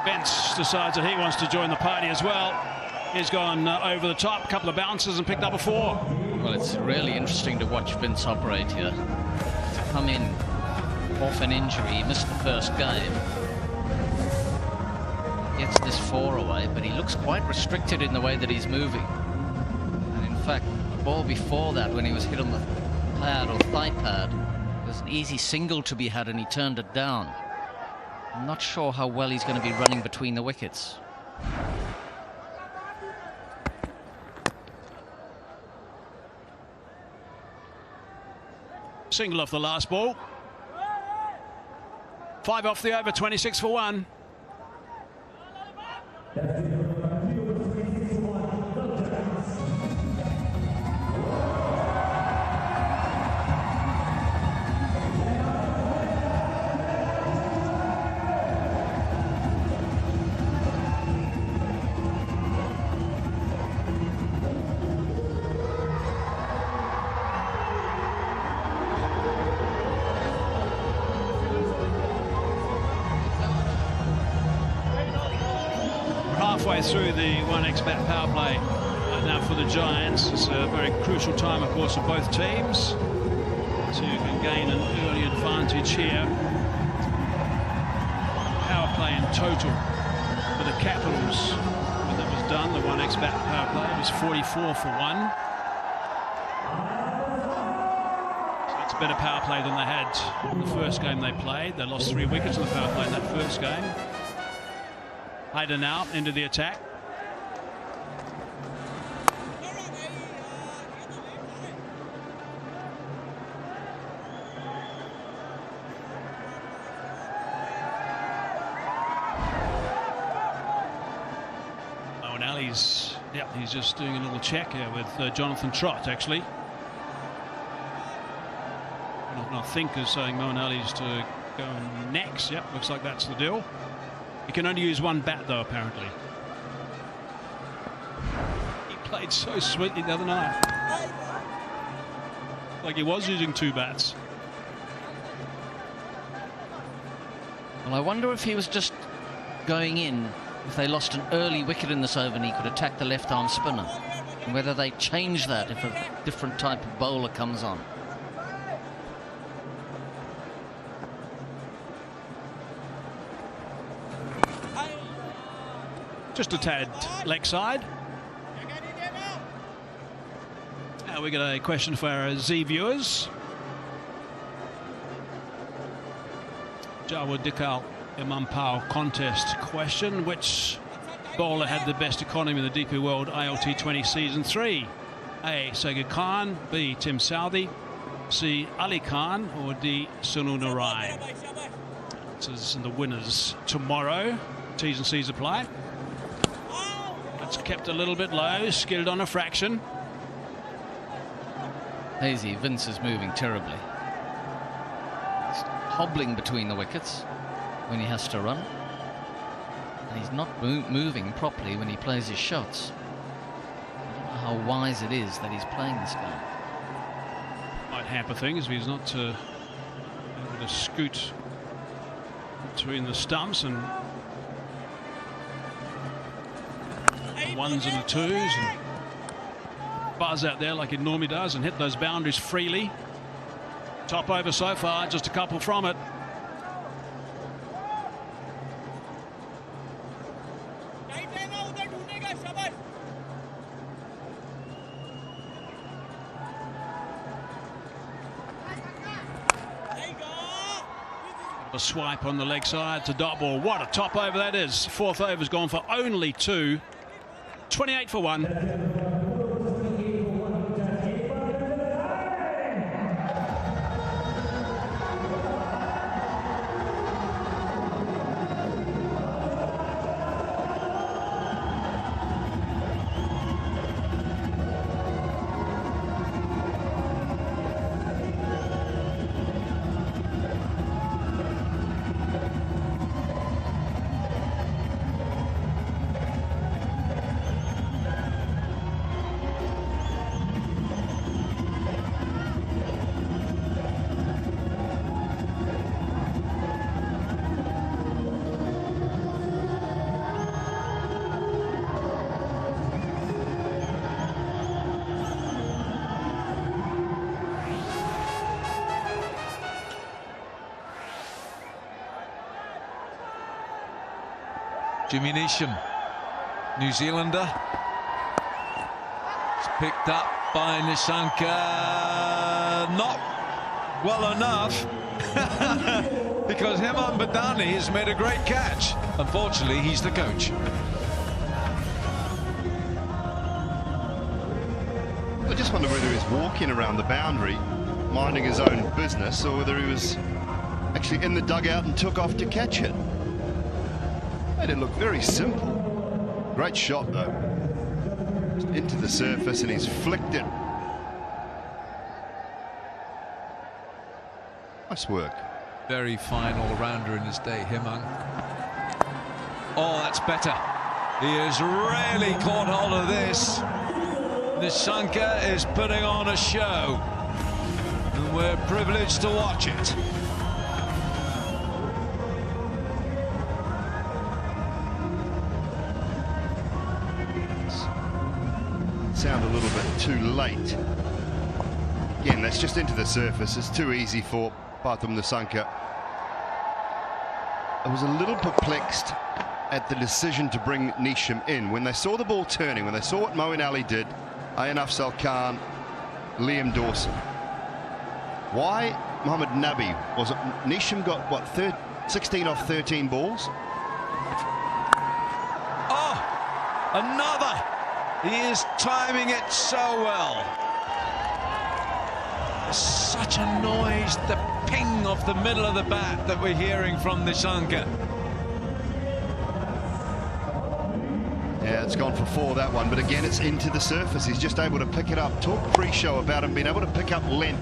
Vince decides that he wants to join the party as well. He's gone over the top, a couple of bounces and picked up a 4. Well, it's really interesting to watch Vince operate here. To come in off an injury, he missed the first game. Gets this 4 away, but he looks quite restricted in the way that he's moving. And in fact, the ball before that, when he was hit on the pad or thigh pad, there was an easy single to be had and he turned it down. I'm not sure how well he's going to be running between the wickets. Single off the last ball. 5 off the over, 26 for 1. Halfway through the 1x bat power play now for the Giants. It's a very crucial time, of course, for both teams to gain an early advantage here. Power play in total for the Capitals, when that was done, the 1x bat power play was 44 for 1. So it's a better power play than they had in the first game they played. They lost 3 wickets on the power play in that first game. Hayden now into the attack. Oh, and Ali's, yeah, he's just doing a little check here with Jonathan Trott, actually. And I think is saying Moeen Ali's to go next. Yep, looks like that's the deal. He can only use 1 bat, though, apparently. He played so sweetly the other night. Like he was using 2 bats. Well, I wonder if he was just going in, if they lost an early wicket in this over and he could attack the left-arm spinner, and whether they change that if a different type of bowler comes on. Just a tad leg side. Now we got a question for our Z viewers. Jawa Dikal Imampao contest question. Which bowler had the best economy in the DP World ILT20 Season 3? A. Sagar Khan, B. Tim Southee, C. Ali Khan, or D. Sunil Narayan? Answers and the winners tomorrow. T's and C's apply. It's kept a little bit low, skilled on a fraction. Hazy, Vince is moving terribly. He's hobbling between the wickets when he has to run. And he's not moving properly when he plays his shots. I don't know how wise it is that he's playing this game. Might hamper things if he's not able to scoot between the stumps and ones and the twos and buzz out there like it normally does and hit those boundaries freely. Top over so far, just a couple from it. A swipe on the leg side to dot ball. What a top over that is. Fourth over's gone for only 2. 28 for 1. Jimmy Neesham, New Zealander. It's picked up by Nissanka. Not well enough because Hemant Badani has made a great catch. Unfortunately, he's the coach. I just wonder whether he was walking around the boundary, minding his own business, or whether he was actually in the dugout and took off to catch it. Made it look very simple. Great shot though. Just into the surface and he's flicked it. Nice work. Very fine all-rounder in his day, Hemant. Oh, that's better. He has really caught hold of this. Nissanka is putting on a show, and we're privileged to watch it. Sound a little bit too late. Again, that's just into the surface. It's too easy for Pathum Nissanka. I was a little perplexed at the decision to bring Neesham in. When they saw the ball turning, when they saw what Moeen Ali did, Ayan Afzal Khan, Liam Dawson. Why Mohammad Nabi? Was it Neesham got, what, 16 off 13 balls? Oh, another! He is timing it so well. Such a noise, the ping of the middle of the bat that we're hearing from Nissanka. Yeah, it's gone for 4, that one, but again, it's into the surface. He's just able to pick it up. Talk pre-show about him being able to pick up length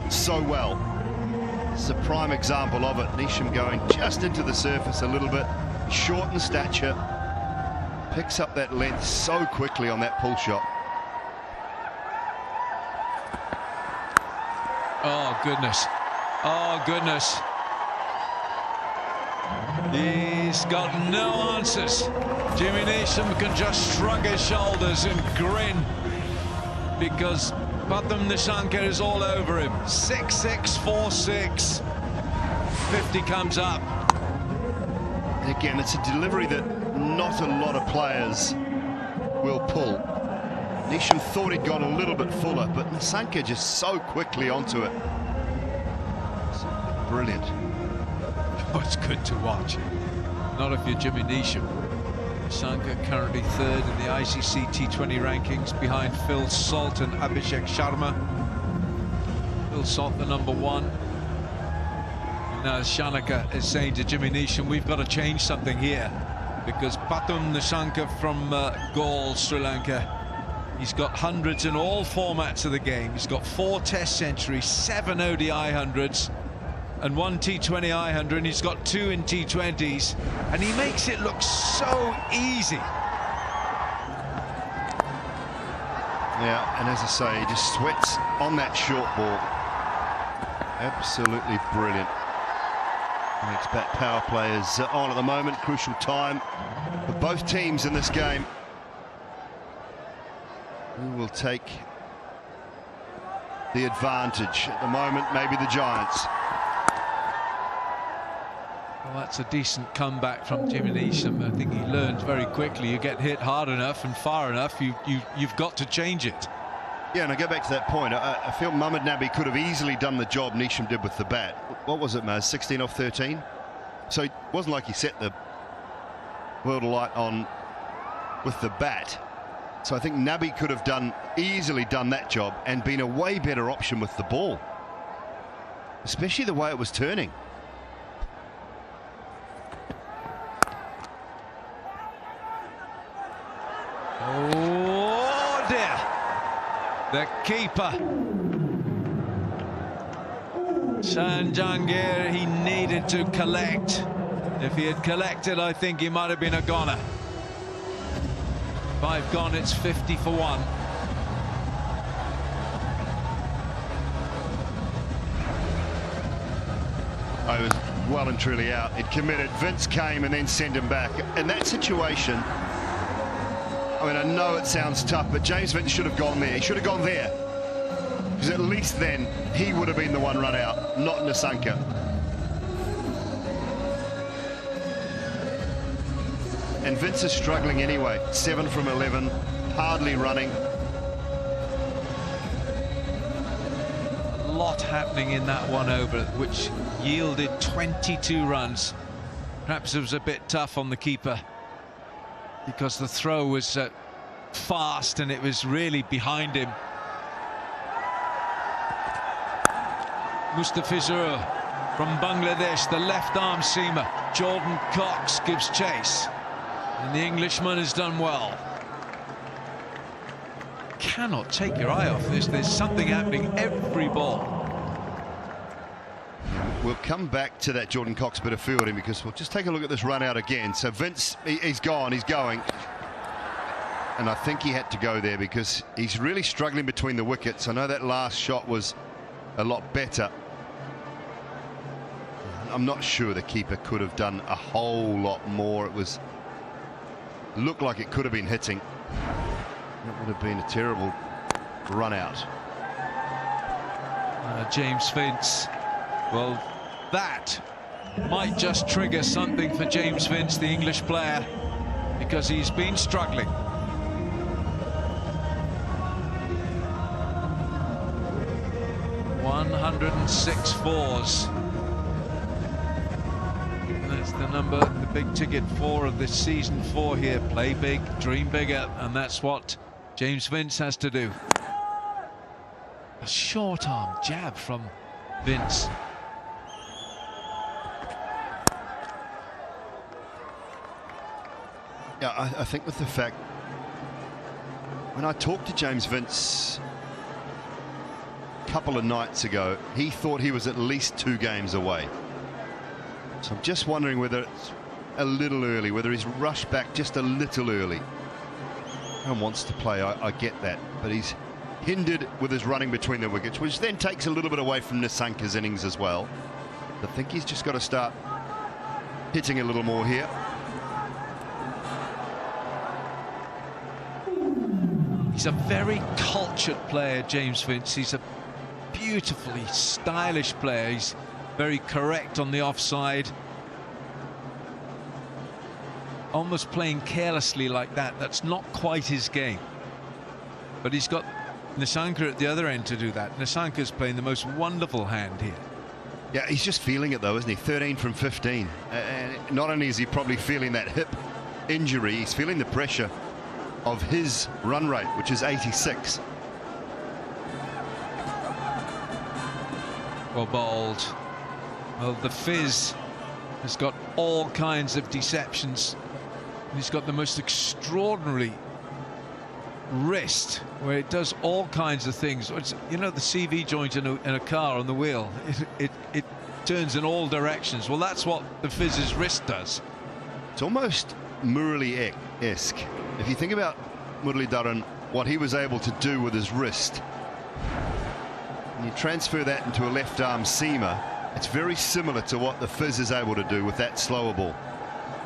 so well. It's a prime example of it. Neesham going just into the surface a little bit, short in stature. Picks up that length so quickly on that pull shot. Oh, goodness. Oh, goodness. He's got no answers. Jimmy Neesham can just shrug his shoulders and grin because Pathum Nissanka is all over him. 6-6, 4-6. 50 comes up. And again, it's a delivery that not a lot of players will pull. Neesham thought he'd gone a little bit fuller, but Nissanka just so quickly onto it. It's brilliant. Oh, it's good to watch. Not if you're Jimmy Neesham. Nissanka currently 3rd in the ICC T20 rankings behind Phil Salt and Abhishek Sharma. Phil Salt the #1. Now Shanaka is saying to Jimmy Neesham, we've got to change something here. because Pathum Nissanka from Galle, Sri Lanka, he's got hundreds in all formats of the game. He's got 4 Test centuries, 7 ODI hundreds, and 1 T20 100, and he's got 2 in T20s, and he makes it look so easy. Yeah, and as I say, he just sweats on that short ball. Absolutely brilliant. Next back power play is on at the moment. Crucial time for both teams in this game. Who will take the advantage at the moment? Maybe the Giants. Well, that's a decent comeback from Jimmy Neesham. I think he learned very quickly. You get hit hard enough and far enough, you've got to change it. Yeah, and I go back to that point. I feel Mohamed Nabi could have easily done the job Neesham did with the bat. What was it, Maz? 16 off 13? So it wasn't like he set the world alight on with the bat. So I think Nabi could have easily done that job and been a way better option with the ball, especially the way it was turning. Oh dear, the keeper Sanjangir, he needed to collect. If he had collected, I think he might have been a goner. 5 gone, it's 50 for 1. I was well and truly out. It committed. Vince came and then sent him back. In that situation, I mean, I know it sounds tough, but James Vince should have gone there. He should have gone there, because at least then he would have been the one run out, not Nissanka. And Vince is struggling anyway. 7 from 11, hardly running. A lot happening in that 1 over, which yielded 22 runs. Perhaps it was a bit tough on the keeper, because the throw was fast and it was really behind him. Mustafizur from Bangladesh, the left arm seamer. Jordan Cox gives chase, and the Englishman has done well. Cannot take your eye off this. There's something happening every ball. We'll come back to that Jordan Cox bit of fielding, because we'll just take a look at this run out again. So Vince, he's gone, he's going. And I think he had to go there because he's really struggling between the wickets. I know that last shot was a lot better. I'm not sure the keeper could have done a whole lot more. It looked like it could have been hitting. That would have been a terrible run out. James Vince, well, that might just trigger something for James Vince, the English player, because he's been struggling. .106 fours. That's the number, the big ticket 4 of this season 4 here. Play big, dream bigger, and that's what James Vince has to do. A short arm jab from Vince. Yeah, I think with the fact, when I talked to James Vince a couple of nights ago, he thought he was at least 2 games away. So I'm just wondering whether it's a little early, whether he's rushed back just a little early. And wants to play, I get that, but he's hindered with his running between the wickets, which then takes a little bit away from Nissanka's innings as well. I think he's just got to start hitting a little more here. He's a very cultured player, James Vince. He's a beautifully stylish player. He's very correct on the offside. Almost playing carelessly like that. That's not quite his game. But he's got Nissanka at the other end to do that. Nissanka's playing the most wonderful hand here. Yeah, he's just feeling it though, isn't he? 13 from 15. And not only is he probably feeling that hip injury, he's feeling the pressure of his run rate, which is 86. Well bowled. Well, the fizz has got all kinds of deceptions. He's got the most extraordinary wrist where it does all kinds of things. It's, you know, the CV joint in a car on the wheel, it turns in all directions. Well, that's what the Fizz's wrist does. It's almost Murali-esque. If you think about Muralidharan, what he was able to do with his wrist, and you transfer that into a left arm seamer, it's very similar to what the Fizz is able to do with that slower ball.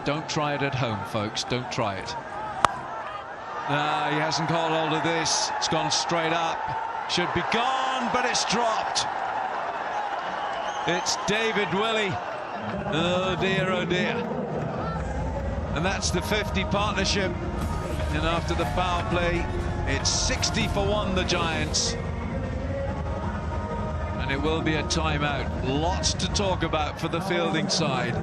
Don't try it at home, folks. Don't try it. No, he hasn't caught hold of this. It's gone straight up. Should be gone, but it's dropped. It's David Willey. Oh dear, oh dear. And that's the 50 partnership. And after the power play, it's 60 for 1, the Giants. And it will be a timeout. Lots to talk about for the fielding side.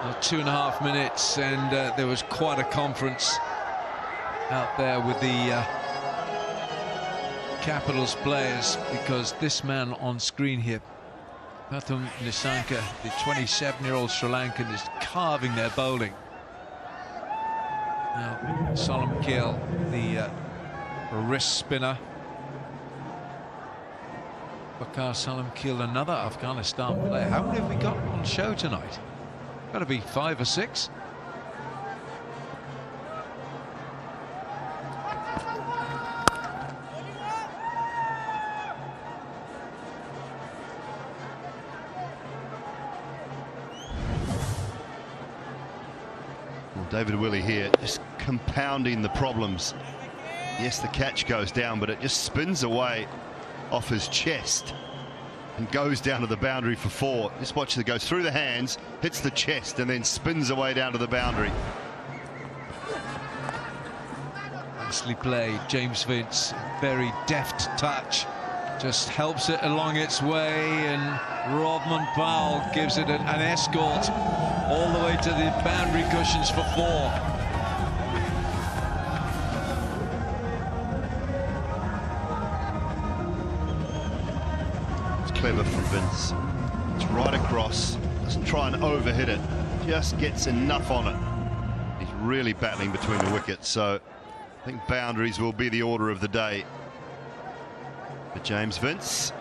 Well, 2.5 minutes, and there was quite a conference out there with the Capitals players, because this man on screen here, Pathum Nissanka, the 27-year-old Sri Lankan, is carving their bowling. Now, Solemn Kiel, the wrist spinner. Bakar Salam Kiel, another Afghanistan player. How many have we got on show tonight? Got to be 5 or 6. Well, David Willey here just compounding the problems. Yes, the catch goes down, but it just spins away off his chest and goes down to the boundary for 4. Just watch it, goes through the hands, hits the chest, and then spins away down to the boundary. Nicely played, James Vince. Very deft touch, just helps it along its way, and Rodman Powell gives it an escort all the way to the boundary cushions for 4. Clever from Vince. It's right across, Doesn't try and overhit it, just gets enough on it. He's really battling between the wickets, so I think boundaries will be the order of the day for James Vince.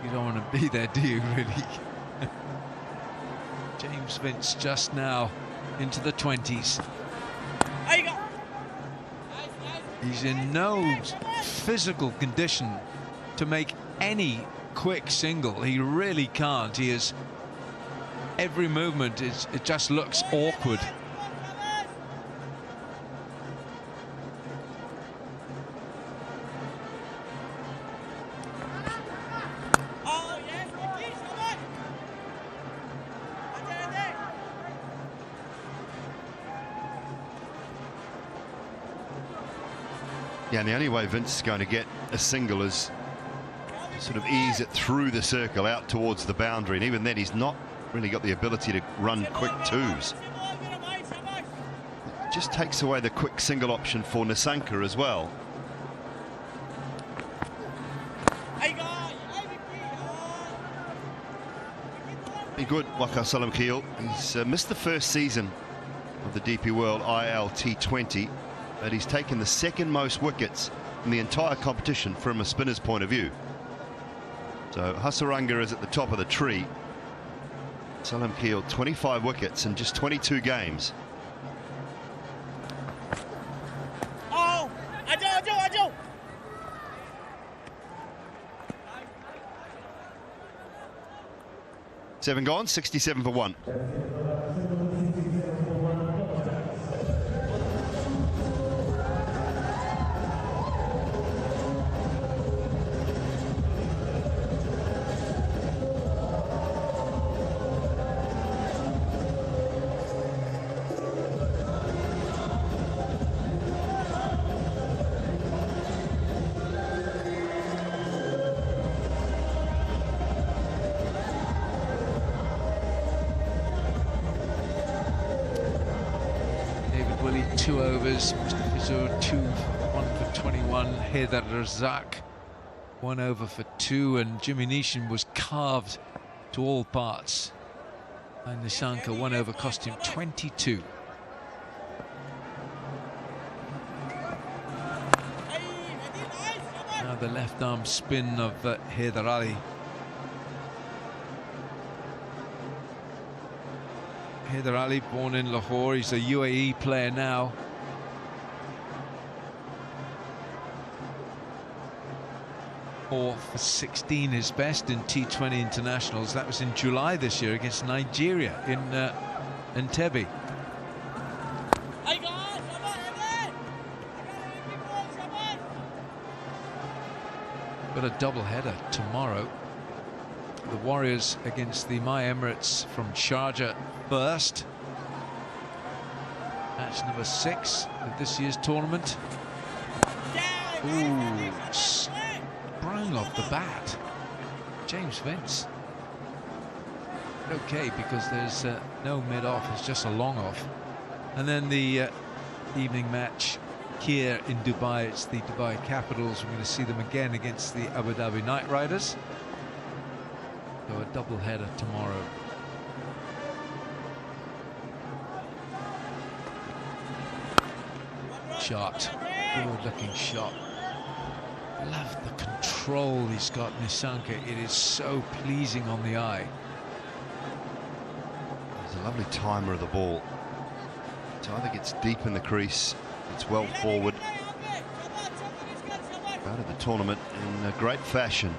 You don't want to be there, do you, really? James Vince just now into the 20s. He's in no physical condition to make any quick single. He really can't. He is, every movement is, it just looks awkward. Yeah, and the only way Vince is going to get a single is to sort of ease it through the circle out towards the boundary, and even then he's not really got the ability to run quick twos. It just takes away the quick single option for Nissanka as well. Be good, Waka Salam Keel. He's missed the first season of the DP World ILT20, but he's taken the second most wickets in the entire competition from a spinner's point of view. So Hasaranga is at the top of the tree. Salam Keel 25 wickets in just 22 games. Oh, Aju. 7 gone, 67 for 1. Willie 2 overs, Mr. Fizur 2, 1 for 21, Haider Razak 1 over for 2, and Jimmy Neesham was carved to all parts. And Nissanka 1 over cost him 22. Now the left arm spin of Haider Ali. Haider Ali, born in Lahore, he's a UAE player now. Or for 16 his best in T20 internationals. That was in July this year against Nigeria in Entebbe. Got a double header tomorrow. The Warriors against the My Emirates from Sharjah first. Match number 6 of this year's tournament. Ooh, sprung off the bat. James Vince. Okay, because there's no mid-off, it's just a long off. And then the evening match here in Dubai, it's the Dubai Capitals. We're going to see them again against the Abu Dhabi Knight Riders. So a double header tomorrow. Shot, good looking shot. Love the control he's got, Nissanka. It is so pleasing on the eye. There's a lovely timer of the ball. It either gets deep in the crease, it's well forward. Out of the tournament in a great fashion.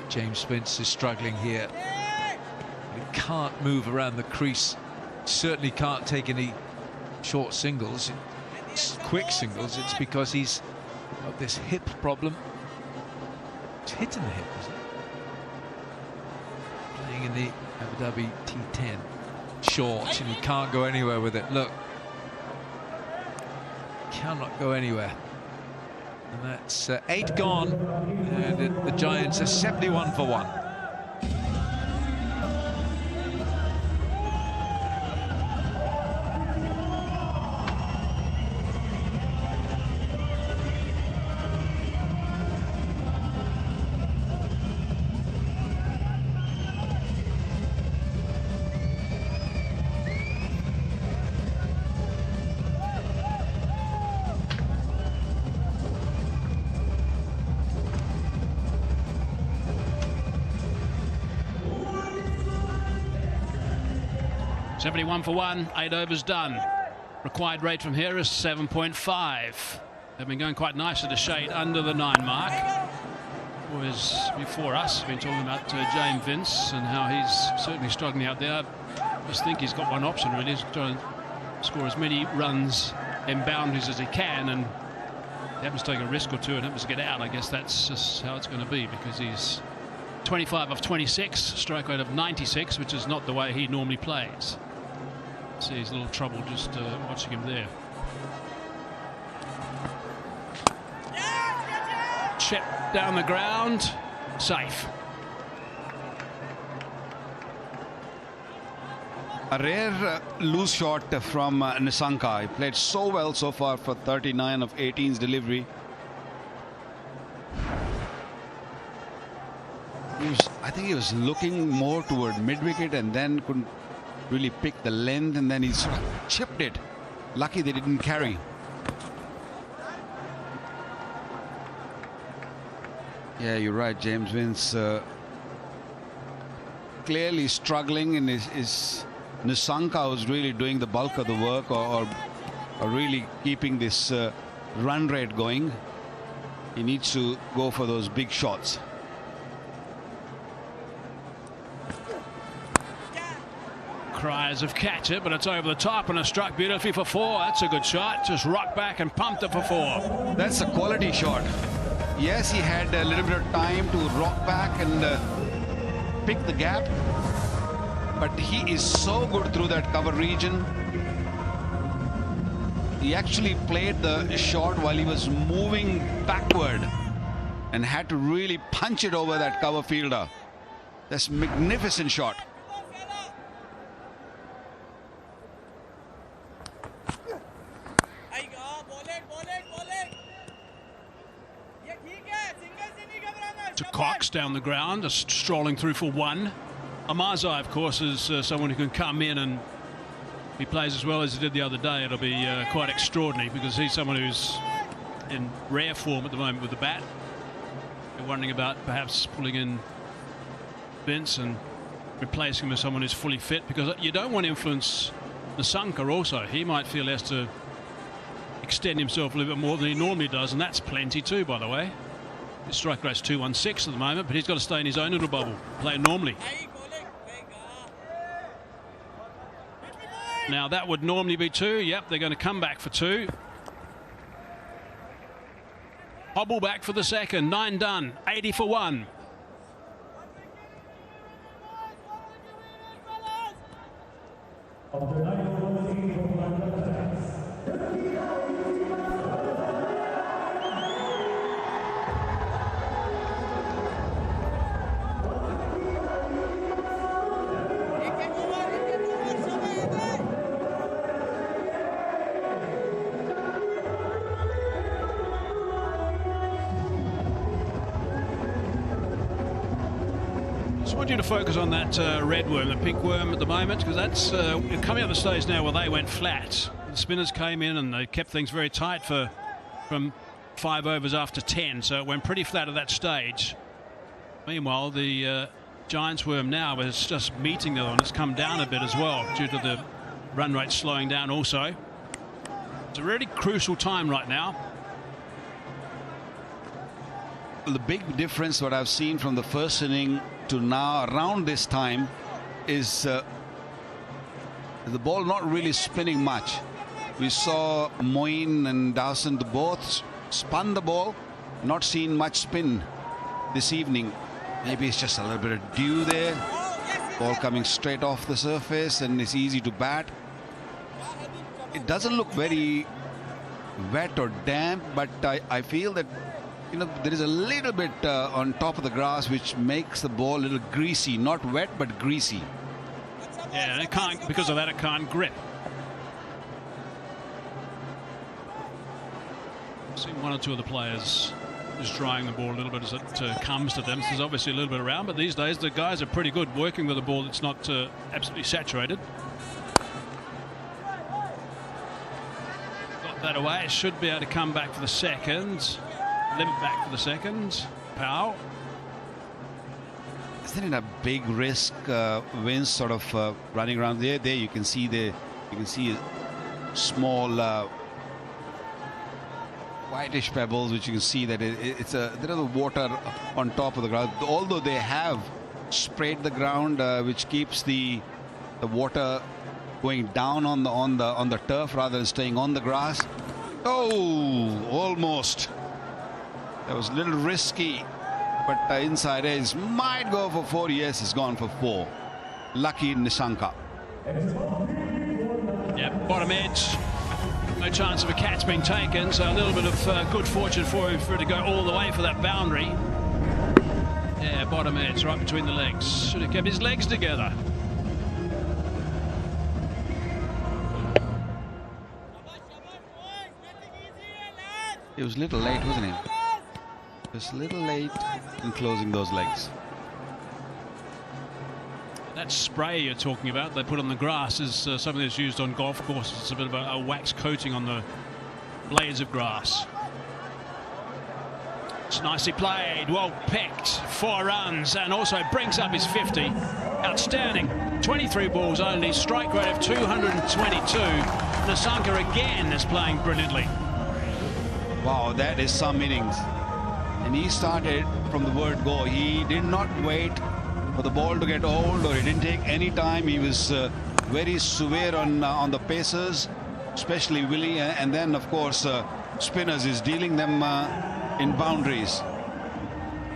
James Vince is struggling here. He can't move around the crease. Certainly can't take any short singles, quick singles. It's because he's got this hip problem. It's hit in the hip, isn't it? Playing in the Abu Dhabi T10. Short, and he can't go anywhere with it. Look. Cannot go anywhere. And that's 8 gone, and the Giants are 71 for 1. 71 for 1, 8 overs done. Required rate from here is 7.5. They've been going quite nicely to shade under the 9 mark. Was before us been talking about James Vince and how he's certainly struggling out there. I just think he's got one option really, is to try and score as many runs and boundaries as he can, and he happens to take a risk or two and happens to get out. I guess that's just how it's going to be, because he's 25 of 26, strike rate of 96, which is not the way he normally plays. See, he's a little trouble just watching him there. Chip down the ground, safe. A rare loose shot from Nissanka. He played so well so far for 39 of 18's delivery. I think he was looking more toward mid-wicket and then couldn't really pick the length, and then he sort of chipped it. Lucky they didn't carry. Yeah, you're right, James Vince. Clearly struggling, and is Nissanka was really doing the bulk of the work, or really keeping this run rate going. He needs to go for those big shots. Cries of catch it, but it's over the top and it's struck beautifully for 4. That's a good shot. Just rocked back and pumped it for 4. That's a quality shot. Yes, he had a little bit of time to rock back and pick the gap, but he is so good through that cover region. He actually played the shot while he was moving backward and had to really punch it over that cover fielder. That's a magnificent shot. To Cox down the ground, just strolling through for 1. Amazai, of course, is someone who can come in, and if he plays as well as he did the other day, it'll be quite extraordinary, because he's someone who's in rare form at the moment with the bat. We're wondering about perhaps pulling in Vince and replacing him with someone who's fully fit, because you don't want to influence Nissanka also. He might feel he has to extend himself a little bit more than he normally does, and that's plenty too, by the way. His strike rate's 216 at the moment, but he's got to stay in his own little bubble, play normally. Now that would normally be 2. Yep, they're going to come back for 2. Hobble back for the second. 9 done. 80 for 1. I want you to focus on that red worm, the pink worm at the moment, because that's coming up the stage now where they went flat. The spinners came in and they kept things very tight from 5 overs after 10, so it went pretty flat at that stage. Meanwhile, the Giants worm now is just meeting them, and it's come down a bit as well due to the run rate slowing down also. It's a really crucial time right now. The big difference what I've seen from the first inning to now around this time is the ball not really spinning much. We saw Moeen and Dawson both spun the ball, not seen much spin this evening. Maybe it's just a little bit of dew there, ball coming straight off the surface and it's easy to bat. It doesn't look very wet or damp, but I feel that, you know, there is a little bit on top of the grass which makes the ball a little greasy, not wet but greasy. Yeah, and it can't, because of that it can't grip. I've seen 1 or 2 of the players just drying the ball a little bit as it comes to them. There's obviously a little bit around, but these days the guys are pretty good working with a ball that's not absolutely saturated. Got that away. It should be able to come back for the second. Limp back for the second. Powell. isn't it a big risk? Vince sort of running around there. There you can see a small whitish pebbles, which you can see that there is a water on top of the ground. Although they have sprayed the ground, which keeps the water going down on the turf rather than staying on the grass. Oh, almost. That was a little risky, but inside edge might go for 4. Yes, it's gone for 4. Lucky Nissanka. Yeah, bottom edge. No chance of a catch being taken, so a little bit of good fortune for him for it to go all the way for that boundary. Yeah, bottom edge, right between the legs. Should have kept his legs together. He was a little late, wasn't he? Just a little late in closing those legs. That spray you're talking about, they put on the grass, is something that's used on golf courses. It's a bit of a wax coating on the blades of grass. It's nicely played, well picked, 4 runs, and also brings up his 50. Outstanding. 23 balls only, strike rate of 222. Nissanka again is playing brilliantly. Wow, that is some innings. And he started from the word go. He did not wait for the ball to get old, or he didn't take any time. He was very severe on the pacers, especially Willie, and then of course spinners is dealing them in boundaries,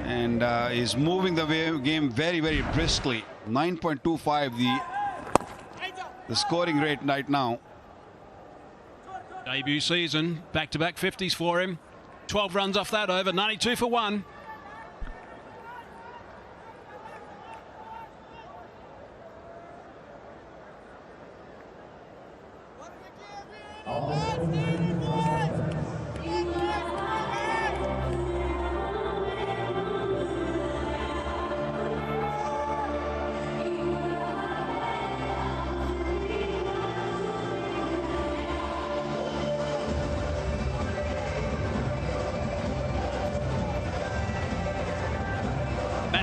and is moving the game very, very briskly. 9.25 the scoring rate right now. Debut season, back-to-back 50s for him. 12 runs off that over, 92 for 1.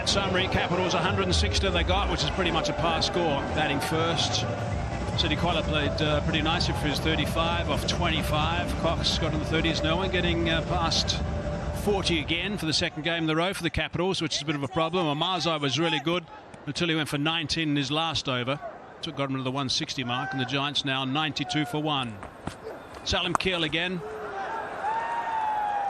Summary, Capitals 160 they got, which is pretty much a par score, batting first. City Quala played pretty nicely for his 35 off 25. Cox got in the 30s. No one getting past 40 again for the second game in the row for the Capitals, which is a bit of a problem. Amazai was really good until he went for 19 in his last over. So it got him to the 160 mark, and the Giants now 92 for 1. Salim Keel again.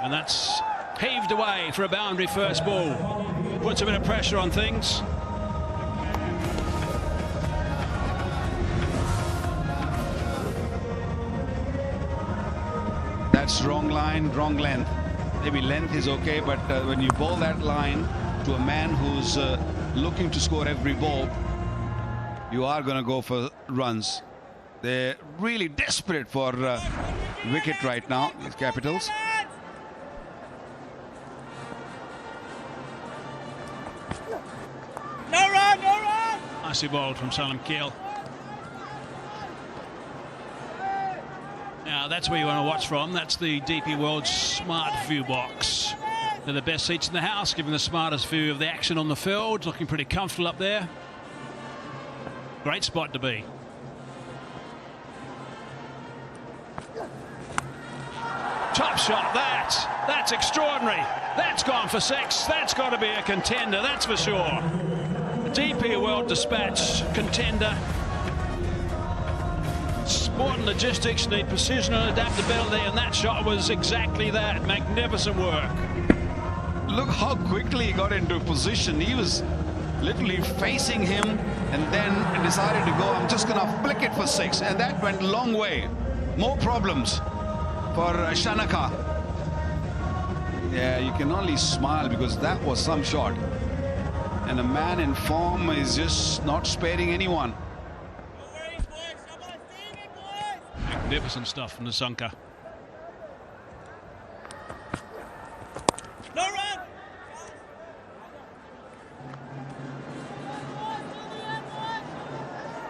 And that's heaved away for a boundary first ball. Puts a bit of pressure on things. That's wrong line, wrong length. Maybe length is okay, but when you bowl that line to a man who's looking to score every ball, you are going to go for runs. They're really desperate for wicket right now, these Capitals. Nicely bowled from Salim Keel. Now that's where you want to watch from. That's the DP World Smart View box. They're the best seats in the house, giving the smartest view of the action on the field. Looking pretty comfortable up there. Great spot to be. Top shot, that's extraordinary. That's gone for 6. That's got to be a contender, that's for sure. DP World Dispatch contender. Sport and logistics need precision and adaptability, and that shot was exactly that. Magnificent work. Look how quickly he got into position. He was literally facing him and then decided to go, I'm just going to flick it for 6, and that went a long way. More problems for Shanaka. Yeah, you can only smile because that was some shot. And a man in form is just not sparing anyone. Magnificent stuff from Nissanka. No run.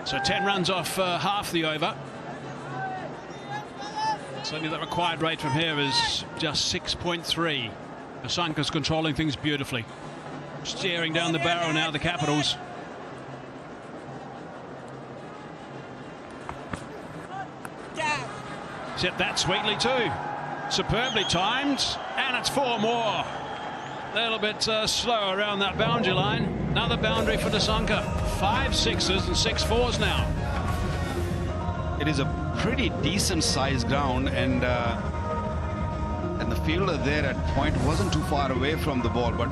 So 10 runs off half the over. Certainly the required rate from here is just 6.3. Nissanka's controlling things beautifully. Staring down the barrel now, the Capitals. Set that sweetly too. Superbly timed, and it's 4 more. A little bit slow around that boundary line. Another boundary for Nissanka. 5 sixes and 6 fours now. It is a pretty decent sized ground, and the fielder there at point wasn't too far away from the ball, but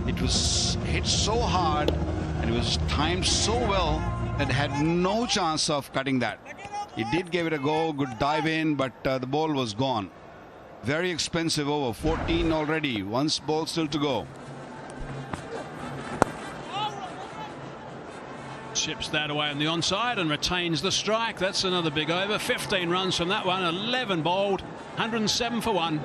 it was hit so hard and it was timed so well that it had no chance of cutting that. He did give it a go, good dive in, but the ball was gone. Very expensive over, 14 already, 1 ball still to go. Chips that away on the onside and retains the strike. That's another big over. 15 runs from that one, 11 bowled, 107 for 1.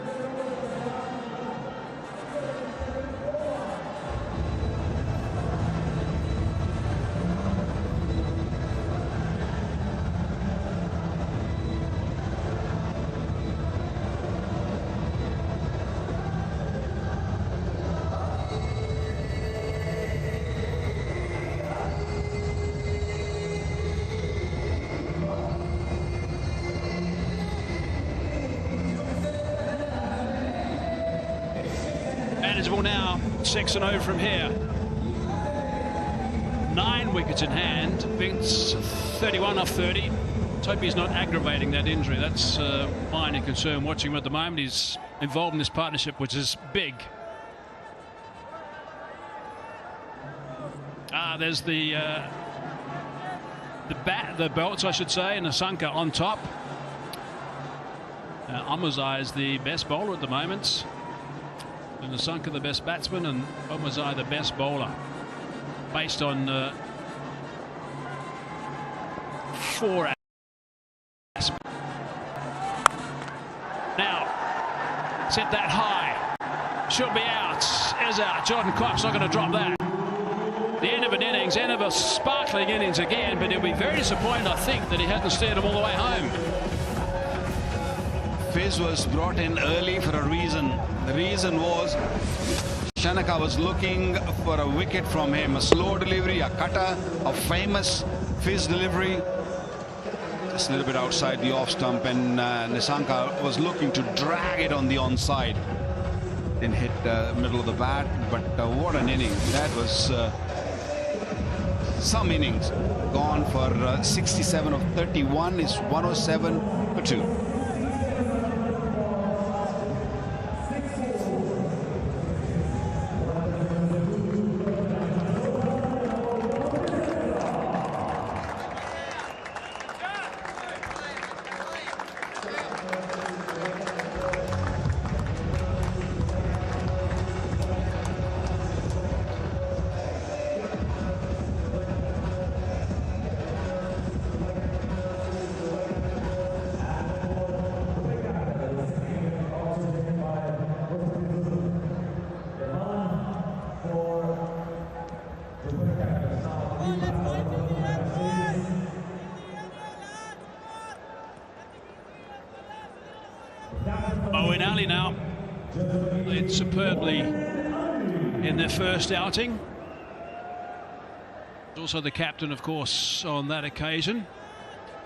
Manageable now, 6-0 from here. 9 wickets in hand. Vince 31 off 30. Let's hope he's not aggravating that injury. That's my only concern watching him at the moment. He's involved in this partnership, which is big. There's the belts, I should say, and Nissanka on top. Amazai is the best bowler at the moment. And Nissanka the best batsman, and Omazai the best bowler, based on 4 aspects. Now, set that high. Should be out. Is out. Jordan Cox not going to drop that. The end of an innings, end of a sparkling innings again, but he'll be very disappointed, I think, that he hasn't steered him all the way home. Fizz was brought in early for a reason. The reason was Shanaka was looking for a wicket from him, a slow delivery, a cutter, a famous Fizz delivery. Just a little bit outside the off stump, and Nissanka was looking to drag it on the onside. Didn't hit the middle of the bat, but what an inning. That was some innings. Gone for 67 of 31 is 107 for 2. Now led superbly in their first outing. Also the captain, of course, on that occasion.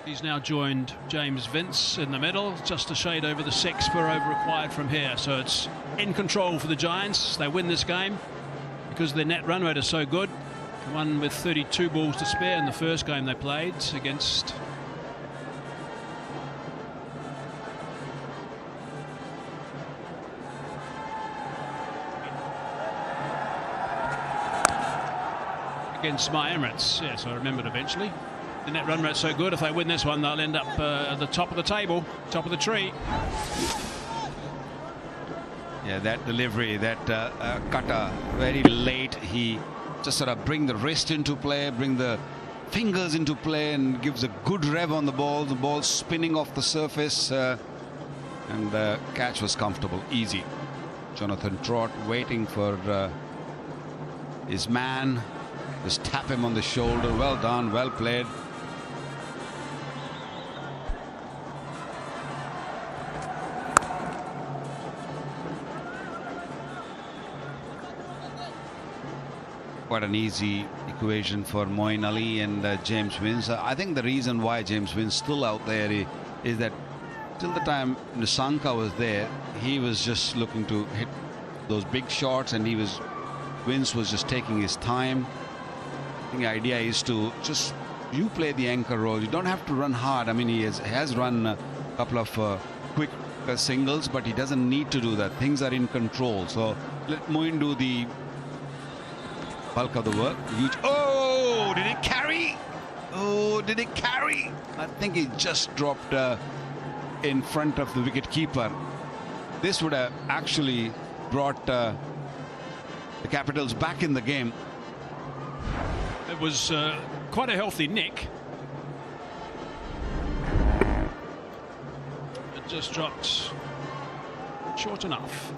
He's now joined James Vince in the middle, just a shade over the 6 per over required from here. So it's in control for the Giants. They win this game because their net run rate is so good. One with 32 balls to spare in the first game they played against My Emirates. Yes, I remembered eventually. The net run rate's so good, if they win this one, they'll end up at the top of the table, top of the tree. Yeah, that delivery, that cutter, very late. He just sort of bring the wrist into play, bring the fingers into play, and gives a good rev on the ball. The ball spinning off the surface, and the catch was comfortable, easy. Jonathan Trott waiting for his man. Just tap him on the shoulder. Well done, well played. quite an easy equation for Moeen Ali and James Vince. I think the reason why James Vince still out there is that till the time Nissanka was there, he was just looking to hit those big shots, and Vince was just taking his time. I think the idea is to just you play the anchor role. You don't have to run hard. I mean, he has run a couple of quick singles, but he doesn't need to do that. Things are in control. So let Moeen do the bulk of the work. Oh, did it carry? Oh, did it carry? I think he just dropped in front of the wicket keeper. This would have actually brought the Capitals back in the game. It was quite a healthy nick. It just dropped short enough.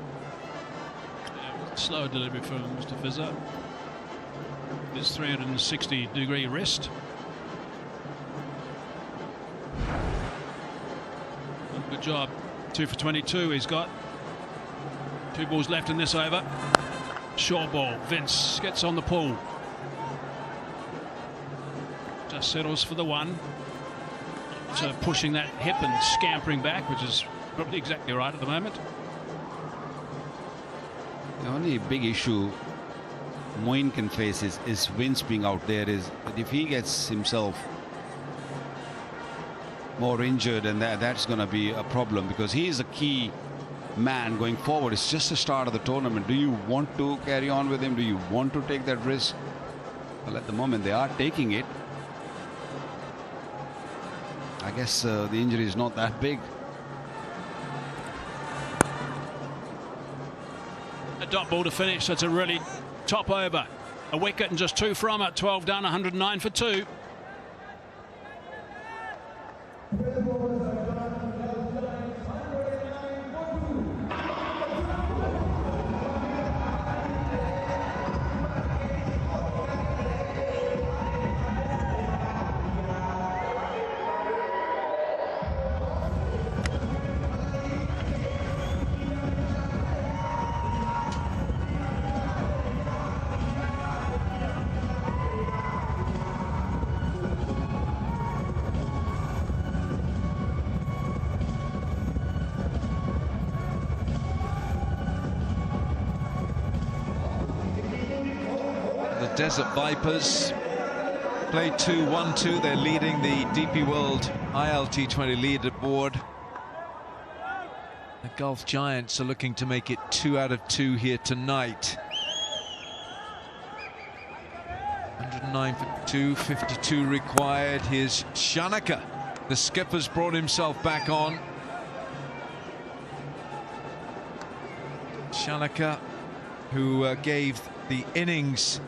Slow delivery from Mr. Fizzer. His 360-degree wrist. Good job. 2 for 22 he's got. 2 balls left in this over. Short ball. Vince gets on the pull. Just settles for the one. So pushing that hip and scampering back, which is probably exactly right at the moment. The only big issue Moeen can face is Vince being out there, is that if he gets himself more injured, and that's going to be a problem, because he is a key man going forward. It's just the start of the tournament. Do you want to carry on with him? Do you want to take that risk? Well, at the moment they are taking it. I guess the injury is not that big. A dot ball to finish. That's a really top over. A wicket and just 2 from it. 12 done, 109 for 2. Desert Vipers play 2-1-2. They're leading the DP World ILT20 leaderboard. The Gulf Giants are looking to make it 2 out of 2 here tonight. 109 for 2, 52 required. Here's Shanaka. The skipper's brought himself back on. Shanaka, who gave the innings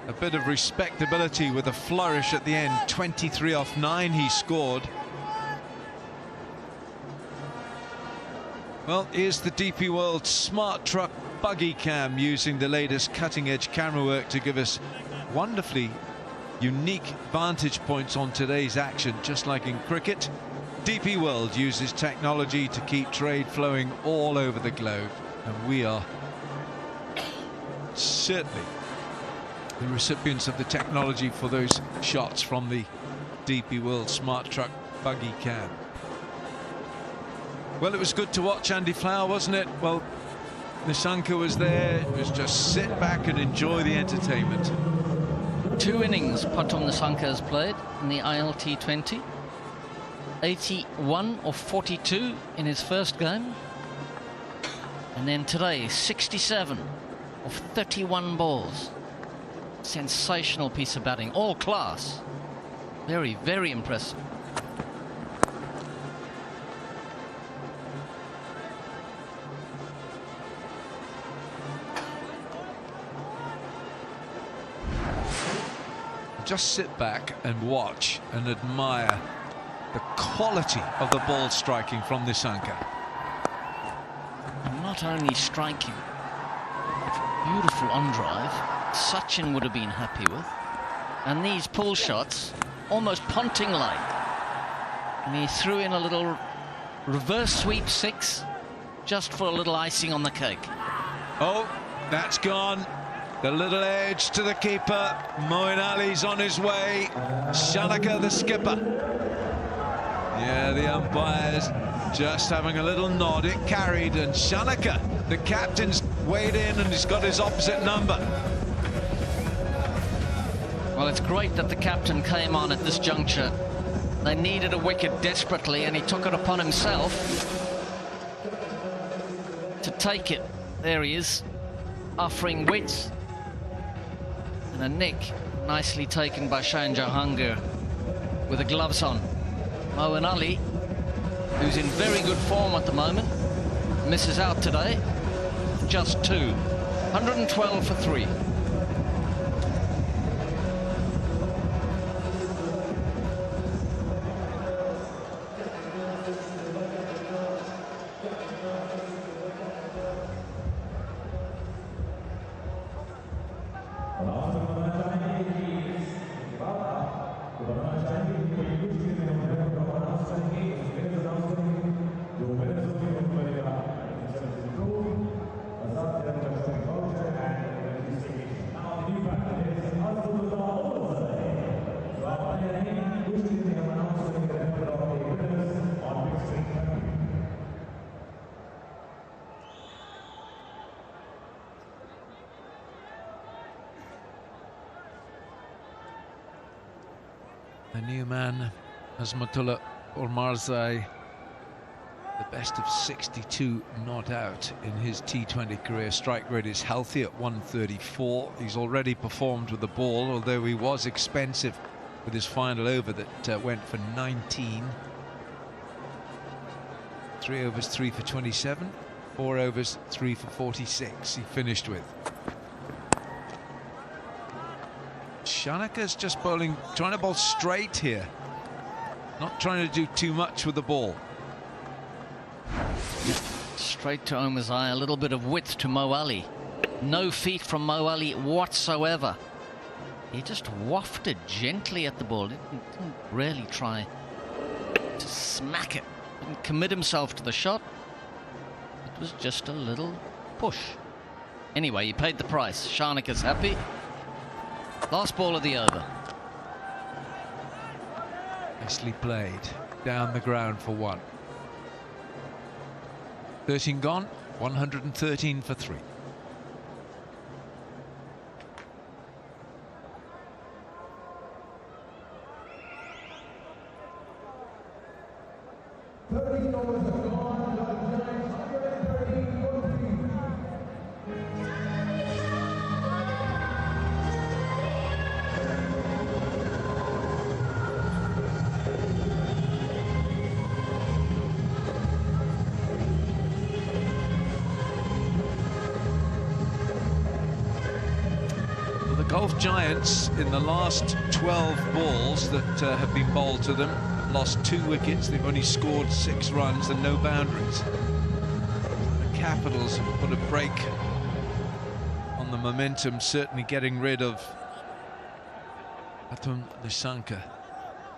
a bit of respectability with a flourish at the end. 23 off 9 he scored. Well, here's the DP World Smart Truck Buggy Cam, using the latest cutting-edge camera work to give us wonderfully unique vantage points on today's action. Just like in cricket, DP World uses technology to keep trade flowing all over the globe, and we are certainly the recipients of the technology for those shots from the DP World Smart Truck Buggy Cam. Well, it was good to watch, Andy Flower, wasn't it? Well, Nissanka was there. It was just sit back and enjoy the entertainment. 2 innings Patum Nissanka has played in the ILT20. 81 of 42 in his first game. And then today, 67 of 31 balls. Sensational piece of batting, all class. Very, very impressive. Just sit back and watch and admire the quality of the ball striking from Nissanka. Not only striking, beautiful on drive, Sachin would have been happy with, and these pull shots almost punting like, and he threw in a little reverse sweep 6 just for a little icing on the cake. Oh, that's gone. The little edge to the keeper. Moeen Ali's on his way. Shanaka, the skipper. Yeah, the umpires just having a little nod. It carried, and Shanaka, the captain's weighed in, and he's got his opposite number. Well, it's great that the captain came on at this juncture. They needed a wicket desperately, and he took it upon himself to take it. There he is, offering width. And a nick nicely taken by Shane Jahangir with the gloves on. Moeen Ali, who's in very good form at the moment, misses out today. Just 2. 112 for 3. The new man, Azmatullah Ormarzai, the best of 62 not out in his T20 career. Strike rate is healthy at 134. He's already performed with the ball, although he was expensive with his final over that went for 19. 3 overs, 3 for 27. 4 overs, 3 for 46 he finished with. Shanaka's just bowling, trying to bowl straight here, not trying to do too much with the ball. Straight to Omazai, a little bit of width to Mo Ali. No feet from Mo Ali whatsoever. He just wafted gently at the ball, didn't really try to smack it, didn't commit himself to the shot. It was just a little push. Anyway, he paid the price. Shanaka's happy. Last ball of the over. Nicely played. Down the ground for 1. 13 gone, 113 for 3. Golf Giants, in the last 12 balls that have been bowled to them, lost 2 wickets. They've only scored 6 runs and no boundaries. The Capitals have put a break on the momentum, certainly getting rid of Atum Nissanka.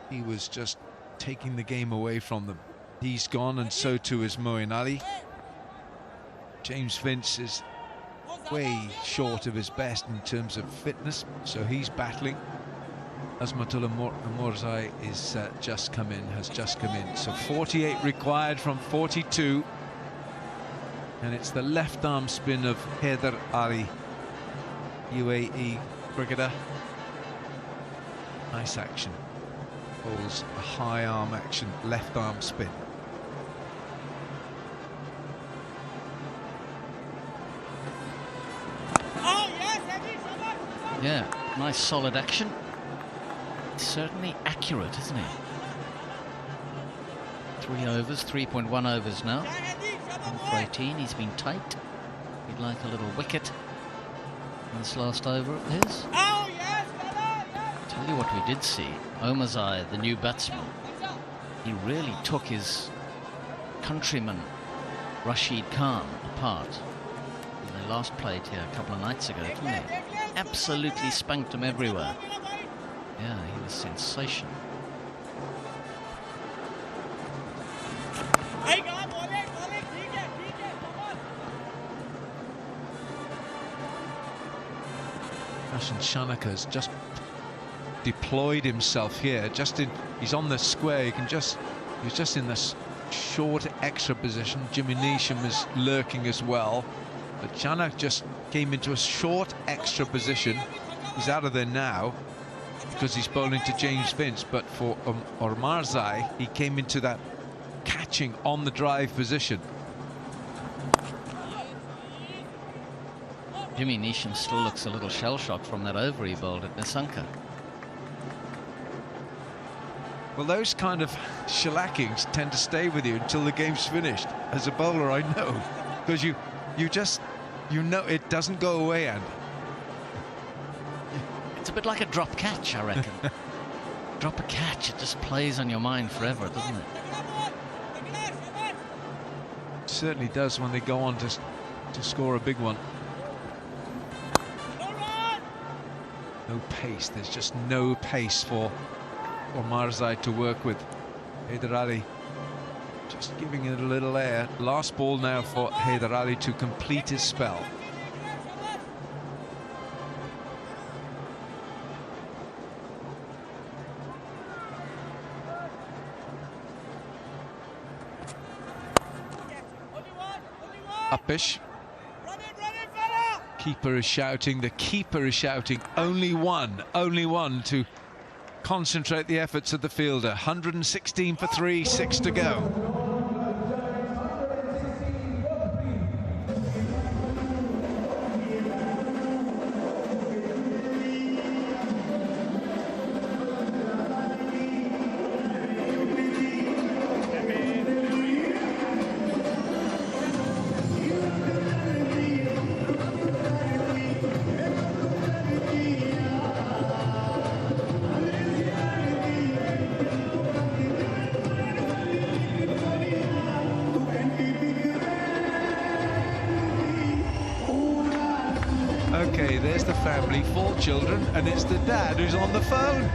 He was just taking the game away from them. He's gone, and so too is Moeen Ali. James Vince is way short of his best in terms of fitness, so he's battling. Azmatullah Ormarzai is has just come in. So 48 required from 42, and it's the left arm spin of Haider Ali, UAE cricketer. Nice action. Bowls a high arm action, left arm spin. Yeah, nice solid action. Certainly accurate, isn't he? 3 overs, 3.1 overs now. 1 for 18, he's been tight. He'd like a little wicket in this last over of his. Tell you what we did see, Omazai, the new batsman, he really took his countryman Rashid Khan apart. They last played here a couple of nights ago, didn't they? Absolutely spanked him everywhere. Yeah, he was sensational. Darshan Shanaka's just deployed himself here. He's on the square. He's just in this short extra position. Jimmy Neesham is lurking as well, but Chanak just came into a short extra position. He's out of there now because he's bowling to James Vince, but for Omarzai, he came into that catching on the drive position. Jimmy Neesham still looks a little shell-shocked from that over he bowled at Nissanka. Well, those kind of shellackings tend to stay with you until the game's finished. As a bowler, I know, because you know it doesn't go away, Andy. It's a bit like a drop catch, I reckon. Drop a catch, it just plays on your mind forever, doesn't it? It certainly does when they go on to score a big one. No pace, there's just no pace for Omarzai to work with. Haider Ali just giving it a little air. Last ball now for Haider Ali to complete his spell. Uppish. Keeper is shouting, the keeper is shouting, only one to concentrate the efforts of the fielder. 116 for 3, 6 to go. Okay, there's the family, 4 children, and it's the dad who's on the phone.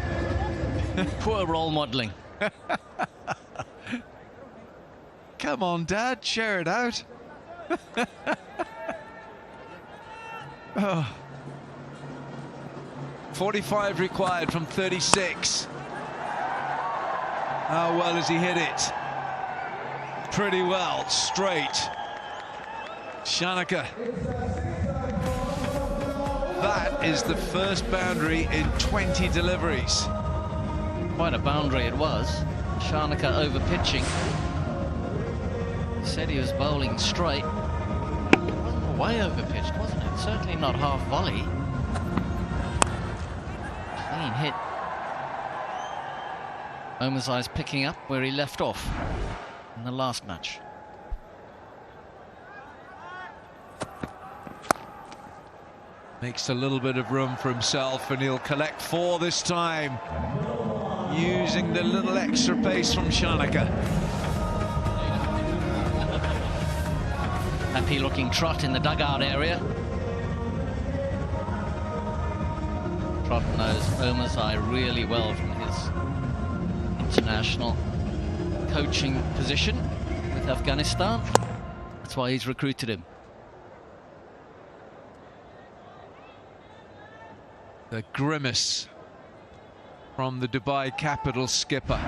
Poor role modelling. Come on, Dad, share it out. Oh. 45 required from 36. How well has he hit it? Pretty well, straight. Shanaka. That is the first boundary in 20 deliveries. Quite a boundary it was. Shanaka over pitching. He said he was bowling straight. Way over pitched, wasn't it? Certainly not half volley. Clean hit. Omarzai's picking up where he left off in the last match. Makes a little bit of room for himself, and he'll collect 4 this time, using the little extra pace from Shanaka. Happy looking Trot in the dugout area. Trot knows Omarzai really well from his international coaching position with Afghanistan. That's why he's recruited him. The grimace from the Dubai capital skipper.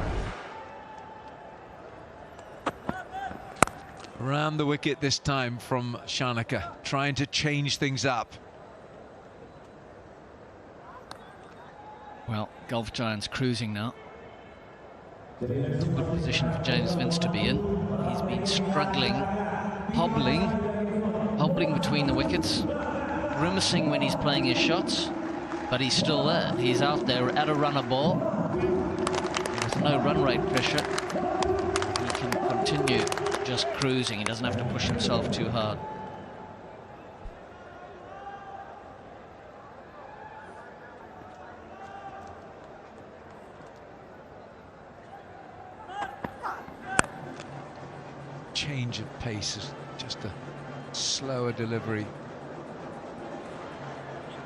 Around the wicket this time from Shanaka, trying to change things up. Well, Gulf Giants cruising now. It's a good position for James Vince to be in. He's been struggling, hobbling between the wickets, grimacing when he's playing his shots. But he's still there. He's out there at a runner ball. With no run rate pressure, he can continue just cruising. He doesn't have to push himself too hard. Change of pace is just a slower delivery.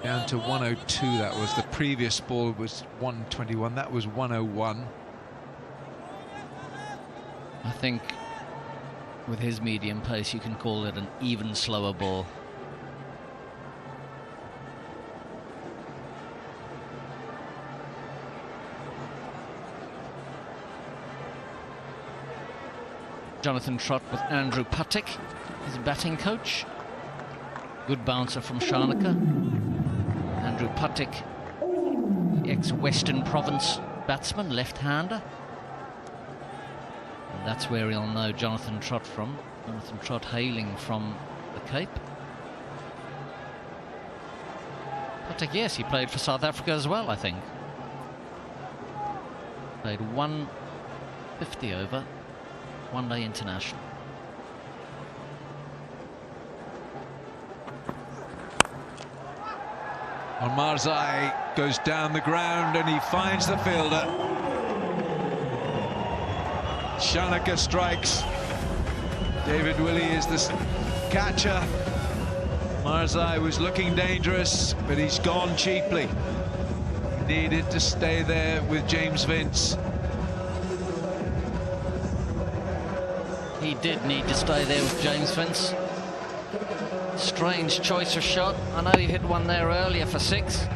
Down to 102, that was the previous ball was 121, that was 101. I think with his medium pace you can call it an even slower ball. Jonathan Trott with Andrew Puttick, his batting coach. Good bouncer from Shanaka. Andrew Puttick, ex-Western Province batsman, left-hander. And that's where he'll know Jonathan Trott from. Jonathan Trott hailing from the Cape. Puttick, yes, he played for South Africa as well, I think. Played 150 over, one-day international. Marzai goes down the ground and he finds the fielder. Shanaka strikes. David Willey is the catcher. Marzai was looking dangerous, but he's gone cheaply. He needed to stay there with James Vince. He did need to stay there with James Vince. Strange choice of shot. I know he hit one there earlier for 6.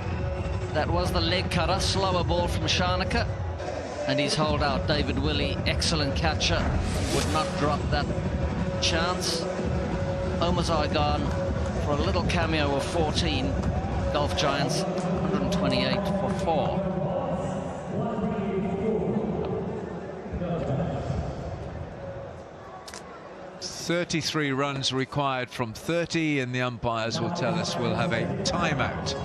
That was the leg cutter, slower ball from Shanaka. And he's holed out. David Willey, excellent catcher, would not drop that chance. Omazai gone for a little cameo of 14. Gulf Giants, 128 for 4. .33 runs required from 30, and the umpires will tell us we'll have a timeout.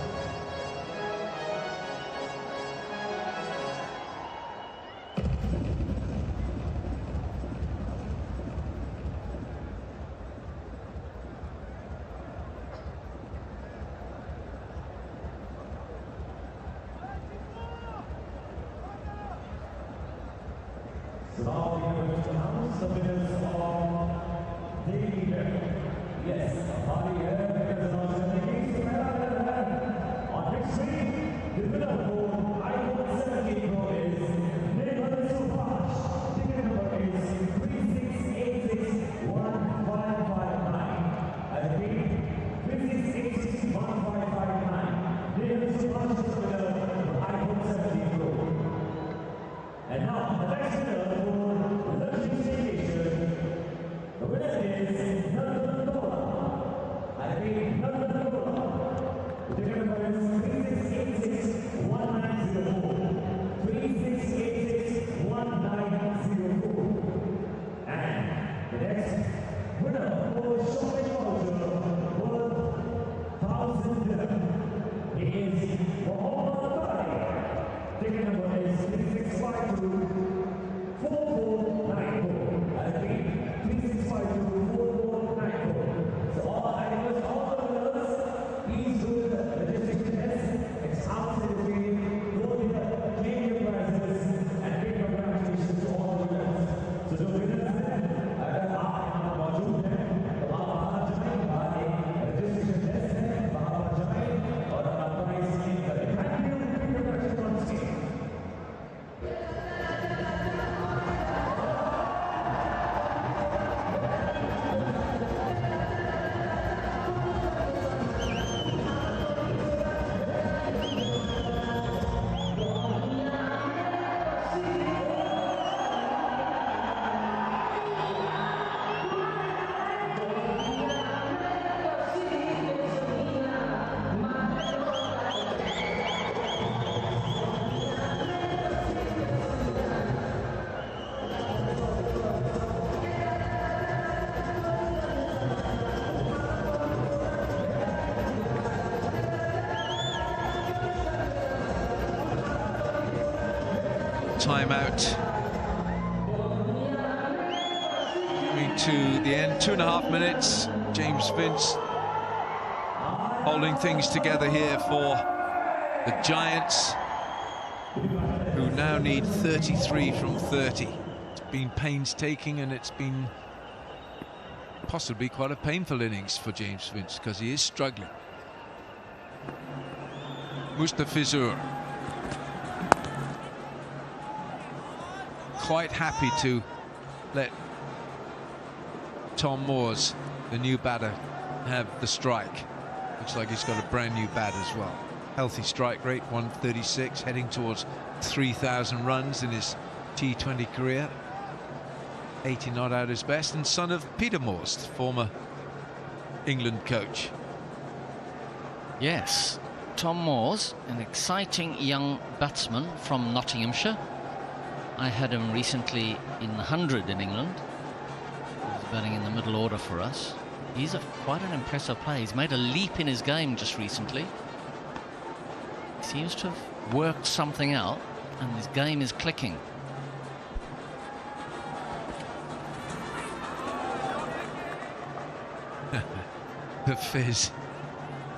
Timeout. Coming to the end, 2.5 minutes. James Vince holding things together here for the Giants, who now need 33 from 30. It's been painstaking, and it's been possibly quite a painful innings for James Vince, because he is struggling. Mustafizur quite happy to let Tom Moores, the new batter, have the strike. Looks like he's got a brand new bat as well. Healthy strike rate, 136, heading towards 3,000 runs in his T20 career. 80 not at his best, and son of Peter Moores, former England coach. Yes, Tom Moores, an exciting young batsman from Nottinghamshire. I had him recently in the 100 in England. He was batting in the middle order for us. He's quite an impressive player. He's made a leap in his game just recently. He seems to have worked something out, and his game is clicking. The Fizz,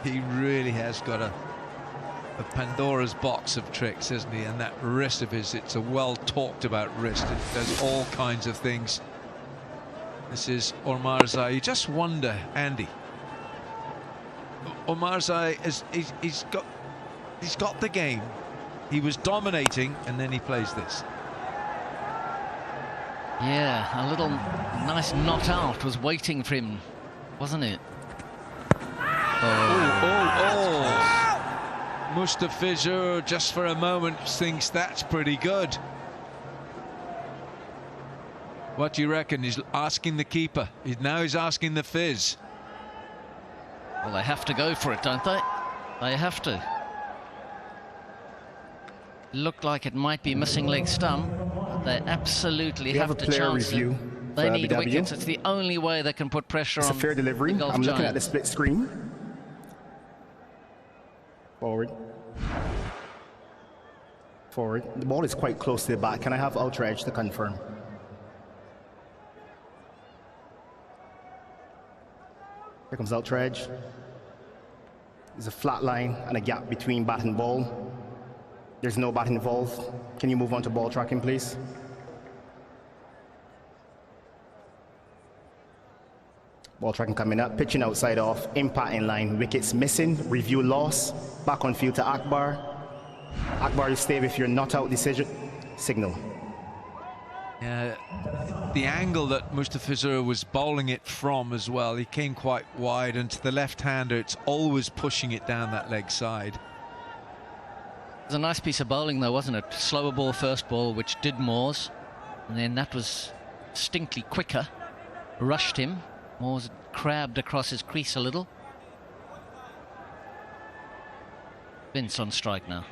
he really has got a Pandora's box of tricks, isn't he? And that wrist of his, it's a well talked about wrist. It does all kinds of things. This is Omarzai. You just wonder, Andy. Omarzai he's got the game. He was dominating, and then he plays this. Yeah, a little nice not out was waiting for him, wasn't it? Mustafizur just for a moment thinks that's pretty good. What do you reckon? He's asking the keeper. Now he's asking the Fizz. Well, they have to go for it, don't they? They have to. Looked like it might be missing leg stump, but they absolutely have to chance it. They need wickets. It's the only way they can put pressure on. It's a fair delivery. I'm looking at the split screen. Forward. Forward. The ball is quite close to the bat. Can I have ultra edge to confirm? Here comes ultra edge. There's a flat line and a gap between bat and ball. There's no bat involved. Can you move on to ball tracking, please? Ball tracking coming up, pitching outside off, impact in line, wickets missing, review loss, back on field to Akbar. Akbar, you stay with your not out decision, signal. Yeah, the angle that Mustafizur was bowling it from as well, he came quite wide, and to the left-hander, it's always pushing it down that leg side. It was a nice piece of bowling though, wasn't it? Slower ball first ball, which did Moores, and then that was distinctly quicker, rushed him. Moores crabbed across his crease a little. Vince on strike now.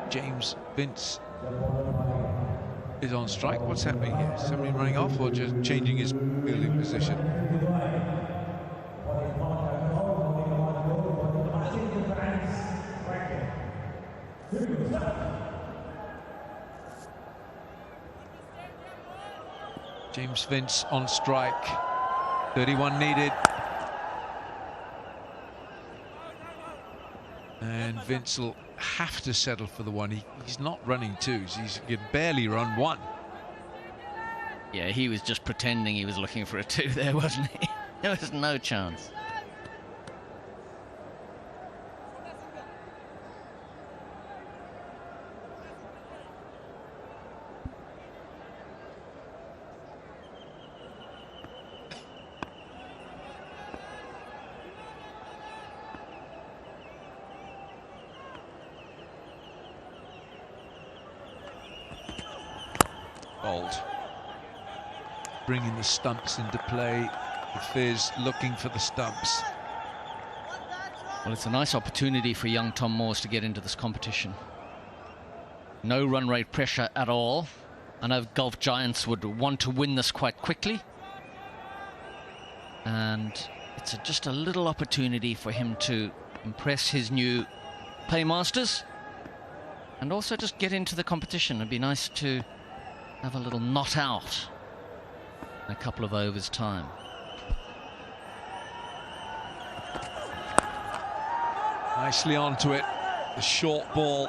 James Vince is on strike. What's happening here? Somebody running off or just changing his fielding position? James Vince on strike. 31 needed. And Vince will have to settle for the one. He's not running twos. He can barely run one. Yeah, he was just pretending he was looking for a two there, wasn't he? There was no chance. Bringing the stumps into play. The Fizz looking for the stumps. Well, it's a nice opportunity for young Tom Moores to get into this competition. No run rate pressure at all. I know Golf Giants would want to win this quite quickly. And it's just a little opportunity for him to impress his new paymasters and also just get into the competition. It'd be nice to have a little not out in a couple of overs' time. Nicely onto it, the short ball,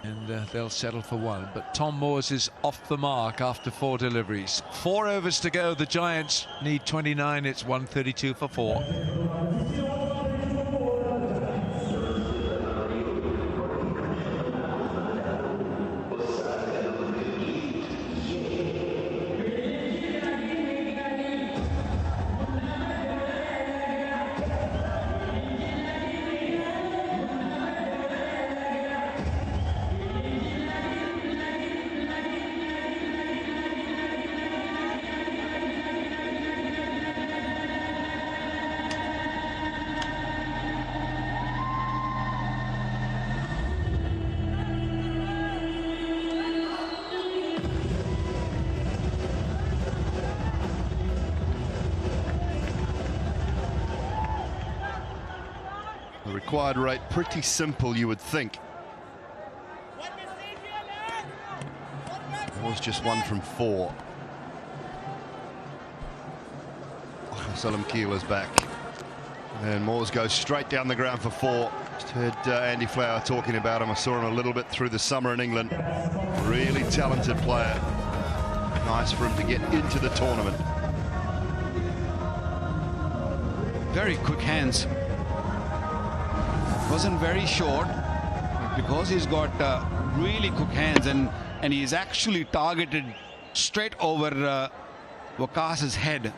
and they'll settle for one. But Tom Moores is off the mark after 4 deliveries. 4 overs to go. The Giants need 29. It's 132 for 4. required rate pretty simple, you would think. It was just 1 from 4. Arslan Ash is back. And Moores goes straight down the ground for 4. Just heard Andy Flower talking about him. I saw him a little bit through the summer in England. Really talented player. Nice for him to get into the tournament. Very quick hands. Wasn't very short, but because he's got really quick hands and he's actually targeted straight over Wakas's head.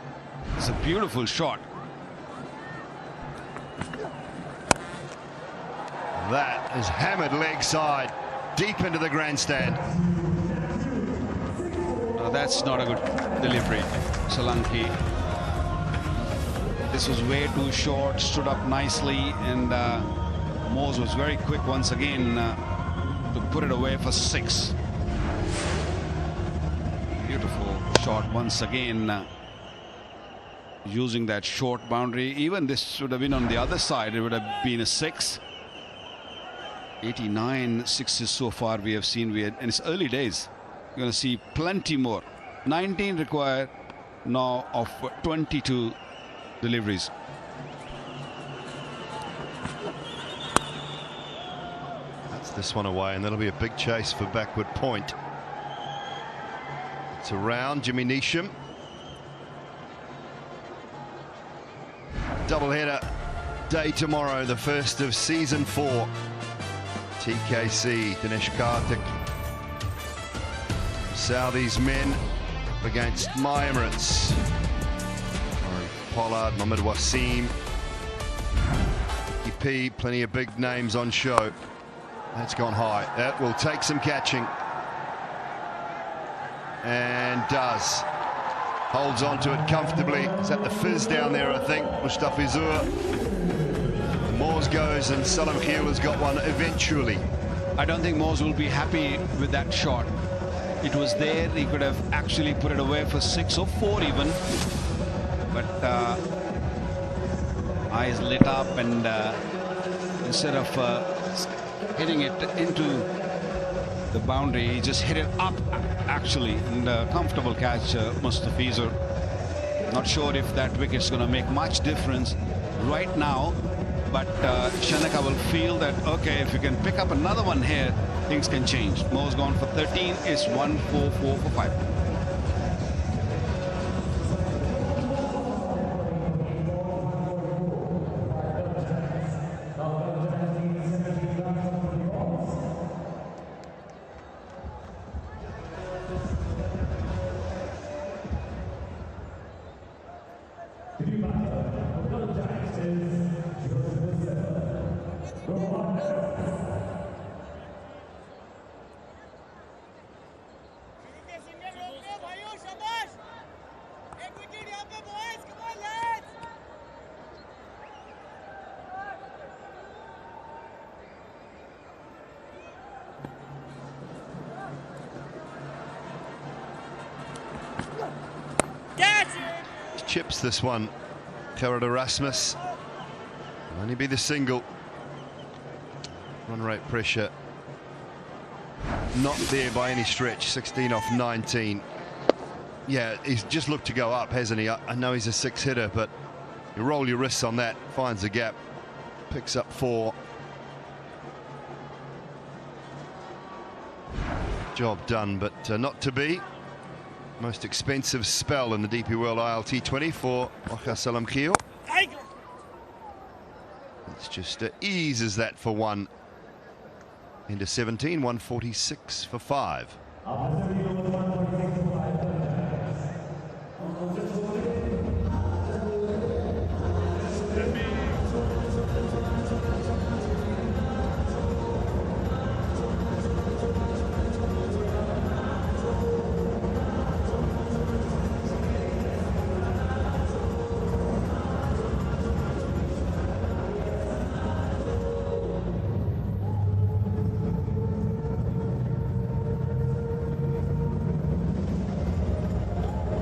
It's a beautiful shot. That is hammered leg side, deep into the grandstand. No, that's not a good delivery, Solanki. This was way too short, stood up nicely, and Moores was very quick once again to put it away for 6. Beautiful shot once again, using that short boundary. Even this would have been on the other side, it would have been a 6. 89 sixes so far we have seen, and it's early days. You're going to see plenty more. 19 required now of 22 deliveries. That's this one away, and that'll be a big chase for backward point. It's around Jimmy Neesham. Doubleheader day tomorrow, the first of season 4. TKC, Dinesh Karthik, Southie's men against My Emirates. Pollard, Mohamed Wasim, EP, plenty of big names on show. That's gone high. That will take some catching. And does. Holds on to it comfortably. Is that the fizz down there, I think? Mustafizur. Moores goes, and Salam Khil has got one eventually. I don't think Moores will be happy with that shot. It was there. He could have actually put it away for 6 or 4 even. But eyes lit up, and instead of hitting it into the boundary, he just hit it up actually. And comfortable catch, Mustafizur. Not sure if that wicket's going to make much difference right now. But Shanaka will feel that, okay, if you can pick up another one here, things can change. Moores gone for 13, is 1-4-4 for 5. Chips this one, Gerard Erasmus. Will only be the single. Run rate pressure not there by any stretch. 16 off 19. Yeah, he's just looked to go up, hasn't he? I know he's a 6 hitter, but you roll your wrists on that, finds a gap, picks up 4. Job done, but not to be. Most expensive spell in the DP World ILT20 for Arslan Ash. It's just eases that for 1 into 17, 146 for 5.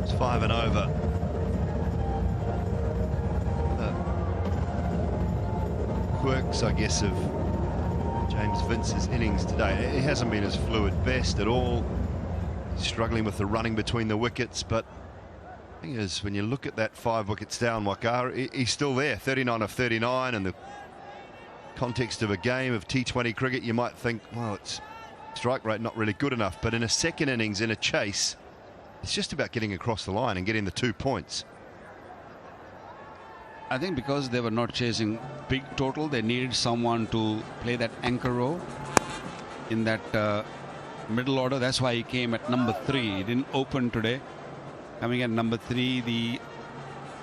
It's 5 and over. quirks, I guess, of James Vince's innings today. It hasn't been his fluid best at all. He's struggling with the running between the wickets, but the thing is, when you look at that 5 wickets down, Waka, he's still there, 39 of 39. In the context of a game of T20 cricket, you might think, well, it's strike rate not really good enough, but in a second innings, in a chase, it's just about getting across the line and getting the 2 points. I think because they were not chasing big total, they needed someone to play that anchor role in that middle order. That's why he came at number 3. He didn't open today. Coming at number 3, the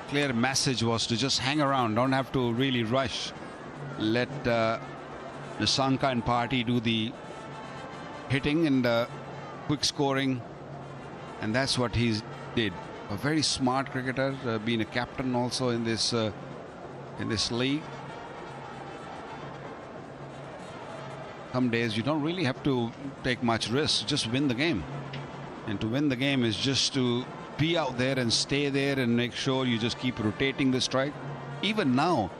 clear message was to just hang around, don't have to really rush. Let Nissanka and Party do the hitting and quick scoring, and that's what he did. A very smart cricketer, being a captain also in this league. Some days you don't really have to take much risk, just win the game. And to win the game is just to be out there and stay there and make sure you just keep rotating the strike. Even now,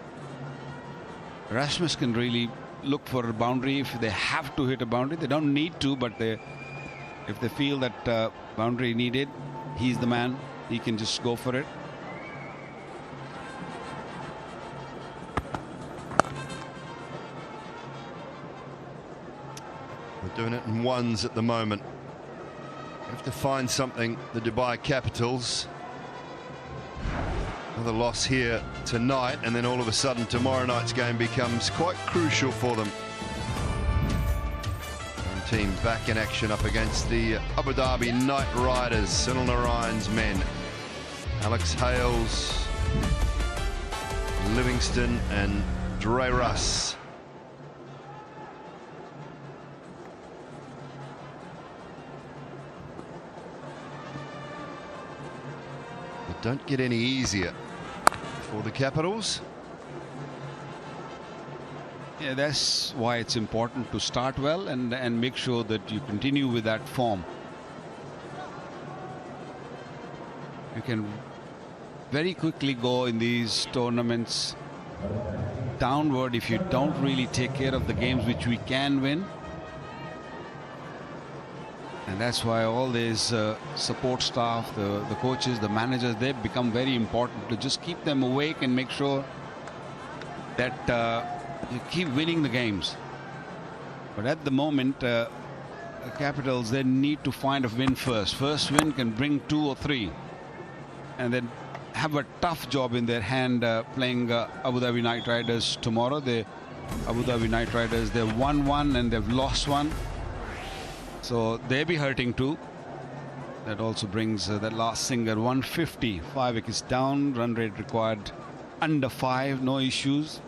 Rasmus can really look for a boundary if they have to hit a boundary. They don't need to, but if they feel that boundary needed, he's the man. He can just go for it. They're doing it in ones at the moment. Have to find something, the Dubai Capitals. Another loss here tonight, and then all of a sudden tomorrow night's game becomes quite crucial for them. Team back in action up against the Abu Dhabi Knight Riders, Sunil Narayan's men. Alex Hales, Livingston and Dre Russ. It don't get any easier for the Capitals. Yeah, that's why it's important to start well and make sure that you continue with that form. You can very quickly go in these tournaments downward if you don't really take care of the games which we can win. And that's why all these support staff, the coaches, the managers, they become very important to just keep them awake and make sure that you keep winning the games. But at the moment, the Capitals, they need to find a win first. First win can bring 2 or 3, and then have a tough job in their hand playing Abu Dhabi Knight Riders tomorrow. The Abu Dhabi Knight Riders, they've won 1 and they've lost 1, so they'll be hurting too. That also brings that last singer 150, 5 wickets down, run rate required under 5, no issues.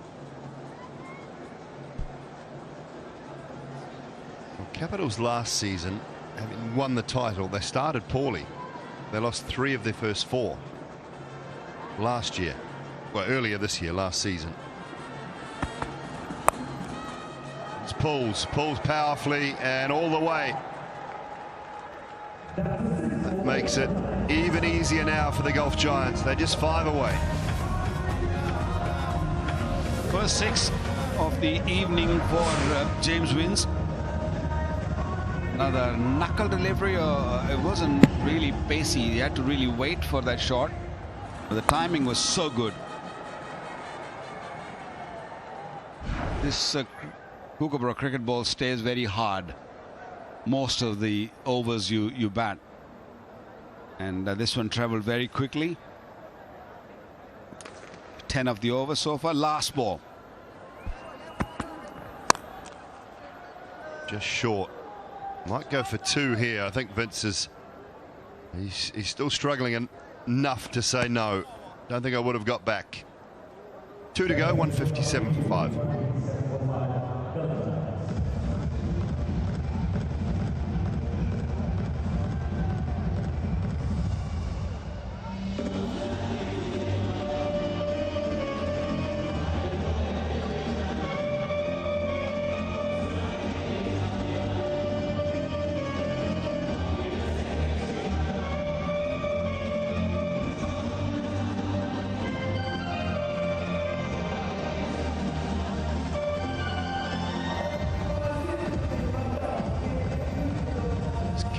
Capitals last season, having won the title, they started poorly. They lost 3 of their first 4 last year. Well, earlier this year, last season. It's pulls powerfully and all the way. That makes it even easier now for the Gulf Giants. They're just 5 away. First 6 of the evening for James Vince. Another knuckle delivery, it wasn't really pacey. He had to really wait for that shot, but the timing was so good. This Kookaburra cricket ball stays very hard most of the overs you bat, and this one traveled very quickly. 10 of the over so far. Last ball, just short. Might go for 2 here. I think Vince is he's still struggling enough to say no. Don't think I would have got back. 2 to go, 157 for 5.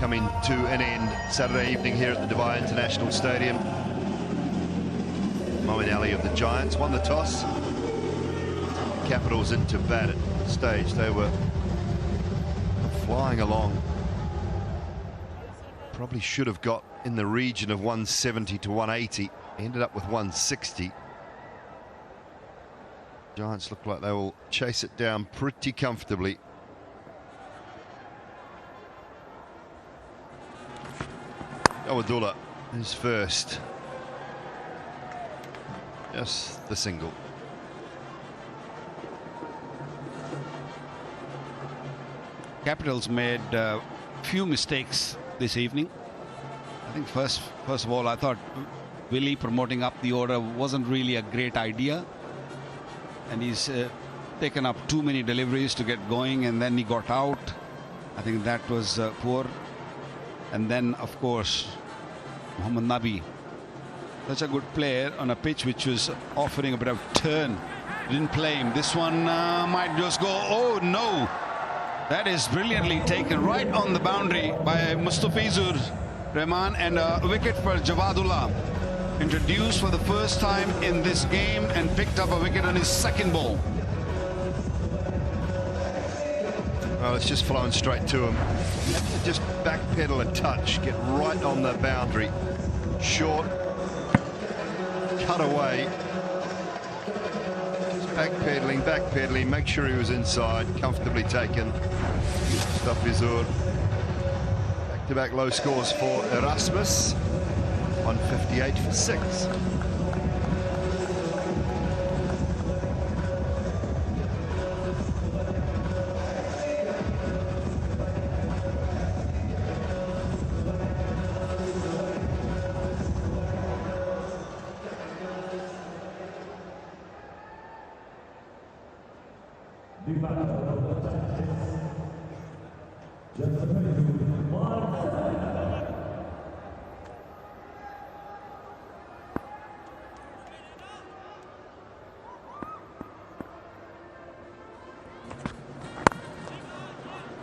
coming to an end Saturday evening here at the Dubai International Stadium. Moeen Ali of the Giants won the toss. Capitals into bat at the stage. They were flying along. Probably should have got in the region of 170 to 180. Ended up with 160. Giants look like they will chase it down pretty comfortably. Awadullah is first. Just the single. Capitals made a few mistakes this evening. I think first of all, I thought Willie promoting up the order wasn't really a great idea. And he's taken up too many deliveries to get going, and then he got out. I think that was poor. And then, of course, Mohammad Nabi, such a good player on a pitch which was offering a bit of turn. Didn't play him. This one might just go. Oh no, that is brilliantly taken right on the boundary by Mustafizur Rahman, and a wicket for Javadullah. Introduced for the first time in this game and picked up a wicket on his second ball. Well, it's just flowing straight to him. Have to just backpedal a touch, get right on the boundary. Short, cut away. Just backpedaling, make sure he was inside, comfortably taken. Mustafizur. Back-to-back low scores for Erasmus. 158 for 6.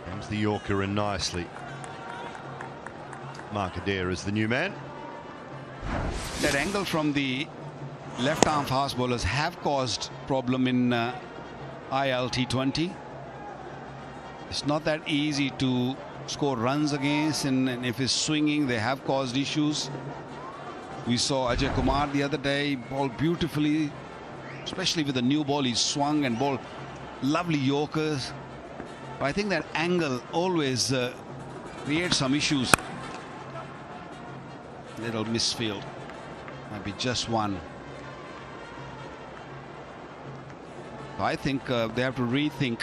Comes the Yorker in nicely. Mark Adair is the new man. That angle from the left-arm fast bowlers have caused problem in ILT20. It's not that easy to score runs against, and if it's swinging, they have caused issues. We saw Ajay Kumar the other day bowl beautifully, especially with the new ball. He swung and bowled lovely Yorkers. But I think that angle always creates some issues. Little misfield. Might be just one. I think they have to rethink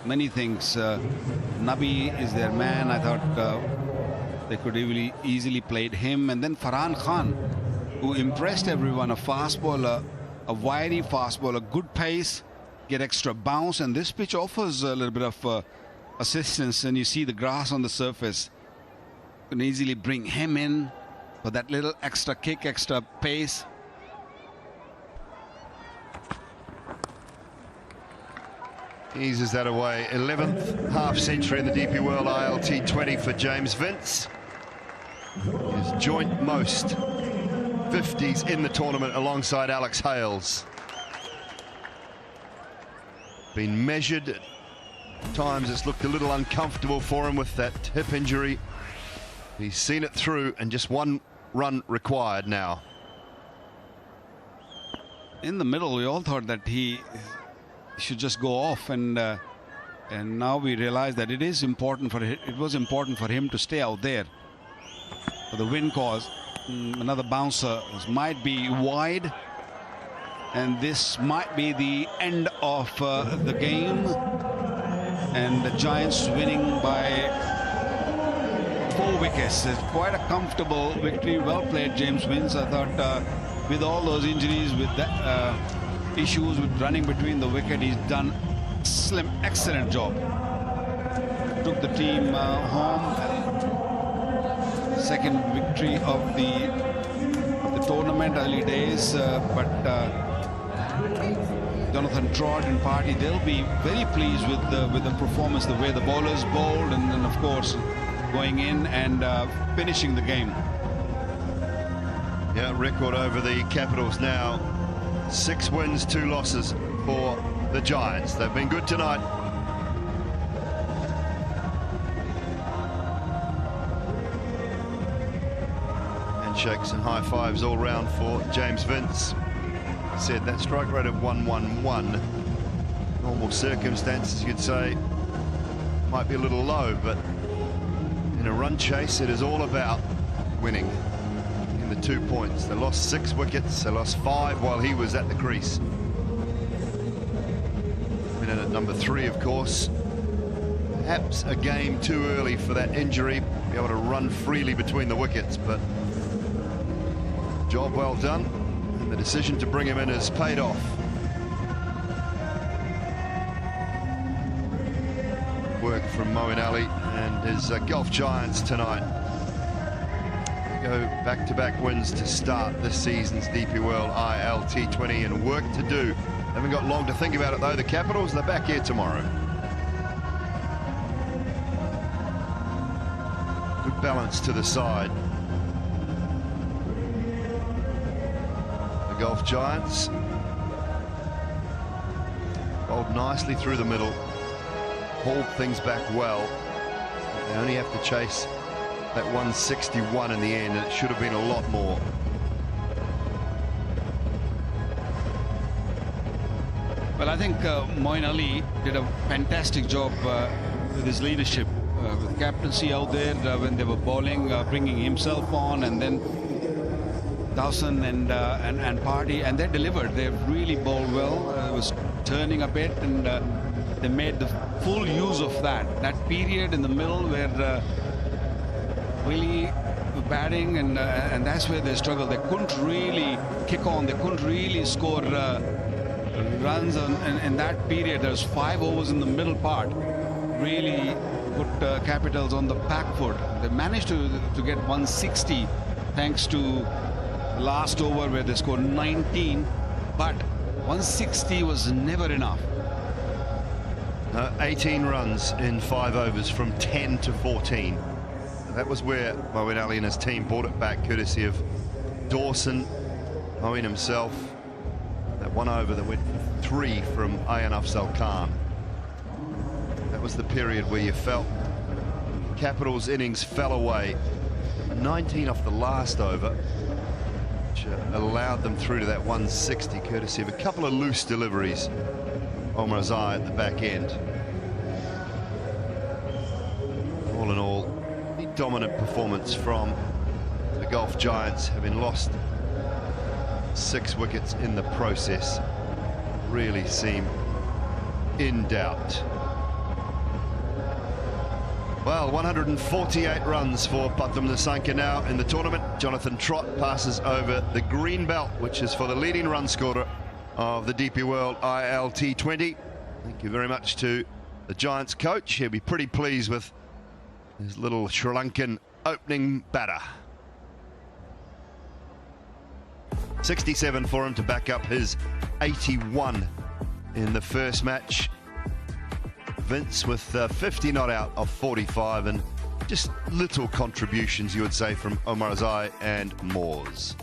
many things. Nabi is their man. I thought they could easily played him. And then Farhan Khan, who impressed everyone, a fast bowler, a wiry fast bowler, good pace, get extra bounce. And this pitch offers a little bit of assistance. And you see the grass on the surface. You can easily bring him in for that little extra kick, extra pace. Eases that away. 11th half century in the DP World ILT20 for James Vince. His joint most 50s in the tournament alongside Alex Hales. Been measured. At times it's looked a little uncomfortable for him with that hip injury. He's seen it through, and just one run required now. In the middle, we all thought that he should just go off, and now we realize that it was important for him to stay out there for the win cause. Another bouncer. This might be wide, and this might be the end of the game, and the Giants winning by 4 wickets. It's quite a comfortable victory. Well played, James Vince. I thought with all those injuries, with that issues with running between the wicket, he's done excellent job. Took the team home. Second victory of the tournament, early days, but Jonathan Trott and party, they'll be very pleased with the performance, the way the bowlers bowled, and then of course going in and finishing the game. Yeah, record over the Capitals now. 6 wins, 2 losses for the Giants. They've been good tonight. Handshakes and high fives all round for James Vince. Said that strike rate of 111. Normal circumstances, you'd say, might be a little low, but in a run chase, it is all about winning in the 2 points. They lost 6 wickets, they lost 5 while he was at the crease. Went in at number 3, of course. Perhaps a game too early for that injury, be able to run freely between the wickets, but job well done, and the decision to bring him in has paid off. Work from Moeen Ali and his Gulf Giants tonight. They go back-to-back wins to start this season's DP World ILT20, and work to do. Haven't got long to think about it though. The Capitals, they're back here tomorrow. Good balance to the side. The Gulf Giants bowled nicely through the middle, hauled things back well. They only have to chase that 161 in the end, and it should have been a lot more. Well, I think Moeen Ali did a fantastic job with his leadership, with captaincy out there when they were bowling, bringing himself on, and then Dawson and Party, and they delivered. They really bowled well. It was turning a bit, and they made the full use of that period in the middle where really batting, and that's where they struggled. They couldn't really kick on. They couldn't really score runs in that period. There was 5 overs in the middle part. Really put Capitals on the back foot. They managed to get 160 thanks to last over where they scored 19, but 160 was never enough. 18 runs in 5 overs from 10 to 14. That was where Moeen Ali and his team brought it back, courtesy of Dawson, Moeen himself. That 1 over that went 3 from Ayan Afzal Khan. That was the period where you felt Capitals' innings fell away. 19 off the last over, which allowed them through to that 160, courtesy of a couple of loose deliveries. Omar Azai at the back end. All in all, a dominant performance from the Gulf Giants, having lost 6 wickets in the process. Really seem in doubt. Well, 148 runs for Pathum Nissanka now in the tournament. Jonathan Trott passes over the green belt, which is for the leading run scorer of the DP World ILT20. Thank you very much to the Giants coach. He'll be pretty pleased with his little Sri Lankan opening batter. 67 for him to back up his 81 in the first match. Vince with 50 not out of 45, and just little contributions, you would say, from Omar Azai and Moores.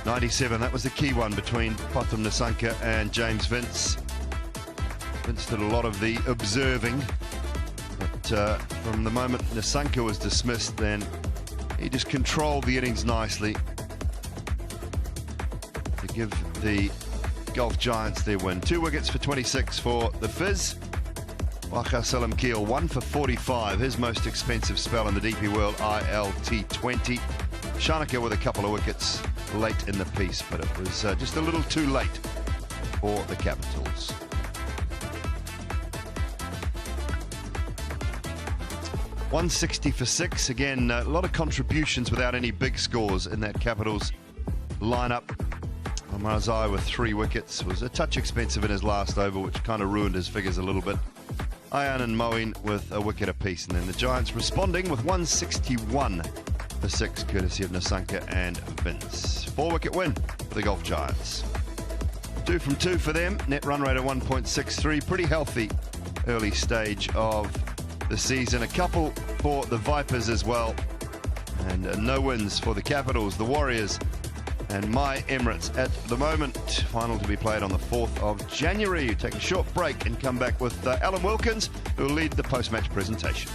.97, that was the key one between Pathum Nissanka and James Vince. Vince did a lot of the observing, but from the moment Nissanka was dismissed, then he just controlled the innings nicely to give the Gulf Giants their win. 2 wickets for 26 for the Fizz. Waqar Salam Keel 1 for 45, his most expensive spell in the DP World ILT20. Shanaka with a couple of wickets late in the piece, but it was just a little too late for the Capitals. .160 for 6. Again, a lot of contributions without any big scores in that Capitals lineup. Omar Azai with 3 wickets was a touch expensive in his last over, which kind of ruined his figures a little bit. Ayan and Moeen with a wicket apiece, and then the Giants responding with 161 for 6, courtesy of Nissanka and Vince. 4-wicket win for the Gulf Giants. 2 from 2 for them. Net run rate of 1.63. Pretty healthy early stage of the season. A couple for the Vipers as well. And no wins for the Capitals, the Warriors, and my Emirates at the moment. Final to be played on the 4th of January. Take a short break and come back with Alan Wilkins, who will lead the post-match presentation.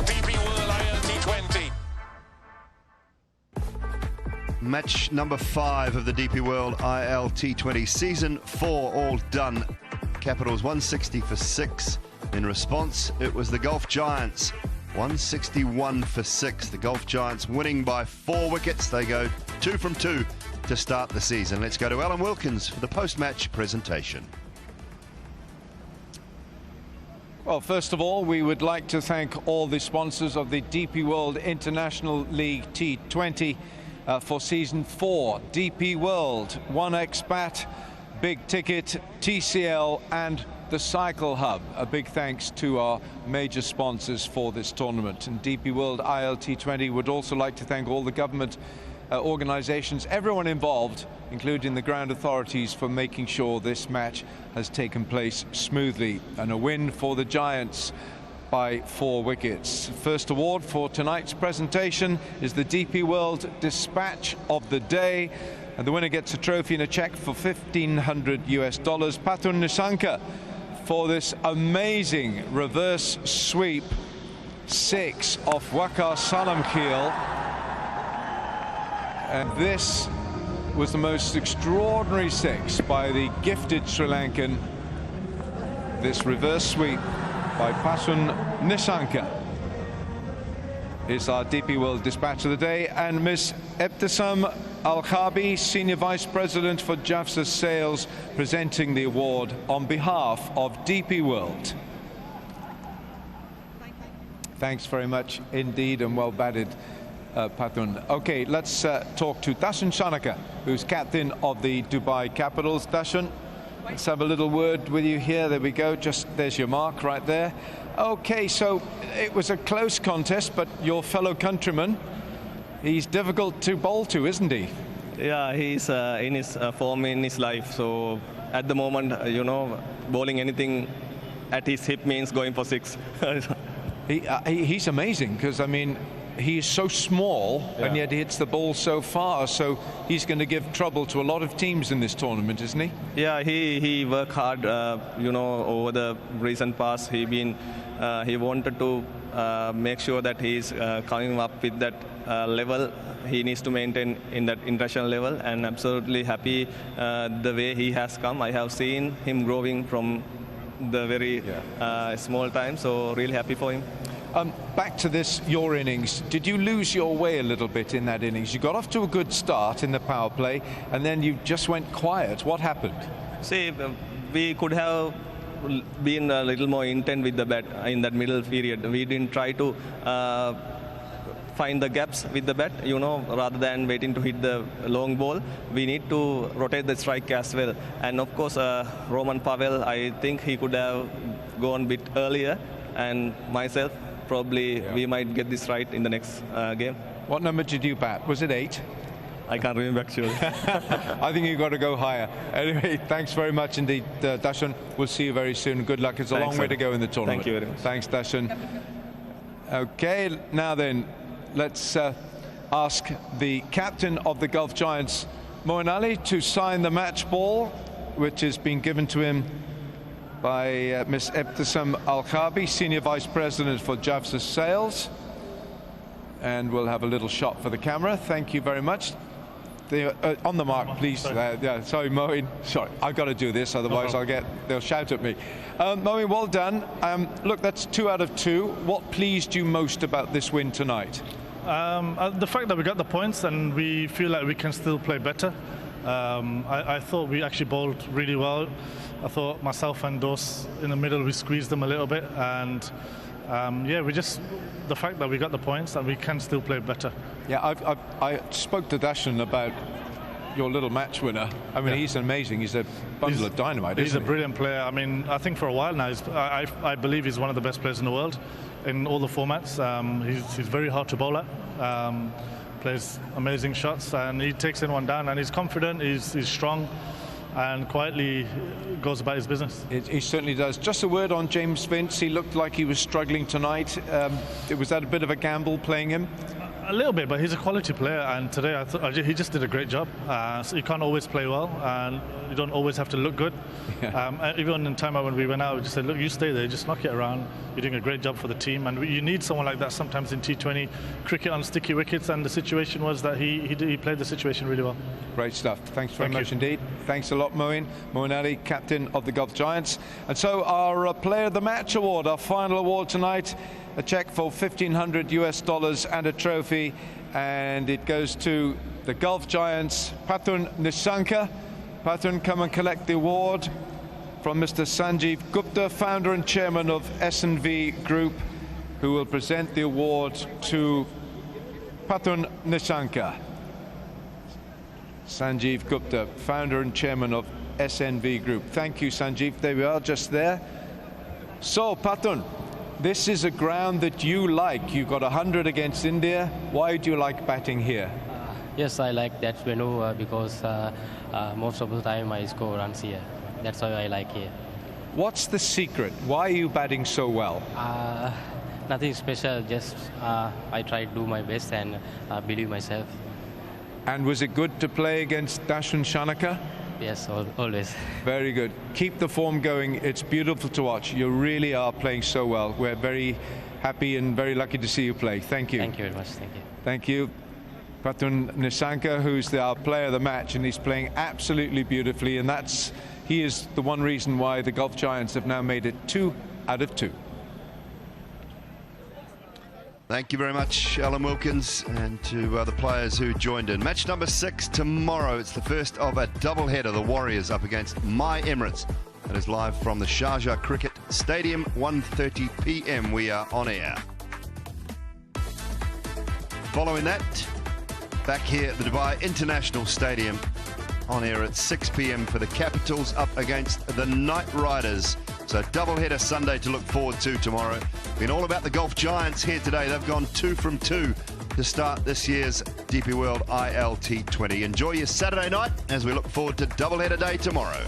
DP World ILT20. Match number 5 of the DP World ILT20 Season 4, all done. Capitals 160 for 6. In response, it was the Golf Giants, 161 for 6. The Golf Giants winning by 4 wickets. They go 2 from 2 to start the season. Let's go to Alan Wilkins for the post-match presentation. Well, first of all, we would like to thank all the sponsors of the DP World International League T20 for Season 4. DP World, One Expat, Big Ticket, TCL and the Cycle Hub. A big thanks to our major sponsors for this tournament. And DP World ILT20 would also like to thank all the government organizations, everyone involved, including the ground authorities, for making sure this match has taken place smoothly. And a win for the Giants by 4 wickets. First award for tonight's presentation is the DP World Dispatch of the Day, and the winner gets a trophy and a check for $1,500 US. Patun Nisanka for this amazing reverse sweep 6 off Waqar Salamkheil. And this was the most extraordinary six by the gifted Sri Lankan. This reverse sweep by Patun Nissanka is our DP World Dispatch of the day. And Miss Ebtisam Al-Khabi, Senior Vice President for JAFSA Sales, presenting the award on behalf of DP World. Thanks very much indeed, and well batted, Patun. Okay, let's talk to Dashan Shanaka, who's captain of the Dubai Capitals. Dashan, let's have a little word with you here. There we go. Just there's your mark right there. Okay, so it was a close contest, but your fellow countryman, he's difficult to bowl to, isn't he? Yeah, he's in his form in his life. So at the moment, you know, bowling anything at his hip means going for six. He's amazing, because I mean, he's so small, and yet he hits the ball so far, so he's going to give trouble to a lot of teams in this tournament, isn't he? Yeah, he worked hard, you know, over the recent past. He wanted to make sure that he's coming up with that level he needs to maintain in that international level, and absolutely happy the way he has come. I have seen him growing from the very small time, so really happy for him. Back to your innings. Did you lose your way a little bit in that innings? You got off to a good start in the power play, and then you just went quiet. What happened? See, we could have been a little more intent with the bat in that middle period. We didn't try to find the gaps with the bat, you know, rather than waiting to hit the long ball. We need to rotate the strike as well. And of course, Roman Pavel, I think he could have gone a bit earlier, and myself, probably we might get this right in the next game. What number did you bat? Was it 8? I can't remember actually. I think you've got to go higher. Anyway, thanks very much indeed, Dashan. We'll see you very soon. Good luck. It's a long way to go in the tournament. Thank you very much. Thanks, Dashan. Okay, now then, let's ask the captain of the Gulf Giants, Moeen Ali, to sign the match ball, which has been given to him by Miss Ebtisam Al-Khabi, Senior Vice President for JAFSA Sales. And we'll have a little shot for the camera. Thank you very much. On the mark, please. Sorry, Moeen. Sorry, I've got to do this, otherwise they'll shout at me. Moeen, well done. Look, that's 2 out of 2. What pleased you most about this win tonight? The fact that we got the points and we feel like we can still play better. I thought we actually bowled really well. I thought myself and Dos in the middle, we squeezed them a little bit, and yeah, the fact that we got the points and we can still play better. Yeah, I spoke to Dashan about your little match winner. I mean, he's amazing. He's a bundle of dynamite. He's a brilliant player. I mean, I think for a while now, I believe he's one of the best players in the world in all the formats. He's very hard to bowl at. Plays amazing shots, and he takes anyone down, and he's confident, he's strong, and quietly goes about his business. He certainly does. Just a word on James Vince. He looked like he was struggling tonight. Was that a bit of a gamble playing him? A little bit, but he's a quality player, and today I thought he just did a great job. So you can't always play well, and you don't always have to look good. Even in time when we went out, we just said, look, you stay there, just knock it around. You're doing a great job for the team, and you need someone like that sometimes in T20 cricket on sticky wickets, and the situation was that he played the situation really well. Great stuff. Thanks very much indeed. Thanks a lot, Moeen. Moeen Ali, captain of the Gulf Giants. And so our Player of the Match award, our final award tonight, a check for $1,500 and a trophy, and it goes to the Gulf Giants, Patun Nissanka. Patun, come and collect the award from Mr. Sanjeev Gupta, founder and chairman of S&V Group, who will present the award to Patun Nissanka. Sanjeev Gupta, founder and chairman of SNV Group. Thank you, Sanjeev. There we are, just there. So, Patun, this is a ground that you like. You got 100 against India. Why do you like batting here? Yes, I like that venue because most of the time I score runs here. That's why I like here. What's the secret? Why are you batting so well? Nothing special, just I try to do my best and believe myself. And was it good to play against Dashan Shanaka? Yes, always. Very good. Keep the form going. It's beautiful to watch. You really are playing so well. We're very happy and very lucky to see you play. Thank you. Thank you very much. Thank you. Thank you. Patun Nissanka, who's our player of the match, and he's playing absolutely beautifully, and he is the one reason why the Gulf Giants have now made it 2 out of 2. Thank you very much, Alan Wilkins, and to the players who joined in. Match number 6 tomorrow. It's the first of a doubleheader. The Warriors up against My Emirates. It is live from the Sharjah Cricket Stadium, 1:30 p.m. We are on air. Following that, back here at the Dubai International Stadium, on air at 6 p.m. for the Capitals up against the Knight Riders. So doubleheader Sunday to look forward to tomorrow. Been all about the Gulf Giants here today. They've gone 2 from 2 to start this year's DP World ILT20. Enjoy your Saturday night as we look forward to doubleheader day tomorrow.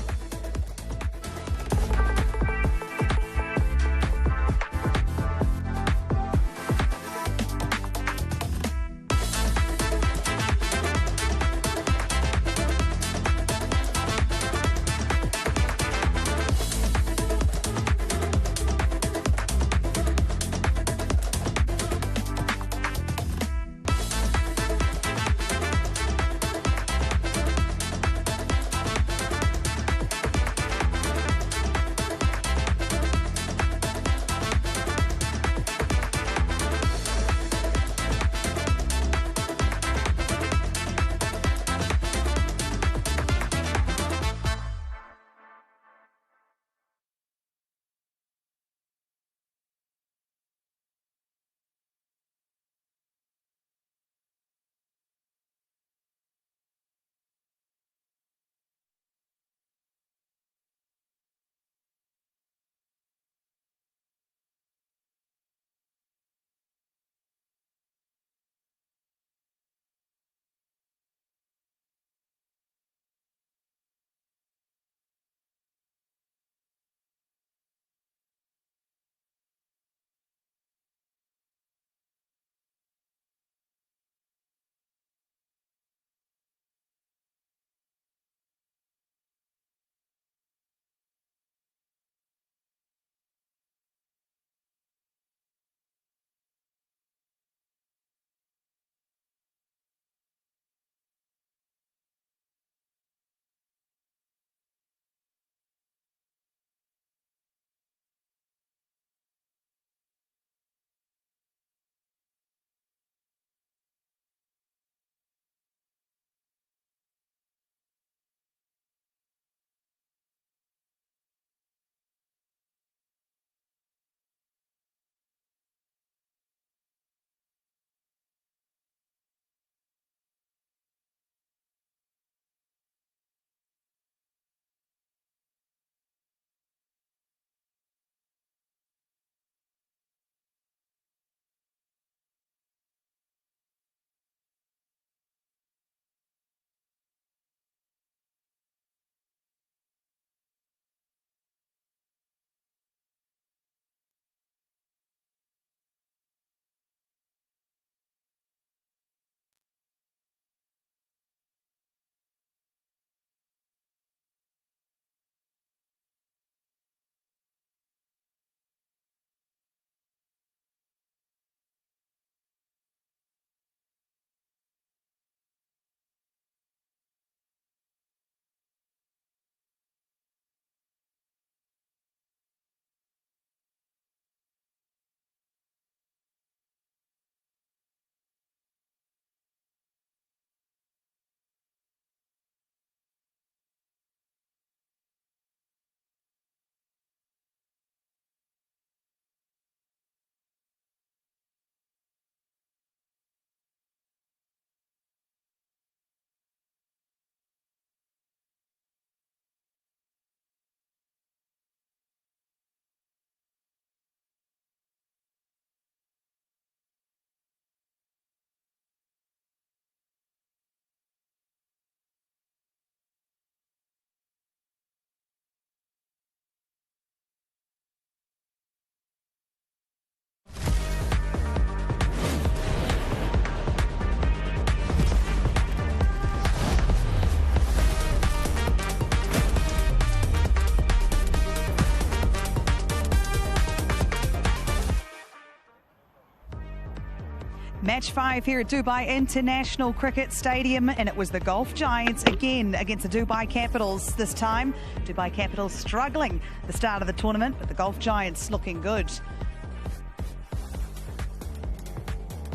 Match 5 here at Dubai International Cricket Stadium, and it was the Golf Giants again against the Dubai Capitals this time. Dubai Capitals struggling at the start of the tournament, but the Golf Giants looking good.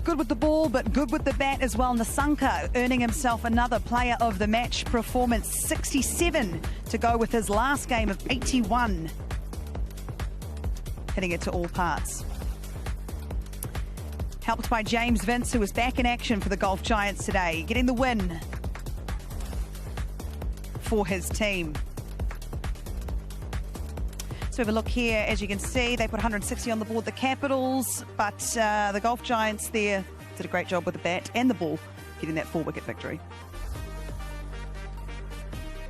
Good with the ball, but good with the bat as well. Nissanka earning himself another player of the match performance. 67 to go with his last game of 81. Hitting it to all parts. Helped by James Vince, who was back in action for the Golf Giants today, getting the win for his team. So have a look here. As you can see, they put 160 on the board, the Capitals, but the Golf Giants there did a great job with the bat and the ball, getting that 4-wicket victory.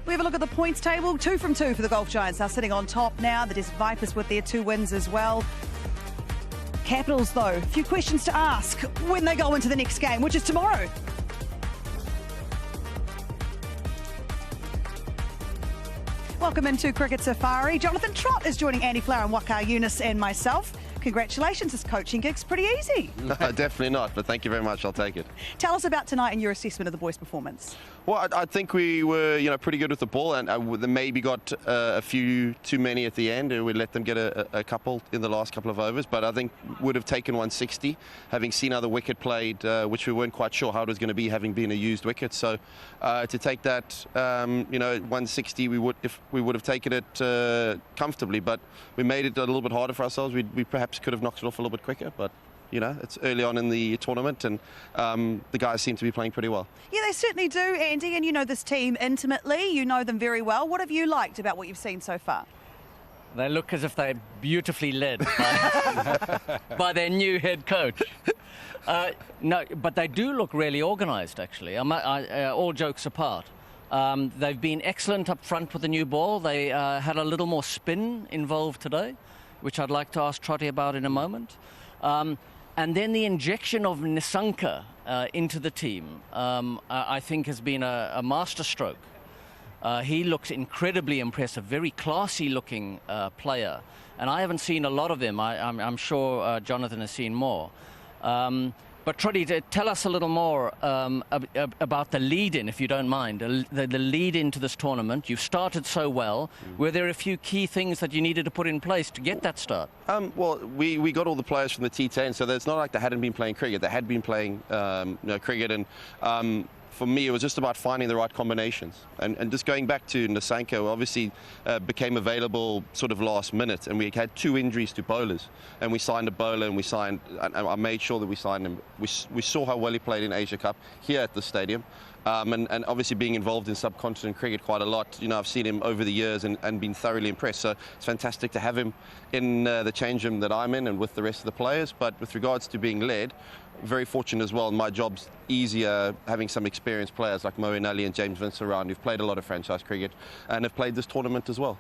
We have a look at the points table. 2 from 2 for the Golf Giants. Are sitting on top now. The Desert Vipers with their 2 wins as well. Capitals, though, a few questions to ask when they go into the next game, which is tomorrow. Welcome into Cricket Safari. Jonathan Trott is joining Andy Flower and Waka Yunus and myself. Congratulations, this coaching gig's pretty easy. No, definitely not, but thank you very much. I'll take it. Tell us about tonight and your assessment of the boys' performance. Well, I think we were, pretty good with the ball, and they maybe got a few too many at the end, and we let them get a couple in the last couple of overs. But I think would have taken 160, having seen how the wicket played, which we weren't quite sure how it was going to be, having been a used wicket. So to take that, 160, we would have taken it comfortably, but we made it a little bit harder for ourselves. We perhaps could have knocked it off a little bit quicker, but it's early on in the tournament, and the guys seem to be playing pretty well. Yeah, they certainly do, Andy, and you know this team intimately. You know them very well. What have you liked about what you've seen so far? They look as if they're beautifully led by their new head coach. No, but they do look really organised, actually, all jokes apart. They've been excellent up front with the new ball. They had a little more spin involved today, which I'd like to ask Trotty about in a moment. And then the injection of Nissanka into the team, I think, has been a masterstroke. He looks incredibly impressive, very classy-looking player. And I haven't seen a lot of him. I'm sure Jonathan has seen more. But Trotty, tell us a little more about the lead-in, if you don't mind, the lead-in to this tournament. You've started so well. Were there a few key things that you needed to put in place to get that start? Well, we got all the players from the T10, so it's not like they hadn't been playing cricket. They had been playing cricket, and for me, it was just about finding the right combinations. And just going back to Nissanka, who obviously became available sort of last minute, and we had 2 injuries to bowlers. And we signed a bowler, and I made sure that we signed him. We saw how well he played in Asia Cup here at the stadium. And obviously being involved in subcontinent cricket quite a lot, I've seen him over the years and been thoroughly impressed. So it's fantastic to have him in the change room that I'm in and with the rest of the players. But with regards to being led, very fortunate as well. My job's easier having some experienced players like Moeen Ali and James Vince around who've played a lot of franchise cricket and have played this tournament as well.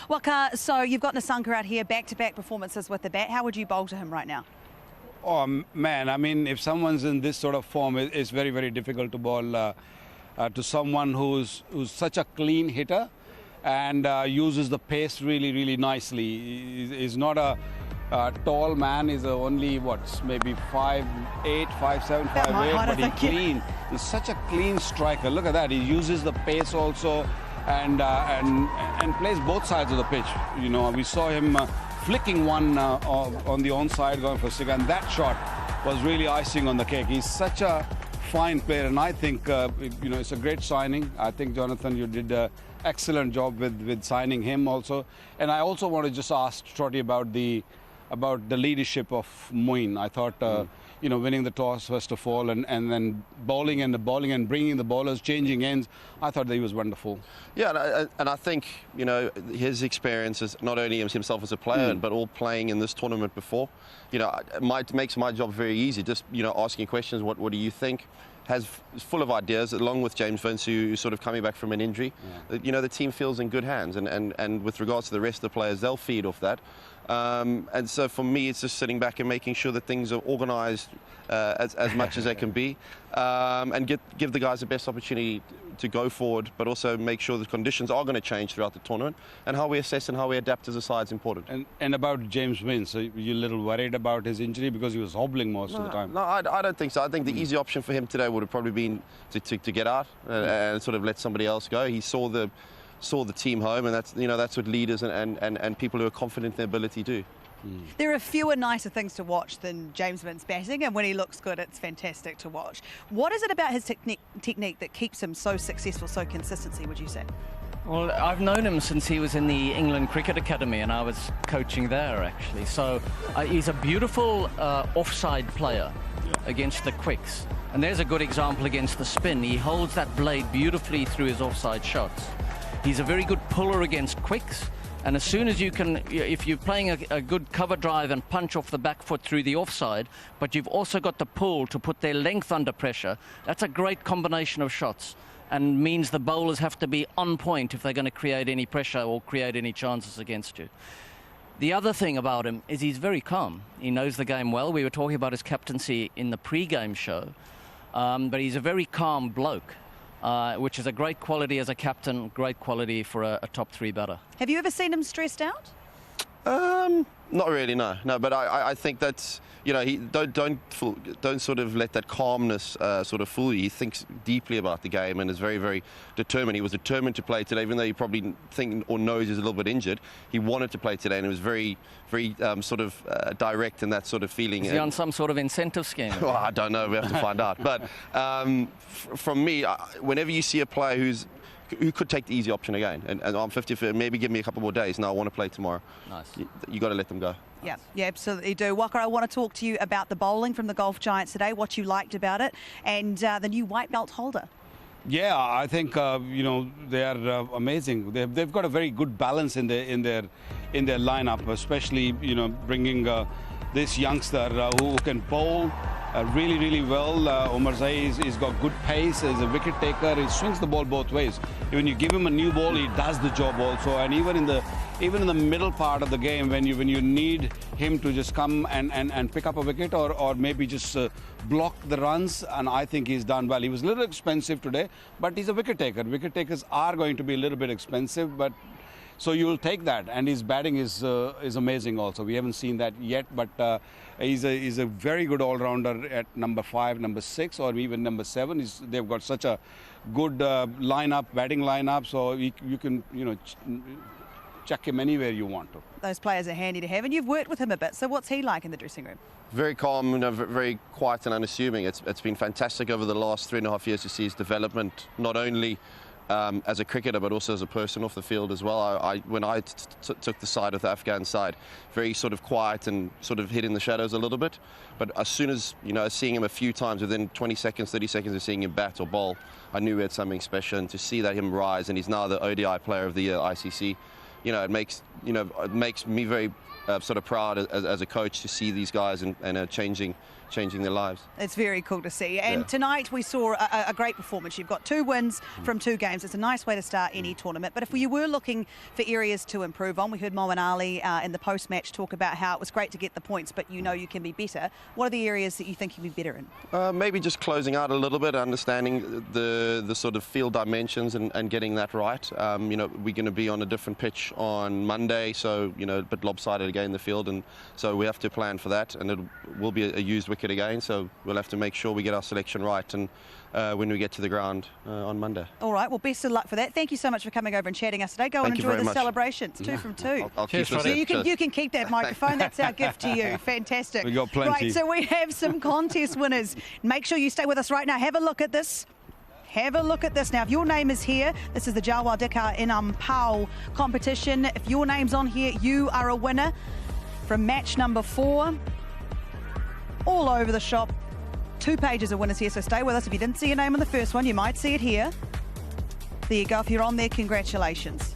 Waka, so you've got Nissanka out here, back-to-back performances with the bat. How would you bowl to him right now? Oh, man, I mean, if someone's in this sort of form, it's very, very difficult to bowl to someone who's such a clean hitter and uses the pace really, really nicely. He's not a tall man. He's only, maybe 5'8", 5'7", 5'8", but he's clean. He's such a clean striker. Look at that. He uses the pace also and plays both sides of the pitch. We saw him flicking one on the onside, going for 6, and that shot was really icing on the cake. He's such a fine player, and I think it's a great signing. I think, Jonathan, you did an excellent job with signing him also. And I also want to just ask Trotty about the leadership of Moeen. I thought winning the toss first of all, and then bowling and bringing the bowlers, changing ends. I thought that he was wonderful. Yeah, and I think his experience is not only himself as a player, but all playing in this tournament before. It makes my job very easy. Just asking questions. What do you think? Is full of ideas, along with James Vince, who's sort of coming back from an injury. The team feels in good hands, and with regards to the rest of the players, they'll feed off that. And so for me, it's just sitting back and making sure that things are organised as much as they can be, and give the guys the best opportunity to go forward, but also make sure the conditions are going to change throughout the tournament, and how we assess and how we adapt as a side is important. And about James Vince, so you're a little worried about his injury because he was hobbling most of the time? No, I don't think so. I think the easy option for him today would have probably been to get out and sort of let somebody else go. He saw the team home, and that's what leaders and people who are confident in their ability do. There are fewer nicer things to watch than James Vince batting, and when he looks good, it's fantastic to watch. What is it about his technique that keeps him so successful, so consistency, would you say? Well, I've known him since he was in the England Cricket Academy, and I was coaching there, actually. So he's a beautiful offside player against the quicks. And there's a good example against the spin. He holds that blade beautifully through his offside shots. He's a very good puller against quicks. And as soon as you can, if you're playing a good cover drive and punch off the back foot through the offside, but you've also got the pull to put their length under pressure, that's a great combination of shots, and means the bowlers have to be on point if they're going to create any pressure or create any chances against you. The other thing about him is he's very calm. He knows the game well. We were talking about his captaincy in the pre-game show, but he's a very calm bloke. Which is a great quality as a captain, great quality for a top 3 batter. Have you ever seen him stressed out? Not really, no. But I think that's, he don't sort of let that calmness sort of fool you. He thinks deeply about the game and is very, very determined. He was determined to play today, even though you probably think or knows he's a little bit injured. He wanted to play today, and it was very, very sort of direct in that sort of feeling. Is he on some sort of incentive scheme? Well, I don't know. We have to find out. But from me, whenever you see a player who could take the easy option again, and I'm 50, maybe give me a couple more days. No, I want to play tomorrow. Nice. You got to let them go. Yeah, absolutely do. Waka, I want to talk to you about the bowling from the Golf Giants today, what you liked about it, and the new white belt holder. Yeah, I think they are amazing. They've got a very good balance in their lineup, especially bringing this youngster who can bowl really, really well. Omar Zai, he's got good pace. He's a wicket taker. He swings the ball both ways. When you give him a new ball, he does the job also. And even in the middle part of the game, when you need him to just come and pick up a wicket or maybe just block the runs, and I think he's done well. He was a little expensive today, but he's a wicket taker. Wicket takers are going to be a little bit expensive, but so you will take that, and his batting is amazing also. We haven't seen that yet, but he's a very good all-rounder at number 5, number 6, or even number 7. They've got such a good batting lineup, so you can chuck him anywhere you want to. Those players are handy to have, and you've worked with him a bit, so what's he like in the dressing room? Very calm, very quiet and unassuming. It's been fantastic over the last 3.5 years to see his development, not only as a cricketer, but also as a person off the field as well. When I took the side of the Afghan side, very sort of quiet and sort of hid in the shadows a little bit. But as soon as, seeing him a few times, within 20 seconds, 30 seconds of seeing him bat or bowl, I knew we had something special. And to see that him rise, and he's now the ODI Player of the Year, ICC, it makes me very sort of proud as a coach to see these guys and changing their lives. It's very cool to see. And tonight we saw a great performance. You've got 2 wins from 2 games. It's a nice way to start any tournament. But if you were looking for areas to improve on, we heard Moeen Ali in the post-match talk about how it was great to get the points, but you can be better. What are the areas that you think you'd be better in? Maybe just closing out a little bit, understanding the sort of field dimensions and getting that right. We're going to be on a different pitch on Monday, so, a bit lopsided again in the field, and so we have to plan for that, and it will be a used wicket again, so we'll have to make sure we get our selection right and when we get to the ground on Monday. All right, well, best of luck for that. Thank you so much for coming over and chatting us today. Go and enjoy the celebrations. 2 from 2. I'll keep so you can keep that microphone. That's our gift to you. Fantastic. We got plenty. Right, so we have some contest winners. Make sure you stay with us right now. Have a look at this. Have a look at this. Now, if your name is here, this is the Jawa Dika Inam Pau competition. If your name's on here, you are a winner from match number 4. All over the shop. 2 pages of winners here, so stay with us. If you didn't see your name on the first one, you might see it here. There you go. If you're on there, congratulations.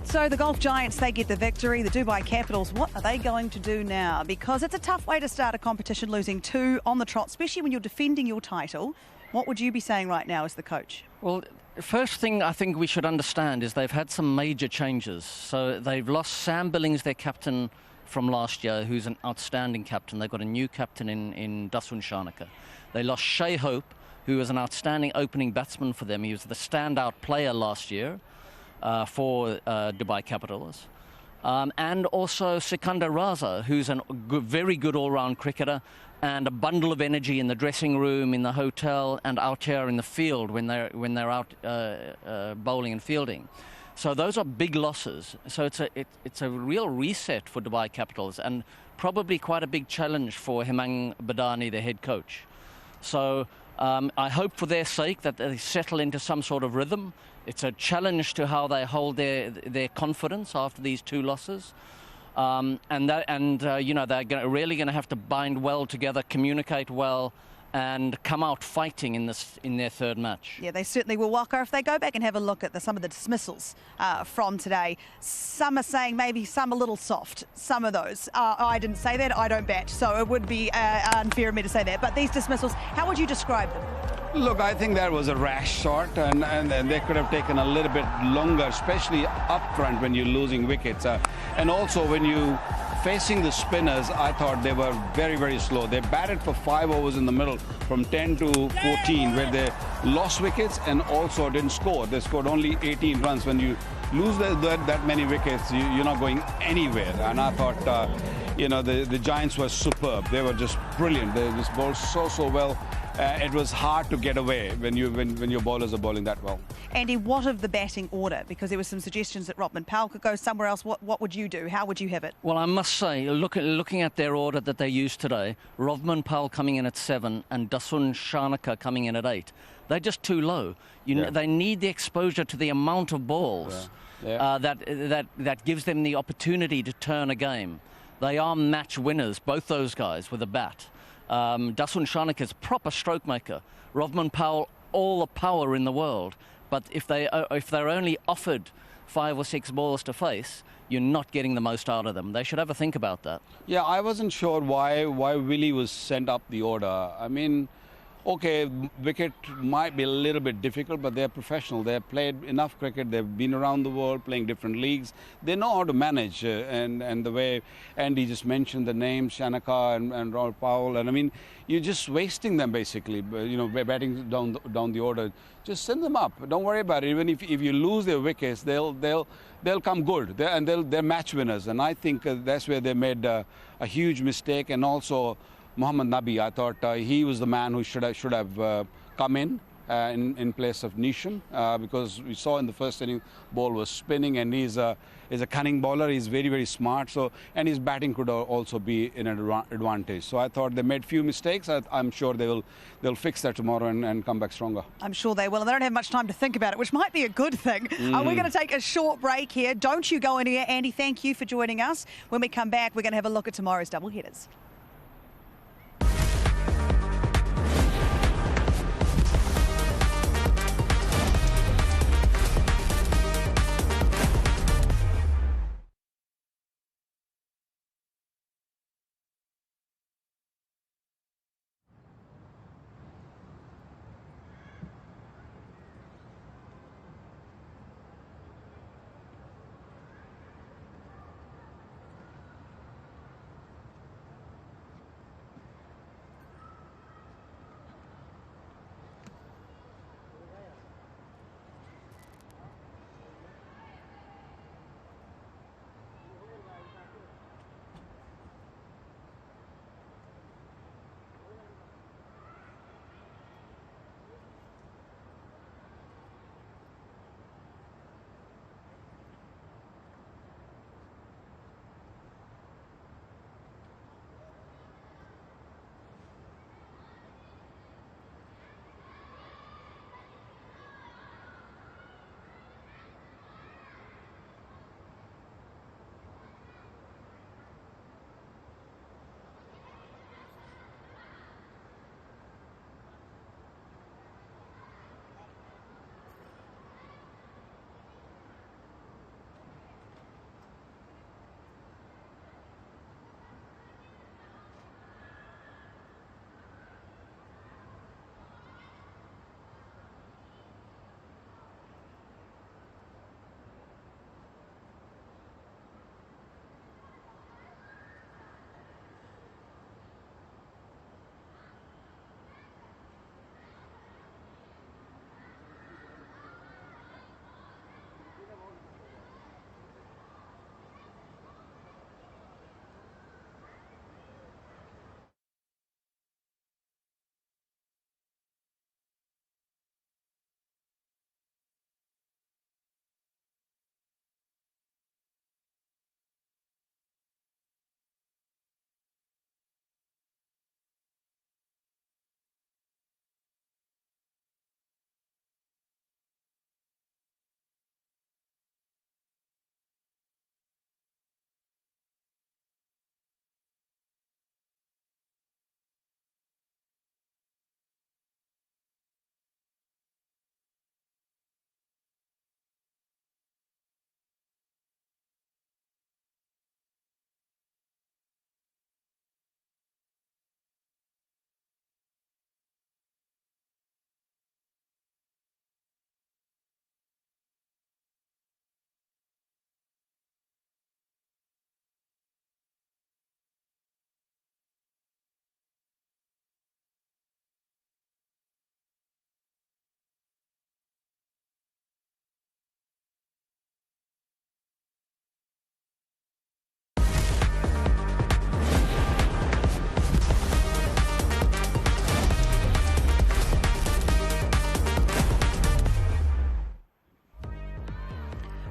So the Golf Giants, they get the victory. The Dubai Capitals, what are they going to do now? Because it's a tough way to start a competition, losing 2 on the trot, especially when you're defending your title. What would you be saying right now as the coach? Well, first thing I think we should understand is they've had some major changes. So they've lost Sam Billings, their captain from last year, who's an outstanding captain. They've got a new captain in Dasun Shanaka. They lost Shea Hope, who was an outstanding opening batsman for them. He was the standout player last year for Dubai Capitals. And also Sikandar Raza, who's a very good all-round cricketer and a bundle of energy in the dressing room, in the hotel, and out here in the field when they're out bowling and fielding. So those are big losses. So it's a real reset for Dubai Capitals and probably quite a big challenge for Hemang Badani, the head coach. So I hope for their sake that they settle into some sort of rhythm. It's a challenge to how they hold their confidence after these 2 losses. You know, they're really going to have to bind well together, communicate well, and come out fighting in their 3rd match. Yeah, they certainly will, Walker. If they go back and have a look at some of the dismissals from today, some are saying maybe some a little soft, some of those. I didn't say that, I don't bat, so it would be unfair of me to say that. But these dismissals, how would you describe them? Look, I think that was a rash shot, and they could have taken a little bit longer, especially up front when you're losing wickets. And also when you facing the spinners, I thought they were very, very slow. They batted for 5 overs in the middle from 10 to 14, where they lost wickets and also didn't score. They scored only 18 runs. When you lose that many wickets, you're not going anywhere. And I thought, you know, the Giants were superb. They were just brilliant. They just bowled so well. It was hard to get away when your bowlers are bowling that well. Andy, what of the batting order? Because there were some suggestions that Rovman Powell could go somewhere else. What would you do? How would you have it? Well, I must say, looking at their order that they used today, Rovman Powell coming in at 7 and Dasun Shanaka coming in at 8. They're just too low. They need the exposure to the amount of balls that gives them the opportunity to turn a game. They are match winners, both those guys, with a bat. Dasun Shanaka is a proper stroke maker. Rovman Powell, all the power in the world. But if they're only offered 5 or 6 balls to face, you're not getting the most out of them. They should have a think about that. Yeah, I wasn't sure why Willie was sent up the order. I mean, okay, Wicket might be a little bit difficult, but they're professional. They've played enough cricket. They've been around the world playing different leagues. They know how to manage. And the way Andy just mentioned the names, Shanaka and Ronald Powell, and I mean, you're just wasting them basically. You know, batting down the order. Just send them up. Don't worry about it. Even if you lose their wickets, they'll come good. They're match winners. And I think that's where they made a huge mistake. And also, Mohammad Nabi, I thought he was the man who should have come in place of Nishan, because we saw in the first inning ball was spinning, and he's a cunning bowler. He's very, very smart. So, and his batting could also be in an advantage. So I thought they made few mistakes. I'm sure they'll fix that tomorrow and come back stronger. I'm sure they will, and they don't have much time to think about it, which might be a good thing. We're going to take a short break here. Don't you go anywhere, Andy. Thank you for joining us. When we come back, we're going to have a look at tomorrow's double headers.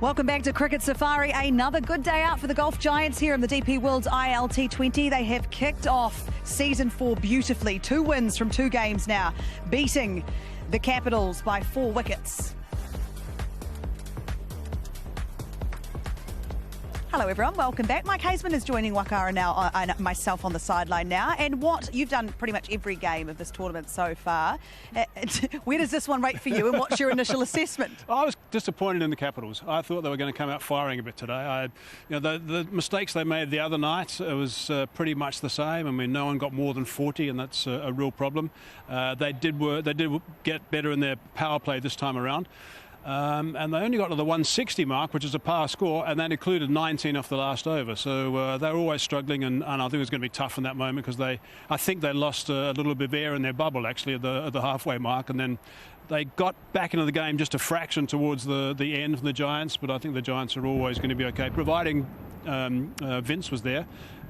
Welcome back to Cricket Safari. Another good day out for the golf giants here in the DP World's ILT20. They have kicked off Season 4 beautifully. 2 wins from 2 games now, beating the Capitals by 4 wickets. Hello everyone, welcome back. Mike Hazeman is joining Wakara now, and myself on the sideline now. And what you've done pretty much every game of this tournament so far. Where does this one rate for you, and what's your initial assessment? I was disappointed in the Capitals. I thought they were going to come out firing a bit today. The mistakes they made the other night, it was pretty much the same. I mean, no one got more than 40, and that's a real problem. They did get better in their power play this time around. And they only got to the 160 mark, which is a par score, and that included 19 off the last over. So they were always struggling, and I think it was going to be tough in that moment because I think they lost a little bit of air in their bubble actually at the halfway mark, and then they got back into the game just a fraction towards the end from the Giants. But I think the Giants are always going to be okay, providing Vince was there.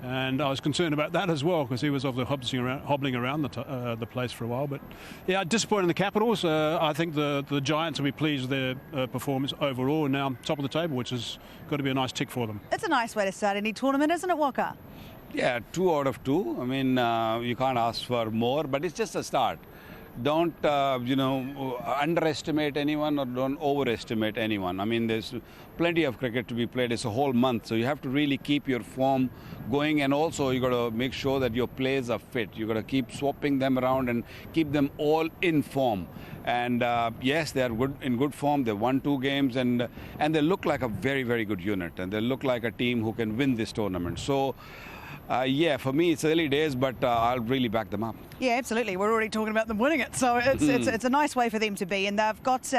And I was concerned about that as well because he was obviously hobbling around the place for a while. But yeah, disappointed in the Capitals. I think the Giants will be pleased with their performance overall, and now top of the table, which has got to be a nice tick for them. It's a nice way to start any tournament, isn't it, Walker? Yeah, 2 out of 2. I mean, you can't ask for more, but it's just a start. Don't, underestimate anyone or don't overestimate anyone. I mean, there's plenty of cricket to be played. It's a whole month, so you have to really keep your form going, and also you got to make sure that your players are fit. You got to keep swapping them around and keep them all in form. And yes, they are in good form. They won 2 games, and they look like a very, very good unit, and they look like a team who can win this tournament. So. Yeah, for me it's early days, but I'll really back them up. Yeah, absolutely. We're already talking about them winning it, so it's a nice way for them to be. And they've got,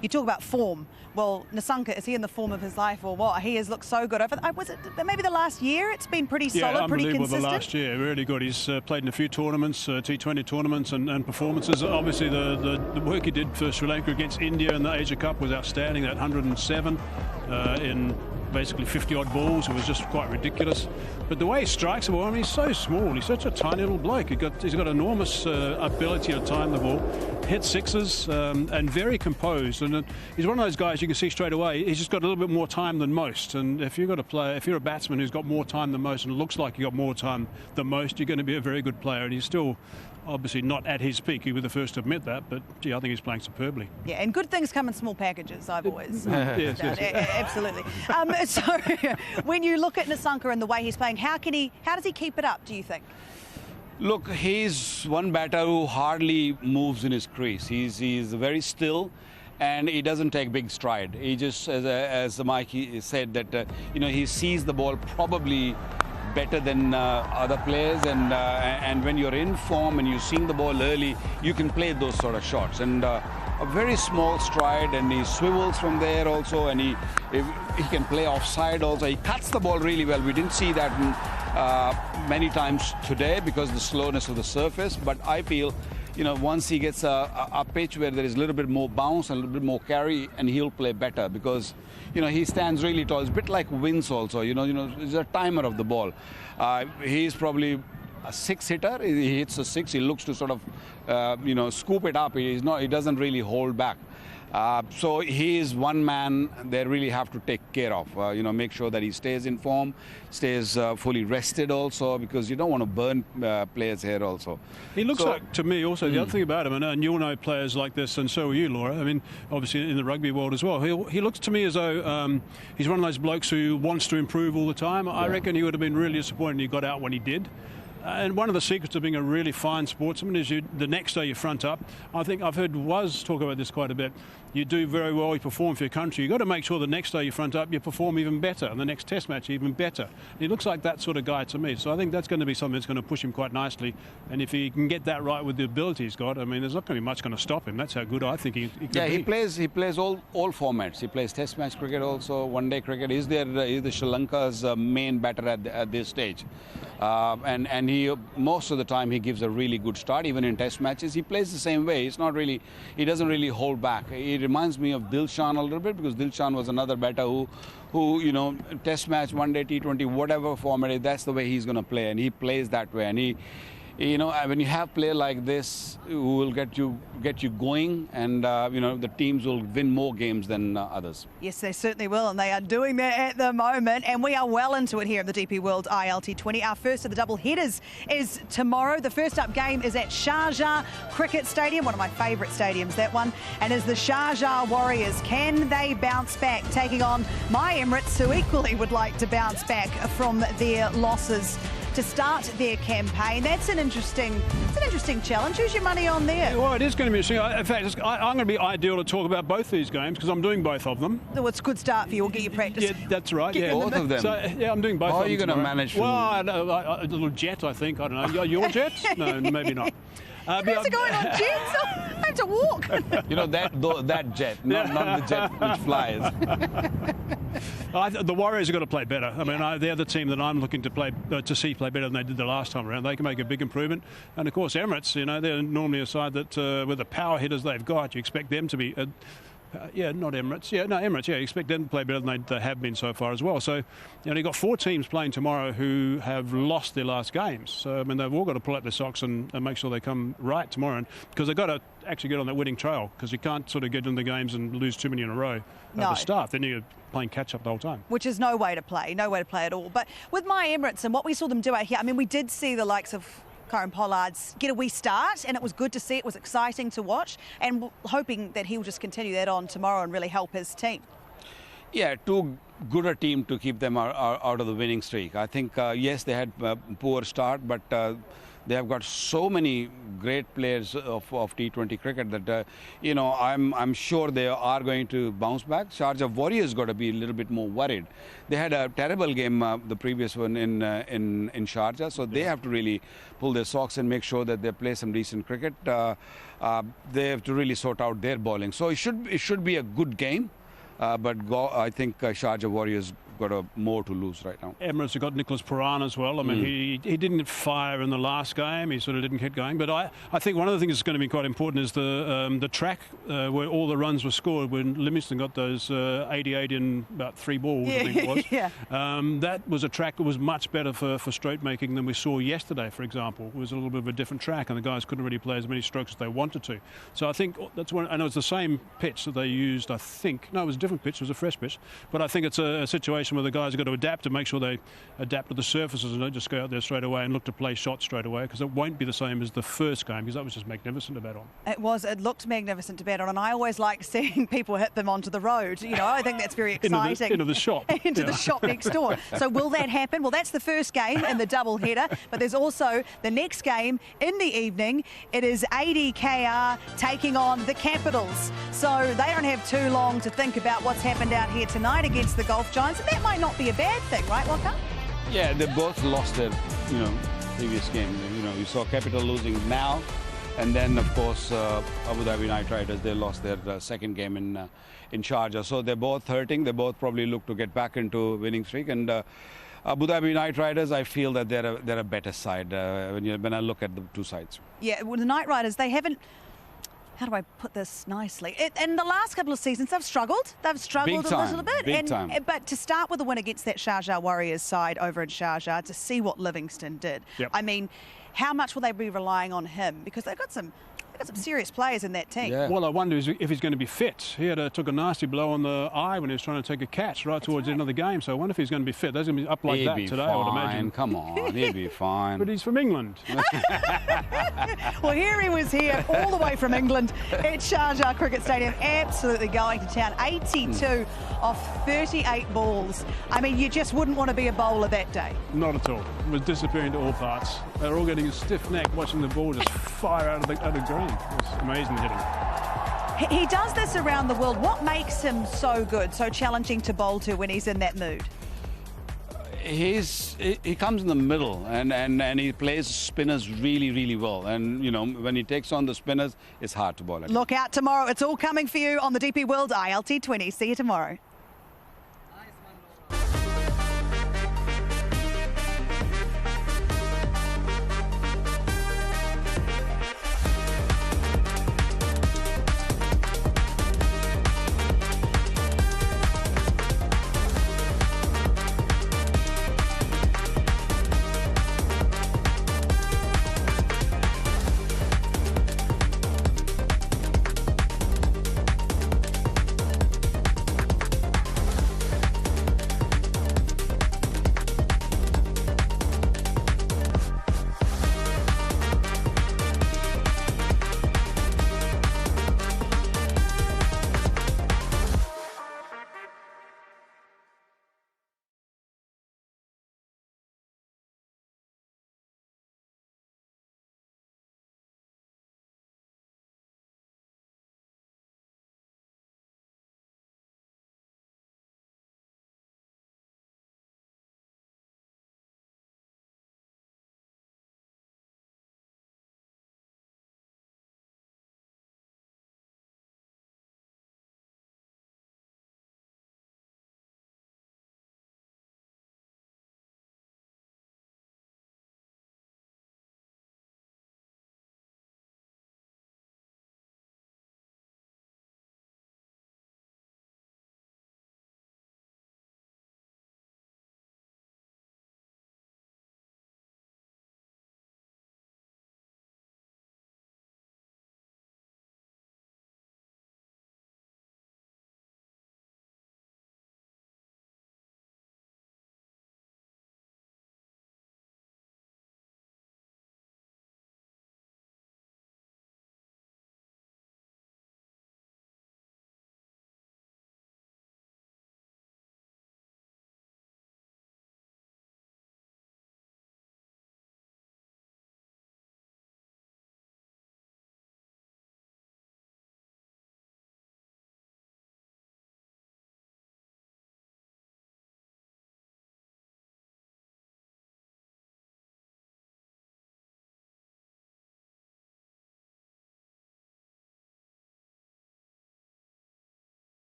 you talk about form. Well, Nissanka, is he in the form of his life or what? He has looked so good. Was it maybe the last year? It's been pretty solid, pretty consistent. The last year, really good. He's played in a few tournaments, T20 tournaments and performances. Obviously, the work he did for Sri Lanka against India in the Asia Cup was outstanding. That 107 in basically 50-odd balls. It was just quite ridiculous. But the way he strikes the ball, I mean, he's so small. He's such a tiny little bloke. He's got enormous ability to time the ball, hit sixes, and very composed. And he's one of those guys you can see straight away. He's just got a little bit more time than most. And if you're a batsman who's got more time than most and looks like you got more time than most, you're going to be a very good player. And he's still obviously not at his peak. He was the first to admit that, but gee, I think he's playing superbly. Yeah, and good things come in small packages, I've always yes. Absolutely. So when you look at Nissanka and the way he's playing, how does he keep it up, do you think? Look, he's one batter who hardly moves in his crease. He's very still, and he doesn't take big stride. He just, as Mike said, that he sees the ball probably better than other players, and when you're in form and you're seeing the ball early, you can play those sort of shots. And a very small stride, and he swivels from there also, and he can play offside also. He cuts the ball really well. We didn't see that many times today because of the slowness of the surface, but I feel once he gets a pitch where there is a little bit more bounce and a little bit more carry, and he'll play better because he stands really tall. It's a bit like Vince also. He's a timer of the ball. He's probably a 6 hitter. He hits a 6. He looks to sort of scoop it up. He doesn't really hold back. So he is one man they really have to take care of. Make sure that he stays in form, stays fully rested also, because you don't want to burn players here also. He looks like, to me also, the other thing about him, and you'll know players like this, and so will you, Laura, I mean, obviously in the rugby world as well, he looks to me as though he's one of those blokes who wants to improve all the time. I reckon he would have been really disappointed he got out when he did. And one of the secrets of being a really fine sportsman is the next day you front up. I think I've heard Waz talk about this quite a bit. You do very well, you perform for your country. You've got to make sure the next day you front up, you perform even better, and the next test match even better. He looks like that sort of guy to me. So I think that's going to be something that's going to push him quite nicely. And if he can get that right with the ability he's got, I mean, there's not going to be much going to stop him. That's how good I think he could be. Yeah, he plays all formats. He plays test match cricket also, one-day cricket. He's the Sri Lanka's main batter at this stage. And he most of the time he gives a really good start. Even in test matches he plays the same way. He doesn't really hold back. He reminds me of Dilshan a little bit, because Dilshan was another batter who test match, one day, T20, whatever format, that's the way he's going to play, and he plays that way. And you know, when you have player like this who will get you going, and you know, the teams will win more games than others. Yes, they certainly will, and they are doing that at the moment. And we are well into it here at the DP World ILT20. Our first of the double headers is tomorrow. The first up game is at Sharjah Cricket Stadium, one of my favourite stadiums, that one. And is the Sharjah Warriors. Can they bounce back, taking on my Emirates, who equally would like to bounce back from their losses to start their campaign? That's an interesting challenge. Who's your money on there? Well, it is going to be interesting. In fact, I'm going to be ideal to talk about both these games because I'm doing both of them. So it's a good start for you. We'll get your practice. Yeah, that's right. Yeah, both of them. So, yeah, I'm doing both. How of them. Are you going to manage? Well, a little jet, I think. I don't know. Your jet? No, maybe not. You guys are going on jets? I have to walk. You know, that jet, not the jet which flies. The Warriors have got to play better. I mean, they're the team that I'm looking to see play better than they did the last time around. They can make a big improvement. And, of course, Emirates, you know, they're normally a side that, with the power hitters they've got, you expect them to be... not Emirates. Emirates. Yeah, you expect them to play better than they have been so far as well. So, you know, you've got 4 teams playing tomorrow who have lost their last games. So, I mean, they've all got to pull up their socks and make sure they come right tomorrow. Because they've got to actually get on that winning trail, because you can't sort of get in the games and lose too many in a row at the start. Then you're playing catch-up the whole time. Which is no way to play at all. But with my Emirates and what we saw them do out here, I mean, we did see the likes of Karen Pollard's get a wee start, and it was good to see. It was exciting to watch, and hoping that he'll just continue that on tomorrow and really help his team. Yeah, too good a team to keep them out of the winning streak. I think, yes, they had a poor start, but they have got so many great players of T20 cricket that, you know, I'm sure they are going to bounce back. Sharjah Warriors got to be a little bit more worried. They had a terrible game, the previous one in Sharjah, so they have to really pull their socks and make sure that they play some decent cricket. They have to really sort out their bowling. So it should be a good game, but I think Sharjah Warriors got more to lose right now. Emirates have got Nicholas Puran as well. I mean, he didn't fire in the last game. He sort of didn't get going. But I think one of the things that's going to be quite important is the track where all the runs were scored when Livingston got those 88 in about 3 balls, I think it was. Yeah. That was a track that was much better for stroke making than we saw yesterday, for example. It was a little bit of a different track, and the guys couldn't really play as many strokes as they wanted to. So I think that's one. I know it's the same pitch that they used, I think. No, it was a different pitch. It was a fresh pitch. But I think it's a situation where the guys have got to adapt and make sure they adapt to the surfaces and don't just go out there straight away and look to play shots straight away, because it won't be the same as the first game, because that was just magnificent to bat on. It looked magnificent to bat on, and I always like seeing people hit them onto the road. You know, I think that's very exciting. Into the shop. Into the shop next door. So will that happen? Well, that's the first game in the double header, but there's also the next game in the evening. It is ADKR taking on the Capitals. So they don't have too long to think about what's happened out here tonight against the Golf Giants, and that might not be a bad thing, right, Waka? Yeah, they both lost their, previous game. You know, you saw Capital losing now, and then of course Abu Dhabi Knight Riders, they lost their second game in Sharjah. So they're both hurting. They both probably look to get back into winning streak. And Abu Dhabi Knight Riders, I feel that they're a better side when I look at the two sides. Yeah, well, the Knight Riders, they haven't. How do I put this nicely? In the last couple of seasons, they've struggled. They've struggled a little bit. But to start with a win against that Sharjah Warriors side over in Sharjah, to see what Livingston did. Yep. I mean, how much will they be relying on him? Because they've got some serious players in that team. Yeah. Well, I wonder if he's going to be fit. He took a nasty blow on the eye when he was trying to take a catch towards the end of the game. So I wonder if he's going to be fit. They're going to be up like that today, I would imagine. Come on, he'll be fine. But he's from England. Well, he was here all the way from England at Sharjah Cricket Stadium, absolutely going to town. 82 off 38 balls. I mean, you just wouldn't want to be a bowler that day. Not at all. It was disappearing to all parts. They were all getting a stiff neck watching the ball just fire out of the green. It was amazing hitting. He does this around the world. What makes him so good, so challenging to bowl to when he's in that mood? He comes in the middle and he plays spinners really, really well. And, you know, when he takes on the spinners, it's hard to bowl at him. Look out tomorrow. It's all coming for you on the DP World ILT20. See you tomorrow.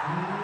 Mm-hmm.